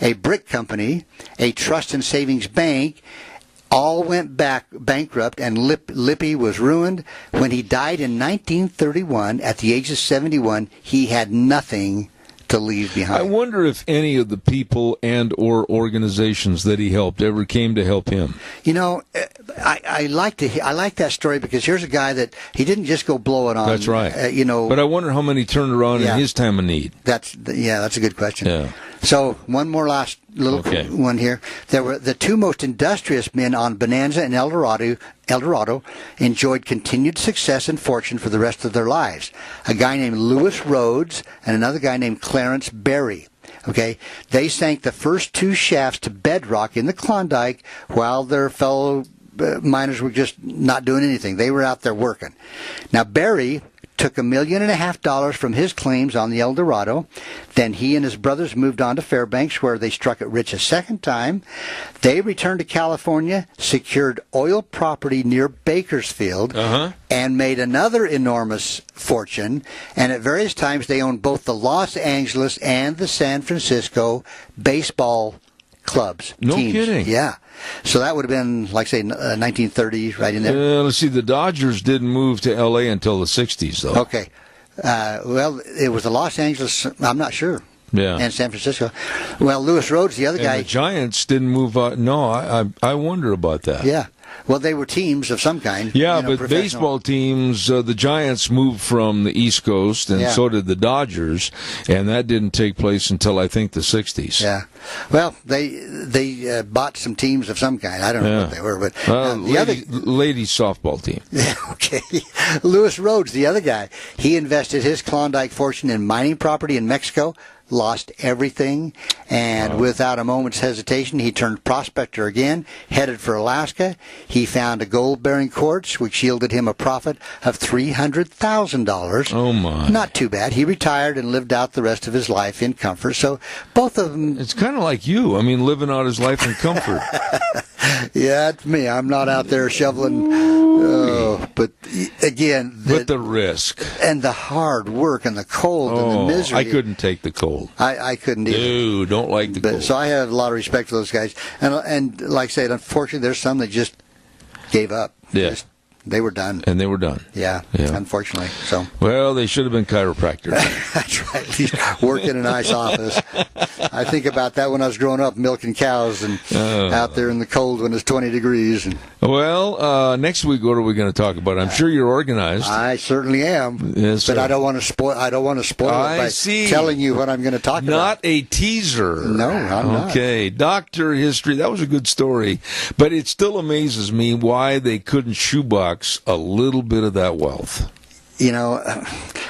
a brick company, a trust and savings bank. All went bankrupt, and Lippy was ruined. When he died in 1931, at the age of 71, he had nothing to leave behind. I wonder if any of the people and or organizations that he helped ever came to help him. I like that story, because here's a guy that he didn't just go blow it on. That's right. But I wonder how many turned around in his time of need. That's a good question. Yeah. So one more last little one here. There were the two most industrious men on Bonanza and El Dorado enjoyed continued success and fortune for the rest of their lives. A guy named Lewis Rhodes and another guy named Clarence Berry. Okay, they sank the first two shafts to bedrock in the Klondike while their fellow miners were just not doing anything. They were out there working. Now, Berry took $1.5 million from his claims on the El Dorado. Then he and his brothers moved on to Fairbanks, where they struck it rich a second time. They returned to California, secured oil property near Bakersfield, and made another enormous fortune. And at various times, they owned both the Los Angeles and the San Francisco baseball clubs. No teams. kidding. Yeah. So that would have been, like, say, 1930, right in there. Let's see, the Dodgers didn't move to L.A. until the 60s, though. Okay. Well, it was the Los Angeles, I'm not sure. Yeah. And San Francisco. Well, Lewis Rhodes, the other guy. The Giants didn't move out. No, I wonder about that. Yeah. Well, they were teams of some kind. Yeah, but baseball teams, the Giants moved from the East Coast, and so did the Dodgers, and that didn't take place until, I think, the 60s. Yeah. Well, they bought some teams of some kind. I don't know what they were, but ladies softball team. Yeah, okay. Lewis Rhodes, the other guy, he invested his Klondike fortune in mining property in Mexico, lost everything, and without a moment's hesitation, he turned prospector again, headed for Alaska. He found a gold-bearing quartz, which yielded him a profit of $300,000. Oh, my. Not too bad. He retired and lived out the rest of his life in comfort. So both of them... It's kind of like you. I mean, living out his life in comfort. Yeah, it's me. I'm not out there shoveling. But again... But the risk. And the hard work and the cold and the misery. I couldn't take the cold. I couldn't either. No, don't like the cold. So I have a lot of respect for those guys. And like I said, unfortunately, there's some that just gave up. Yeah. They were done. And they were done. Yeah, unfortunately. So. Well, they should have been chiropractors. That's right. He's working in a nice office. I think about that when I was growing up, milking cows and out there in the cold when it's 20 degrees. Well, next week, what are we going to talk about? I'm sure you're organized. I certainly am. Yes, but I don't want to spoil. I don't want to spoil it by telling you what I'm going to talk about. Not a teaser. No, I'm not. Okay, Dr. History. That was a good story, but it still amazes me why they couldn't shoebox a little bit of that wealth.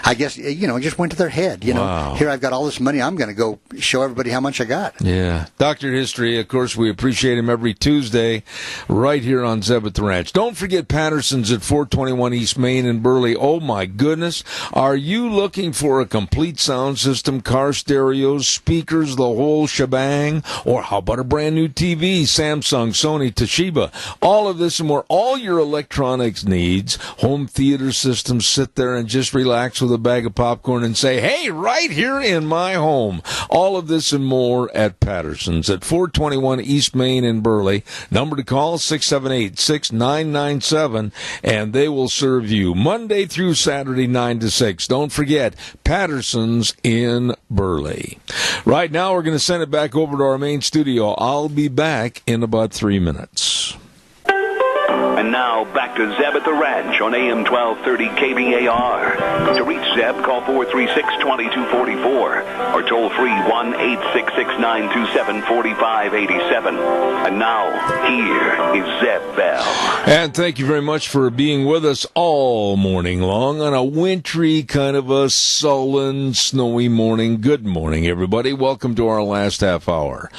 I guess, it just went to their head. Wow. Here I've got all this money. I'm going to go show everybody how much I got. Yeah. Dr. History, of course, we appreciate him every Tuesday right here on Zeb at the Ranch. Don't forget Patterson's at 421 East Main in Burley. Oh, my goodness. Are you looking for a complete sound system, car stereos, speakers, the whole shebang? Or how about a brand new TV, Samsung, Sony, Toshiba? All of this and more. All your electronics needs, home theater systems, sit there and just relax with a bag of popcorn and say, hey, right here in my home. All of this and more at Patterson's at 421 East Main in Burley. Number to call, 678-6997, and they will serve you Monday through Saturday, 9 to 6. Don't forget, Patterson's in Burley. Right now, we're going to send it back over to our main studio. I'll be back in about 3 minutes. And now, back to Zeb at the Ranch on AM 1230 KBAR. To reach Zeb, call 436-2244 or toll free 1-866-927-4587. And now, here is Zeb Bell. And thank you very much for being with us all morning long on a wintry, kind of a sullen, snowy morning. Good morning, everybody. Welcome to our last half hour.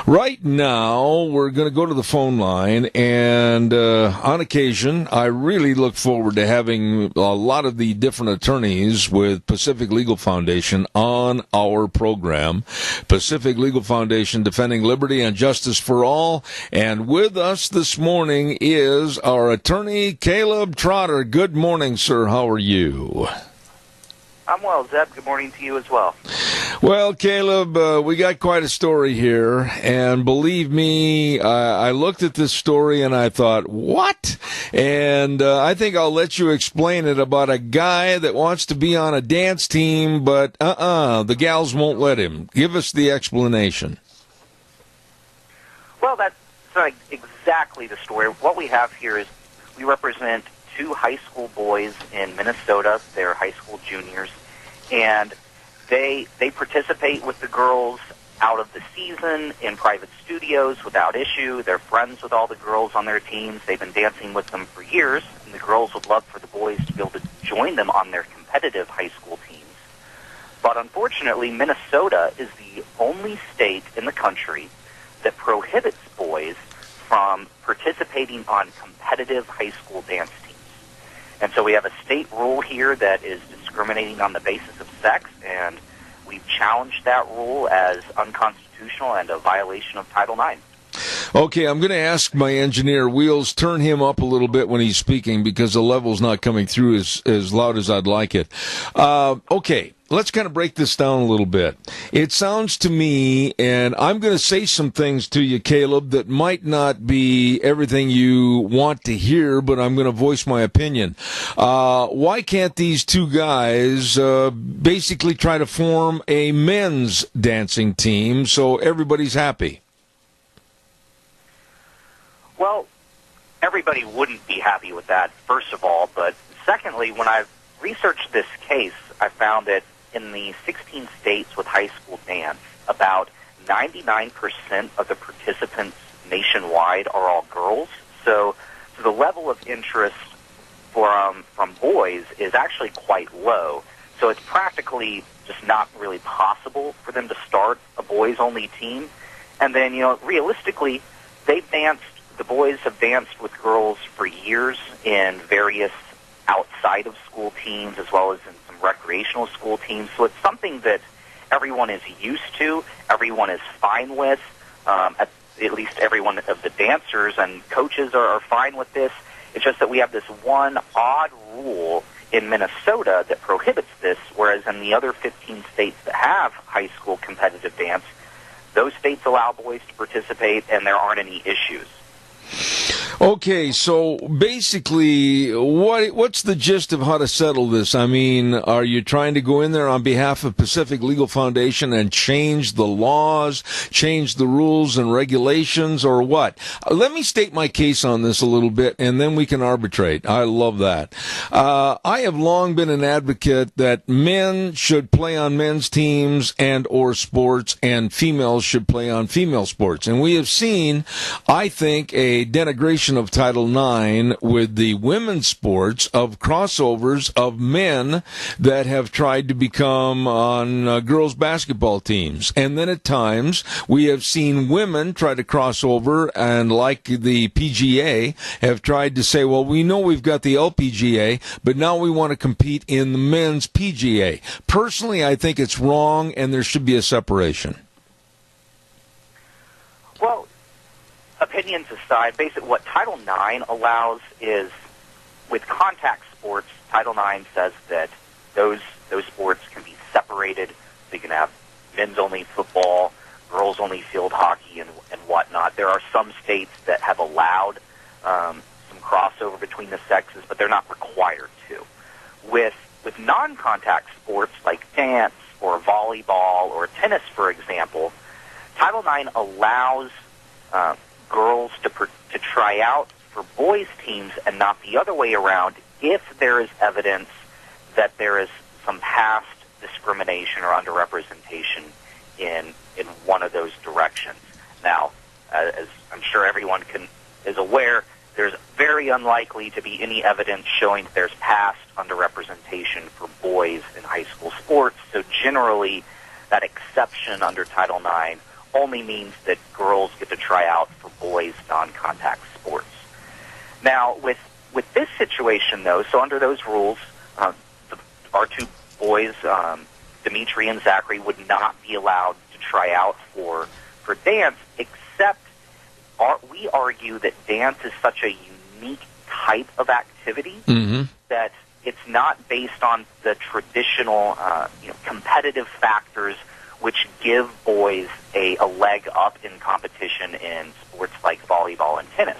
Right now, we're going to go to the phone line, and on occasion, I really look forward to having a lot of the different attorneys with Pacific Legal Foundation on our program. Pacific Legal Foundation, defending liberty and justice for all. And with us this morning is our attorney, Caleb Trotter. Good morning, sir. How are you? I'm well, Zeb. Good morning to you as well. Well, Caleb, we got quite a story here, and believe me, I looked at this story and I thought, what? And I think I'll let you explain it about a guy that wants to be on a dance team, but the gals won't let him. Give us the explanation. Well, that's not exactly the story. What we have here is we represent two high school boys in Minnesota. They're high school juniors, and they participate with the girls out of the season in private studios without issue. They're friends with all the girls on their teams. They've been dancing with them for years, and the girls would love for the boys to be able to join them on their competitive high school teams. But unfortunately, Minnesota is the only state in the country that prohibits boys from participating on competitive high school dance teams. And so we have a state rule here that is discriminating on the basis of sex, and we've challenged that rule as unconstitutional and a violation of Title IX. Okay, I'm going to ask my engineer, Wheels, turn him up a little bit when he's speaking because the level's not coming through as loud as I'd like it. Okay, let's kind of break this down a little bit. It sounds to me, and I'm going to say some things to you, Caleb, that might not be everything you want to hear, but I'm going to voice my opinion. Why can't these two guys basically try to form a men's dancing team so everybody's happy? Well, everybody wouldn't be happy with that, first of all. But secondly, when I researched this case, I found that in the 16 states with high school dance, about 99% of the participants nationwide are all girls. So the level of interest from boys is actually quite low. So it's practically just not really possible for them to start a boys-only team. And then, realistically, the boys have danced with girls for years in various outside-of-school teams as well as in some recreational school teams. So it's something that everyone is used to, everyone is fine with, at least everyone of the dancers and coaches are fine with this. It's just that we have this one odd rule in Minnesota that prohibits this, whereas in the other 15 states that have high school competitive dance, those states allow boys to participate and there aren't any issues. Okay, so basically, what's the gist of how to settle this? I mean, are you trying to go in there on behalf of Pacific Legal Foundation and change the laws, change the rules and regulations, or what? Let me state my case on this a little bit, and then we can arbitrate. I love that. I have long been an advocate that men should play on men's teams and or sports, and females should play on female sports. And we have seen, I think, a denigration of Title IX with the women's sports of crossovers of men that have tried to become on girls' basketball teams. And then at times we have seen women try to cross over and, like the PGA, have tried to say, well, we know we've got the LPGA, but now we want to compete in the men's PGA. Personally, I think it's wrong and there should be a separation. Well, opinions aside, basically what Title IX allows is, with contact sports, Title IX says that those sports can be separated. So you can have men's-only football, girls-only field hockey, and whatnot. There are some states that have allowed some crossover between the sexes, but they're not required to. With non-contact sports like dance or volleyball or tennis, for example, Title IX allows girls to try out for boys' teams and not the other way around if there is evidence that there is some past discrimination or underrepresentation in one of those directions. Now, as I'm sure everyone is aware, there's very unlikely to be any evidence showing that there's past underrepresentation for boys in high school sports, so generally that exception under Title IX only means that girls get to try out for boys' non-contact sports. Now, with this situation, though, so under those rules, our two boys, Dimitri and Zachary, would not be allowed to try out for dance, except we argue that dance is such a unique type of activity that it's not based on the traditional competitive factors which give boys a leg up in competition in sports like volleyball and tennis.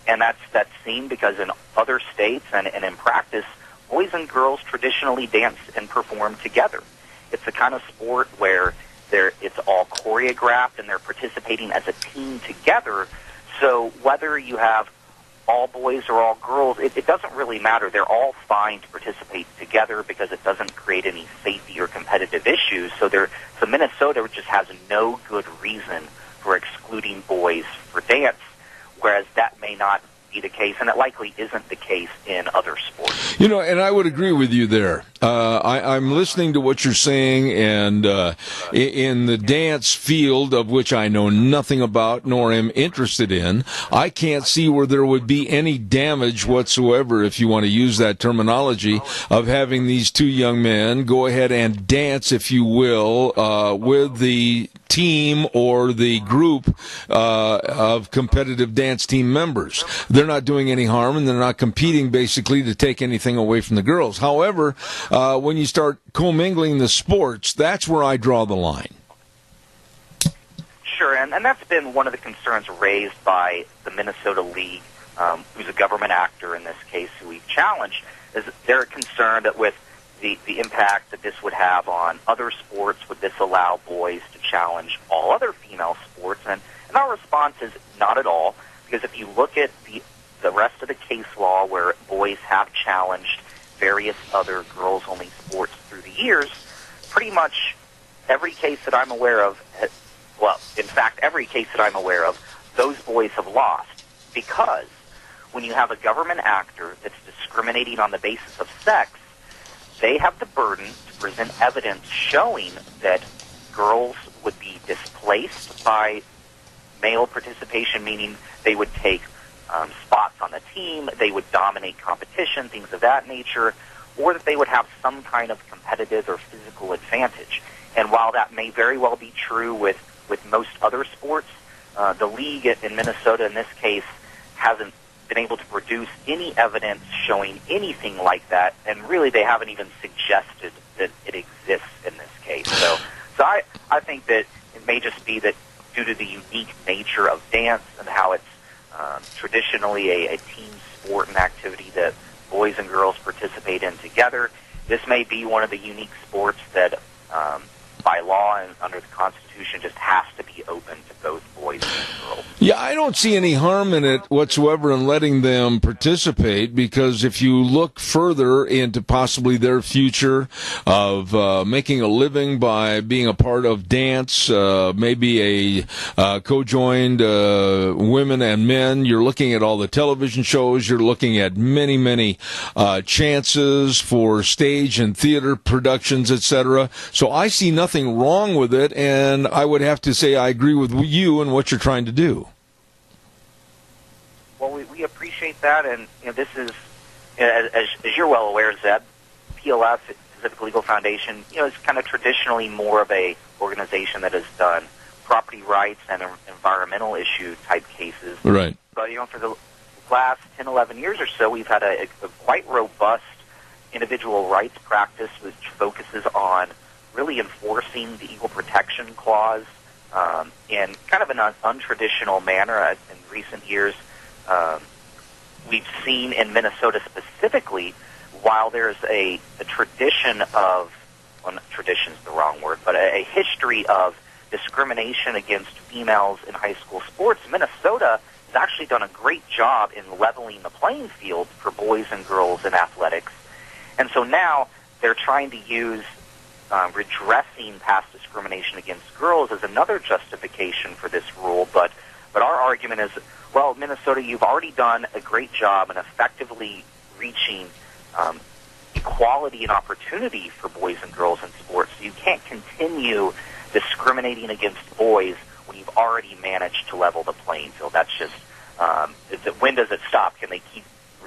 And that's seen because in other states and in practice, boys and girls traditionally dance and perform together. It's the kind of sport where it's all choreographed and they're participating as a team together. So whether you have all boys or all girls, it doesn't really matter. They're all fine to participate together because it doesn't create any safety or competitive issues. So Minnesota just has no good reason for excluding boys for dance, whereas that may not be the case, and it likely isn't the case in other sports. You know, and I would agree with you there. I'm listening to what you're saying, and in the dance field, of which I know nothing about nor am interested in, I can't see where there would be any damage whatsoever, if you want to use that terminology, of having these two young men go ahead and dance, if you will, with the team or the group of competitive dance team members. They're not doing any harm, and they're not competing basically to take anything away from the girls. However, when you start commingling the sports, that's where I draw the line. Sure, and that's been one of the concerns raised by the Minnesota League, who's a government actor in this case, who we've challenged, is that they're concerned that with the impact that this would have on other sports, would this allow boys to challenge all other female sports? And our response is not at all, because if you look at the rest of the case law where boys have challenged various other girls-only sports through the years, pretty much every case that I'm aware of, in fact, every case that I'm aware of, those boys have lost, because when you have a government actor that's discriminating on the basis of sex, they have the burden to present evidence showing that girls would be displaced by male participation, meaning they would take spots on the team, they would dominate competition, things of that nature, or that they would have some kind of competitive or physical advantage. And while that may very well be true with most other sports, the league in Minnesota in this case hasn't been able to produce any evidence showing anything like that, and really they haven't even suggested that it exists in this case. So I think that it may just be that due to the unique nature of dance and how it's traditionally a team sport and activity that boys and girls participate in together, this may be one of the unique sports that by law and under the Constitution just has to be open to both boys and girls. Yeah, I don't see any harm in it whatsoever in letting them participate, because if you look further into possibly their future of making a living by being a part of dance, maybe a co-joined women and men, you're looking at all the television shows, you're looking at many chances for stage and theater productions, etc. So I see nothing wrong with it, and I would have to say I agree with you and what you're trying to do. Well, we appreciate that, and this is, as you're well aware, Zeb, PLF, Pacific Legal Foundation, is kind of traditionally more of a organization that has done property rights and environmental issue type cases. Right. But for the last 10, 11 years or so, we've had a quite robust individual rights practice which focuses on really enforcing the Equal Protection Clause in kind of an untraditional manner. In recent years, we've seen in Minnesota specifically, while there's a tradition of, well, tradition is the wrong word, but a history of discrimination against females in high school sports, Minnesota has actually done a great job in leveling the playing field for boys and girls in athletics. And so now they're trying to use redressing past discrimination against girls as another justification for this rule. But our argument is, well, Minnesota, you've already done a great job in effectively reaching equality and opportunity for boys and girls in sports. So you can't continue discriminating against boys when you've already managed to level the playing field. That's just, when does it stop? Can they keep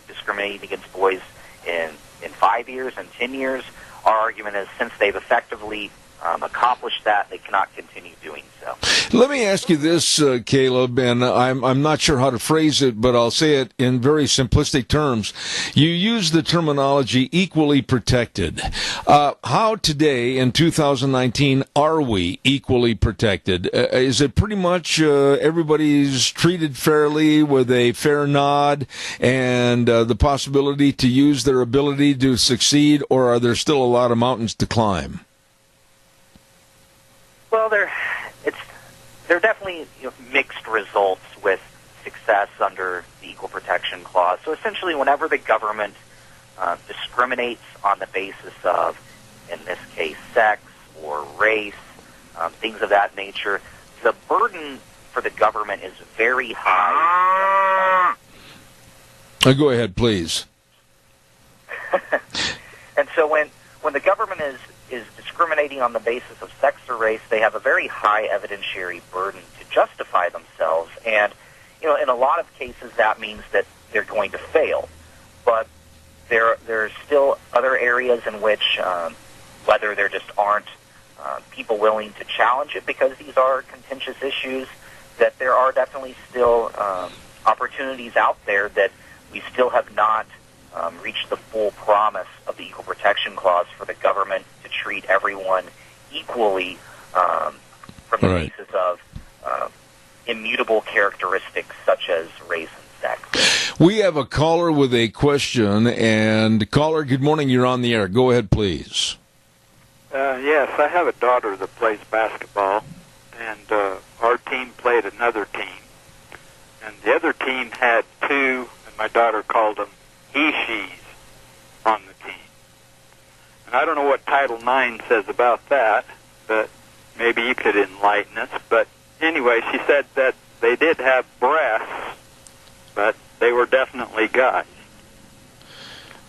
discriminating against boys in 5 years and 10 years? Our argument is, since they've effectively accomplished that, they cannot continue doing so. Let me ask you this, Caleb, and I'm not sure how to phrase it, but I'll say it in very simplistic terms. You use the terminology equally protected. How today, in 2019, are we equally protected? Is it pretty much everybody's treated fairly with a fair nod and the possibility to use their ability to succeed, or are there still a lot of mountains to climb? Well, there are definitely mixed results with success under the Equal Protection Clause. So essentially, whenever the government discriminates on the basis of, in this case, sex or race things of that nature. The burden for the government is very high. Go ahead, please. And so when the government is discriminating on the basis of sex or race, they have a very high evidentiary burden to justify themselves. And, in a lot of cases, that means that they're going to fail. But there are still other areas in which, whether there just aren't people willing to challenge it because these are contentious issues, that there are definitely still opportunities out there that we still have not reached the full promise of the Equal Protection Clause for the government to treat everyone equally from the basis of immutable characteristics such as race and sex. We have a caller with a question, and caller, good morning, you're on the air. Go ahead, please. Yes, I have a daughter that plays basketball, and our team played another team. And the other team had two, and my daughter called them he-she's on the team. And I don't know what Title IX says about that, but maybe you could enlighten us. But anyway, she said that they did have breasts, but they were definitely guys.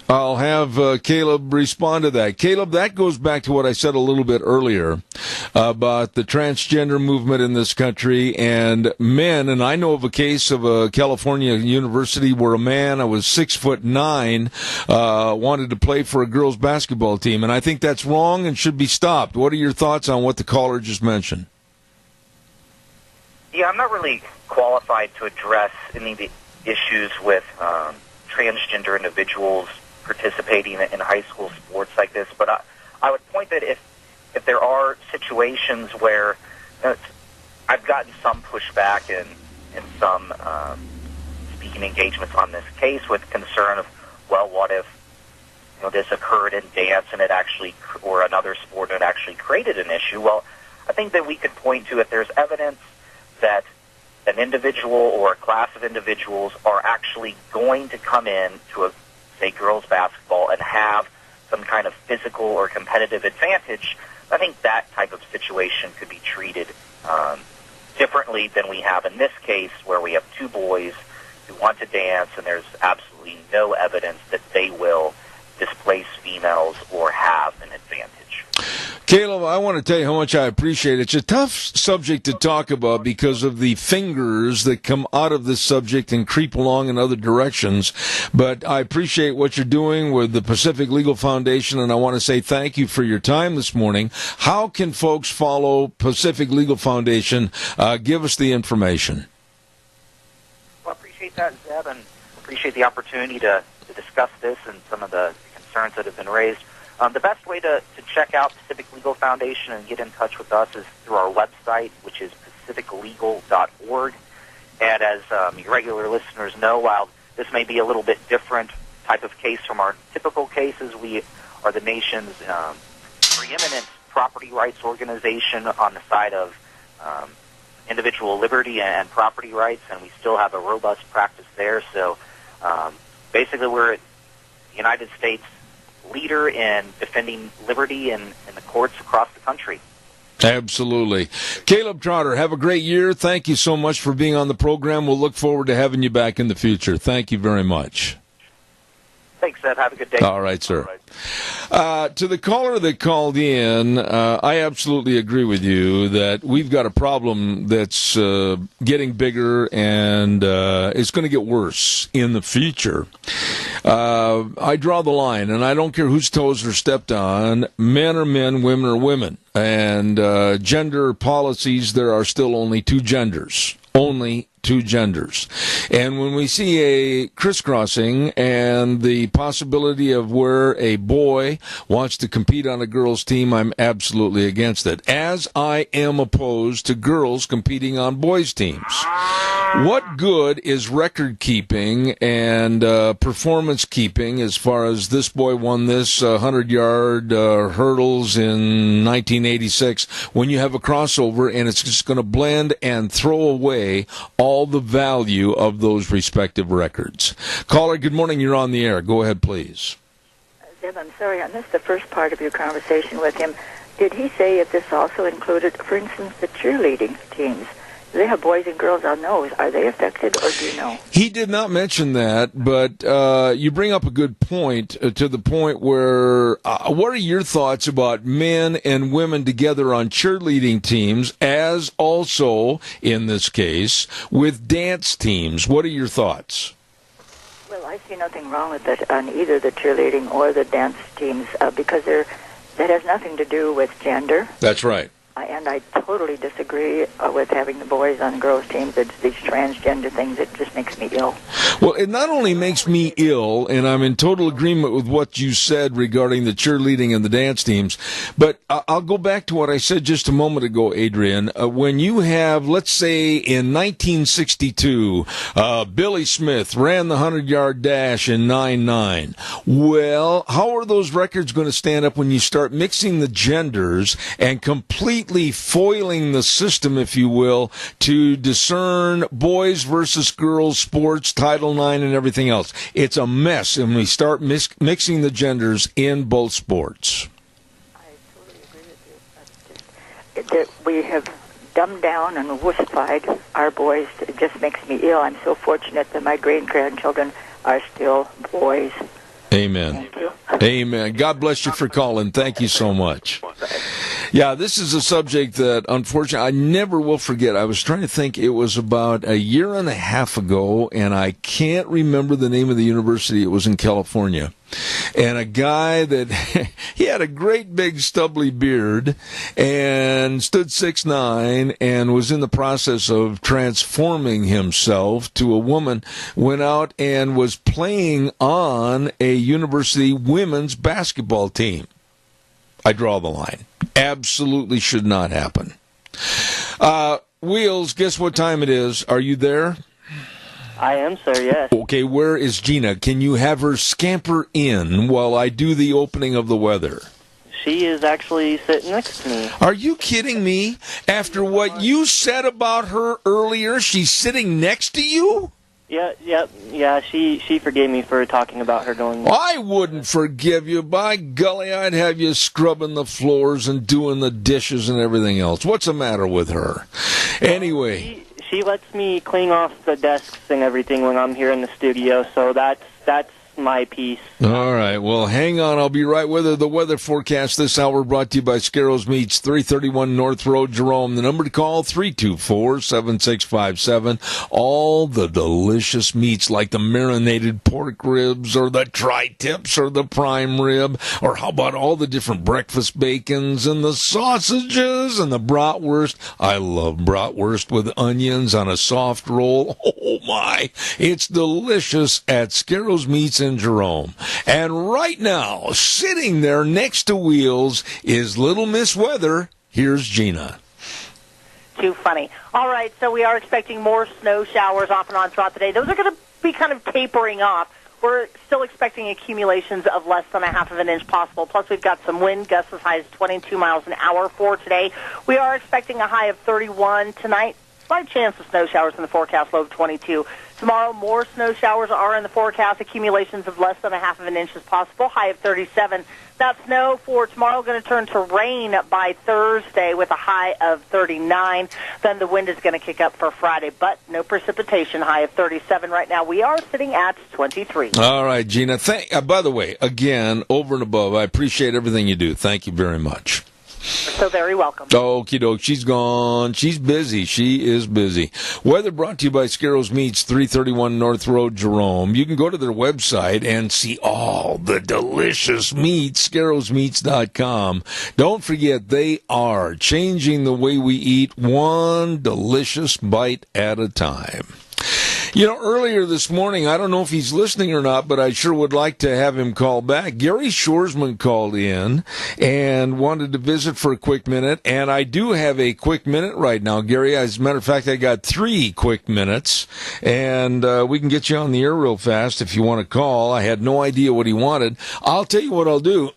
I'll have Caleb respond to that. Caleb, that goes back to what I said a little bit earlier about the transgender movement in this country and men. And I know of a case of a California university where a man, I was 6'9", wanted to play for a girls' basketball team. And I think that's wrong and should be stopped. What are your thoughts on what the caller just mentioned? Yeah, I'm not really qualified to address any of the issues with transgender individuals participating in high school sports like this, but I would point that if there are situations where I've gotten some pushback in some speaking engagements on this case with concern of, well, what if this occurred in dance and it actually, or another sport, and it actually created an issue? Well, I think that we could point to if there's evidence that an individual or a class of individuals are actually going to come in to say girls basketball and have some kind of physical or competitive advantage, I think that type of situation could be treated differently than we have in this case, where we have two boys who want to dance and there's absolutely no evidence that they will displace females or have an advantage. Caleb, I want to tell you how much I appreciate it. It's a tough subject to talk about because of the fingers that come out of this subject and creep along in other directions. But I appreciate what you're doing with the Pacific Legal Foundation, and I want to say thank you for your time this morning. How can folks follow Pacific Legal Foundation? Give us the information. Well, I appreciate that, Zeb, and appreciate the opportunity to discuss this and some of the concerns that have been raised. The best way to check out Pacific Legal Foundation and get in touch with us is through our website, which is pacificlegal.org. And as your regular listeners know, while this may be a little bit different type of case from our typical cases, we are the nation's preeminent property rights organization on the side of individual liberty and property rights, and we still have a robust practice there. So basically we're the United States leader in defending liberty in the courts across the country. Absolutely. Caleb Trotter, have a great year. Thank you so much for being on the program. We'll look forward to having you back in the future. Thank you very much. Thanks, Ed. Have a good day. All right, sir. To the caller that called in, I absolutely agree with you that we've got a problem that's getting bigger and it's going to get worse in the future. I draw the line, and I don't care whose toes are stepped on. Men are men, women are women. And gender policies, there are still only two genders. Only two genders. And when we see a crisscrossing and the possibility of where a boy wants to compete on a girl's team, I'm absolutely against it, as I am opposed to girls competing on boys' teams. What good is record keeping and performance keeping as far as this boy won this 100-yard hurdles in 1986 when you have a crossover and it's just going to blend and throw away all the value of those respective records? Caller, good morning. You're on the air. Go ahead, please. Zeb, I'm sorry, I missed the first part of your conversation with him. did he say if this also included, for instance, the cheerleading teams? They have boys and girls on those. Are they affected, or do you know? He did not mention that, but you bring up a good point, to the point where, what are your thoughts about men and women together on cheerleading teams, as also, in this case, with dance teams? What are your thoughts? Well, I see nothing wrong with it on either the cheerleading or the dance teams, because that has nothing to do with gender. That's right. And I totally disagree with having the boys on girls' teams. It's these transgender things. It just makes me ill. Well, it not only makes me ill, and I'm in total agreement with what you said regarding the cheerleading and the dance teams, but I'll go back to what I said just a moment ago, Adrian. When you have, let's say, in 1962, Billy Smith ran the 100-yard dash in 9.9. Well, how are those records going to stand up when you start mixing the genders and completely foiling the system, if you will, to discern boys versus girls sports, Title IX, and everything else? It's a mess, and we start mixing the genders in both sports. I totally agree with you. That we have dumbed down and wussified our boys. It just makes me ill. I'm so fortunate that my great-grandchildren are still boys. Amen. Thank you. Amen. God bless you for calling. Thank you so much. Yeah, this is a subject that, unfortunately, I never will forget. I was trying to think, it was about a year and a half ago, and I can't remember the name of the university. It was in California. And a guy that, he had a great big stubbly beard and stood 6'9" and was in the process of transforming himself to a woman, went out and was playing on a university women's basketball team. I draw the line. Absolutely should not happen. Wheels, guess what time it is? Are you there? I am, sir, yes. Okay, where is Gina? Can you have her scamper in while I do the opening of the weather? She is actually sitting next to me. Are you kidding me? After what you said about her earlier, she's sitting next to you? Yeah, she forgave me for talking about her going... I wouldn't forgive you. By golly, I'd have you scrubbing the floors and doing the dishes and everything else. What's the matter with her? Anyway... She lets me clean off the desks and everything when I'm here in the studio, so that's my piece. All right, well, hang on. I'll be right with her. The weather forecast this hour brought to you by Scarrows Meats, 331 North Road, Jerome. The number to call, 324-7657. All the delicious meats like the marinated pork ribs or the tri-tips or the prime rib, or how about all the different breakfast bacons and the sausages and the bratwurst. I love bratwurst with onions on a soft roll. Oh, my. It's delicious at Scarrows Meats in Jerome. And right now, sitting there next to Wheels is Little Miss Weather. Here's Gina. Too funny. All right, so we are expecting more snow showers off and on throughout the day. Those are going to be kind of tapering off. We're still expecting accumulations of less than a half of an inch possible. Plus, we've got some wind gusts as high as 22 miles an hour for today. We are expecting a high of 31 tonight. Slight chance of snow showers in the forecast, low of 22. Tomorrow, more snow showers are in the forecast. Accumulations of less than a half of an inch is possible, high of 37. That snow for tomorrow going to turn to rain by Thursday with a high of 39. Then the wind is going to kick up for Friday, but no precipitation, high of 37. Right now, we are sitting at 23. All right, Gina. By the way, again, over and above, I appreciate everything you do. Thank you very much. So very welcome. Okie doke. She's gone. She's busy. She is busy. Weather brought to you by Scarrows Meats, 331 North Road, Jerome. You can go to their website and see all the delicious meats, scarrowsmeats.com. Don't forget, they are changing the way we eat one delicious bite at a time. You know, earlier this morning, I don't know if he's listening or not, but I sure would like to have him call back. Gary Shoresman called in and wanted to visit for a quick minute, and I do have a quick minute right now, Gary. As a matter of fact, I got 3 quick minutes, and we can get you on the air real fast if you want to call. I had no idea what he wanted. I'll tell you what I'll do.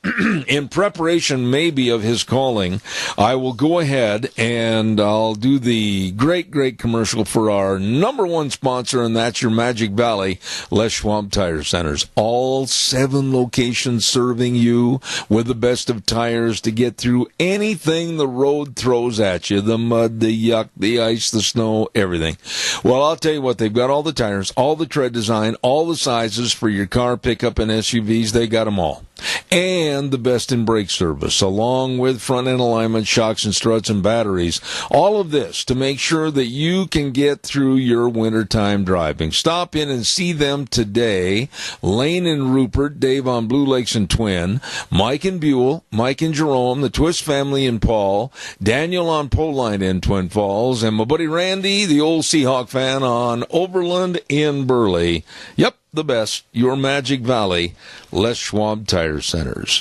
In preparation maybe of his calling, I will go ahead and I'll do the great commercial for our number one sponsor and that's your Magic Valley Les Schwab Tire Centers. All 7 locations serving you with the best of tires to get through anything the road throws at you. The mud, the yuck, the ice, the snow, everything. Well, I'll tell you what, they've got all the tires, all the tread design, all the sizes for your car, pickup, and SUVs. They got them all. And the best in brake service, along with front-end alignment, shocks and struts and batteries. All of this to make sure that you can get through your wintertime driving. Stop in and see them today. Lane and Rupert, Dave on Blue Lakes and Twin, Mike and Buell, Mike and Jerome, the Twist family in Paul, Daniel on Poline in Twin Falls, and my buddy Randy, the old Seahawk fan, on Overland in Burley. Yep, the best, your Magic Valley, Les Schwab Tire Centers.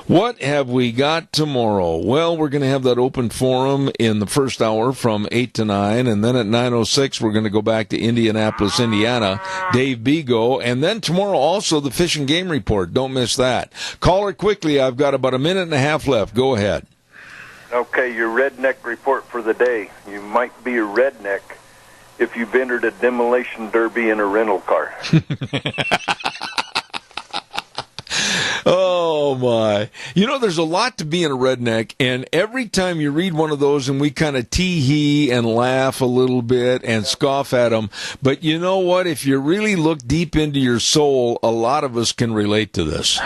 What have we got tomorrow? Well, we're going to have that open forum in the first hour from 8 to 9, and then at 9:06 we're going to go back to Indianapolis, Indiana, Dave Bigo, and then tomorrow also the Fish and Game Report. Don't miss that. Caller, quickly, I've got about a minute and a half left. Go ahead. Okay, your redneck report for the day. You might be a redneck if you've entered a demolition derby in a rental car. Oh, my. You know, there's a lot to being a redneck, and every time you read one of those, and we kind of tee-hee and laugh a little bit and scoff at them, but you know what? If you really look deep into your soul, a lot of us can relate to this.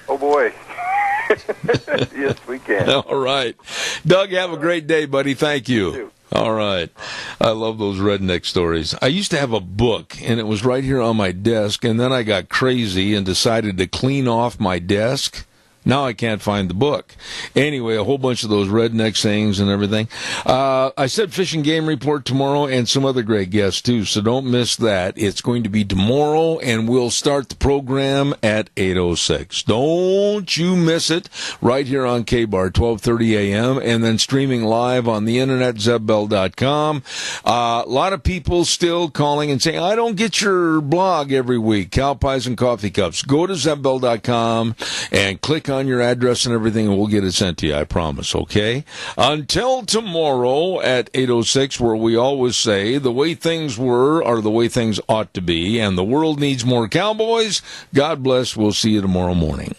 Oh, boy. Yes, we can. All right. Doug, have a great day, buddy. Thank you. All right. I love those redneck stories. I used to have a book, and it was right here on my desk, and then I got crazy and decided to clean off my desk. Now I can't find the book. Anyway, a whole bunch of those redneck sayings and everything. I said Fish and Game Report tomorrow and some other great guests, too, so don't miss that. It's going to be tomorrow, and we'll start the program at 8:06. Don't you miss it right here on K-Bar, 12:30 a.m., and then streaming live on the internet, zebbell.com. A lot of people still calling and saying, I don't get your blog every week, Cow Pies and Coffee Cups. Go to zebbell.com and click on your address and everything, and we'll get it sent to you, I promise, okay? Until tomorrow at 8:06, where we always say the way things were are the way things ought to be, and the world needs more cowboys. God bless. We'll see you tomorrow morning.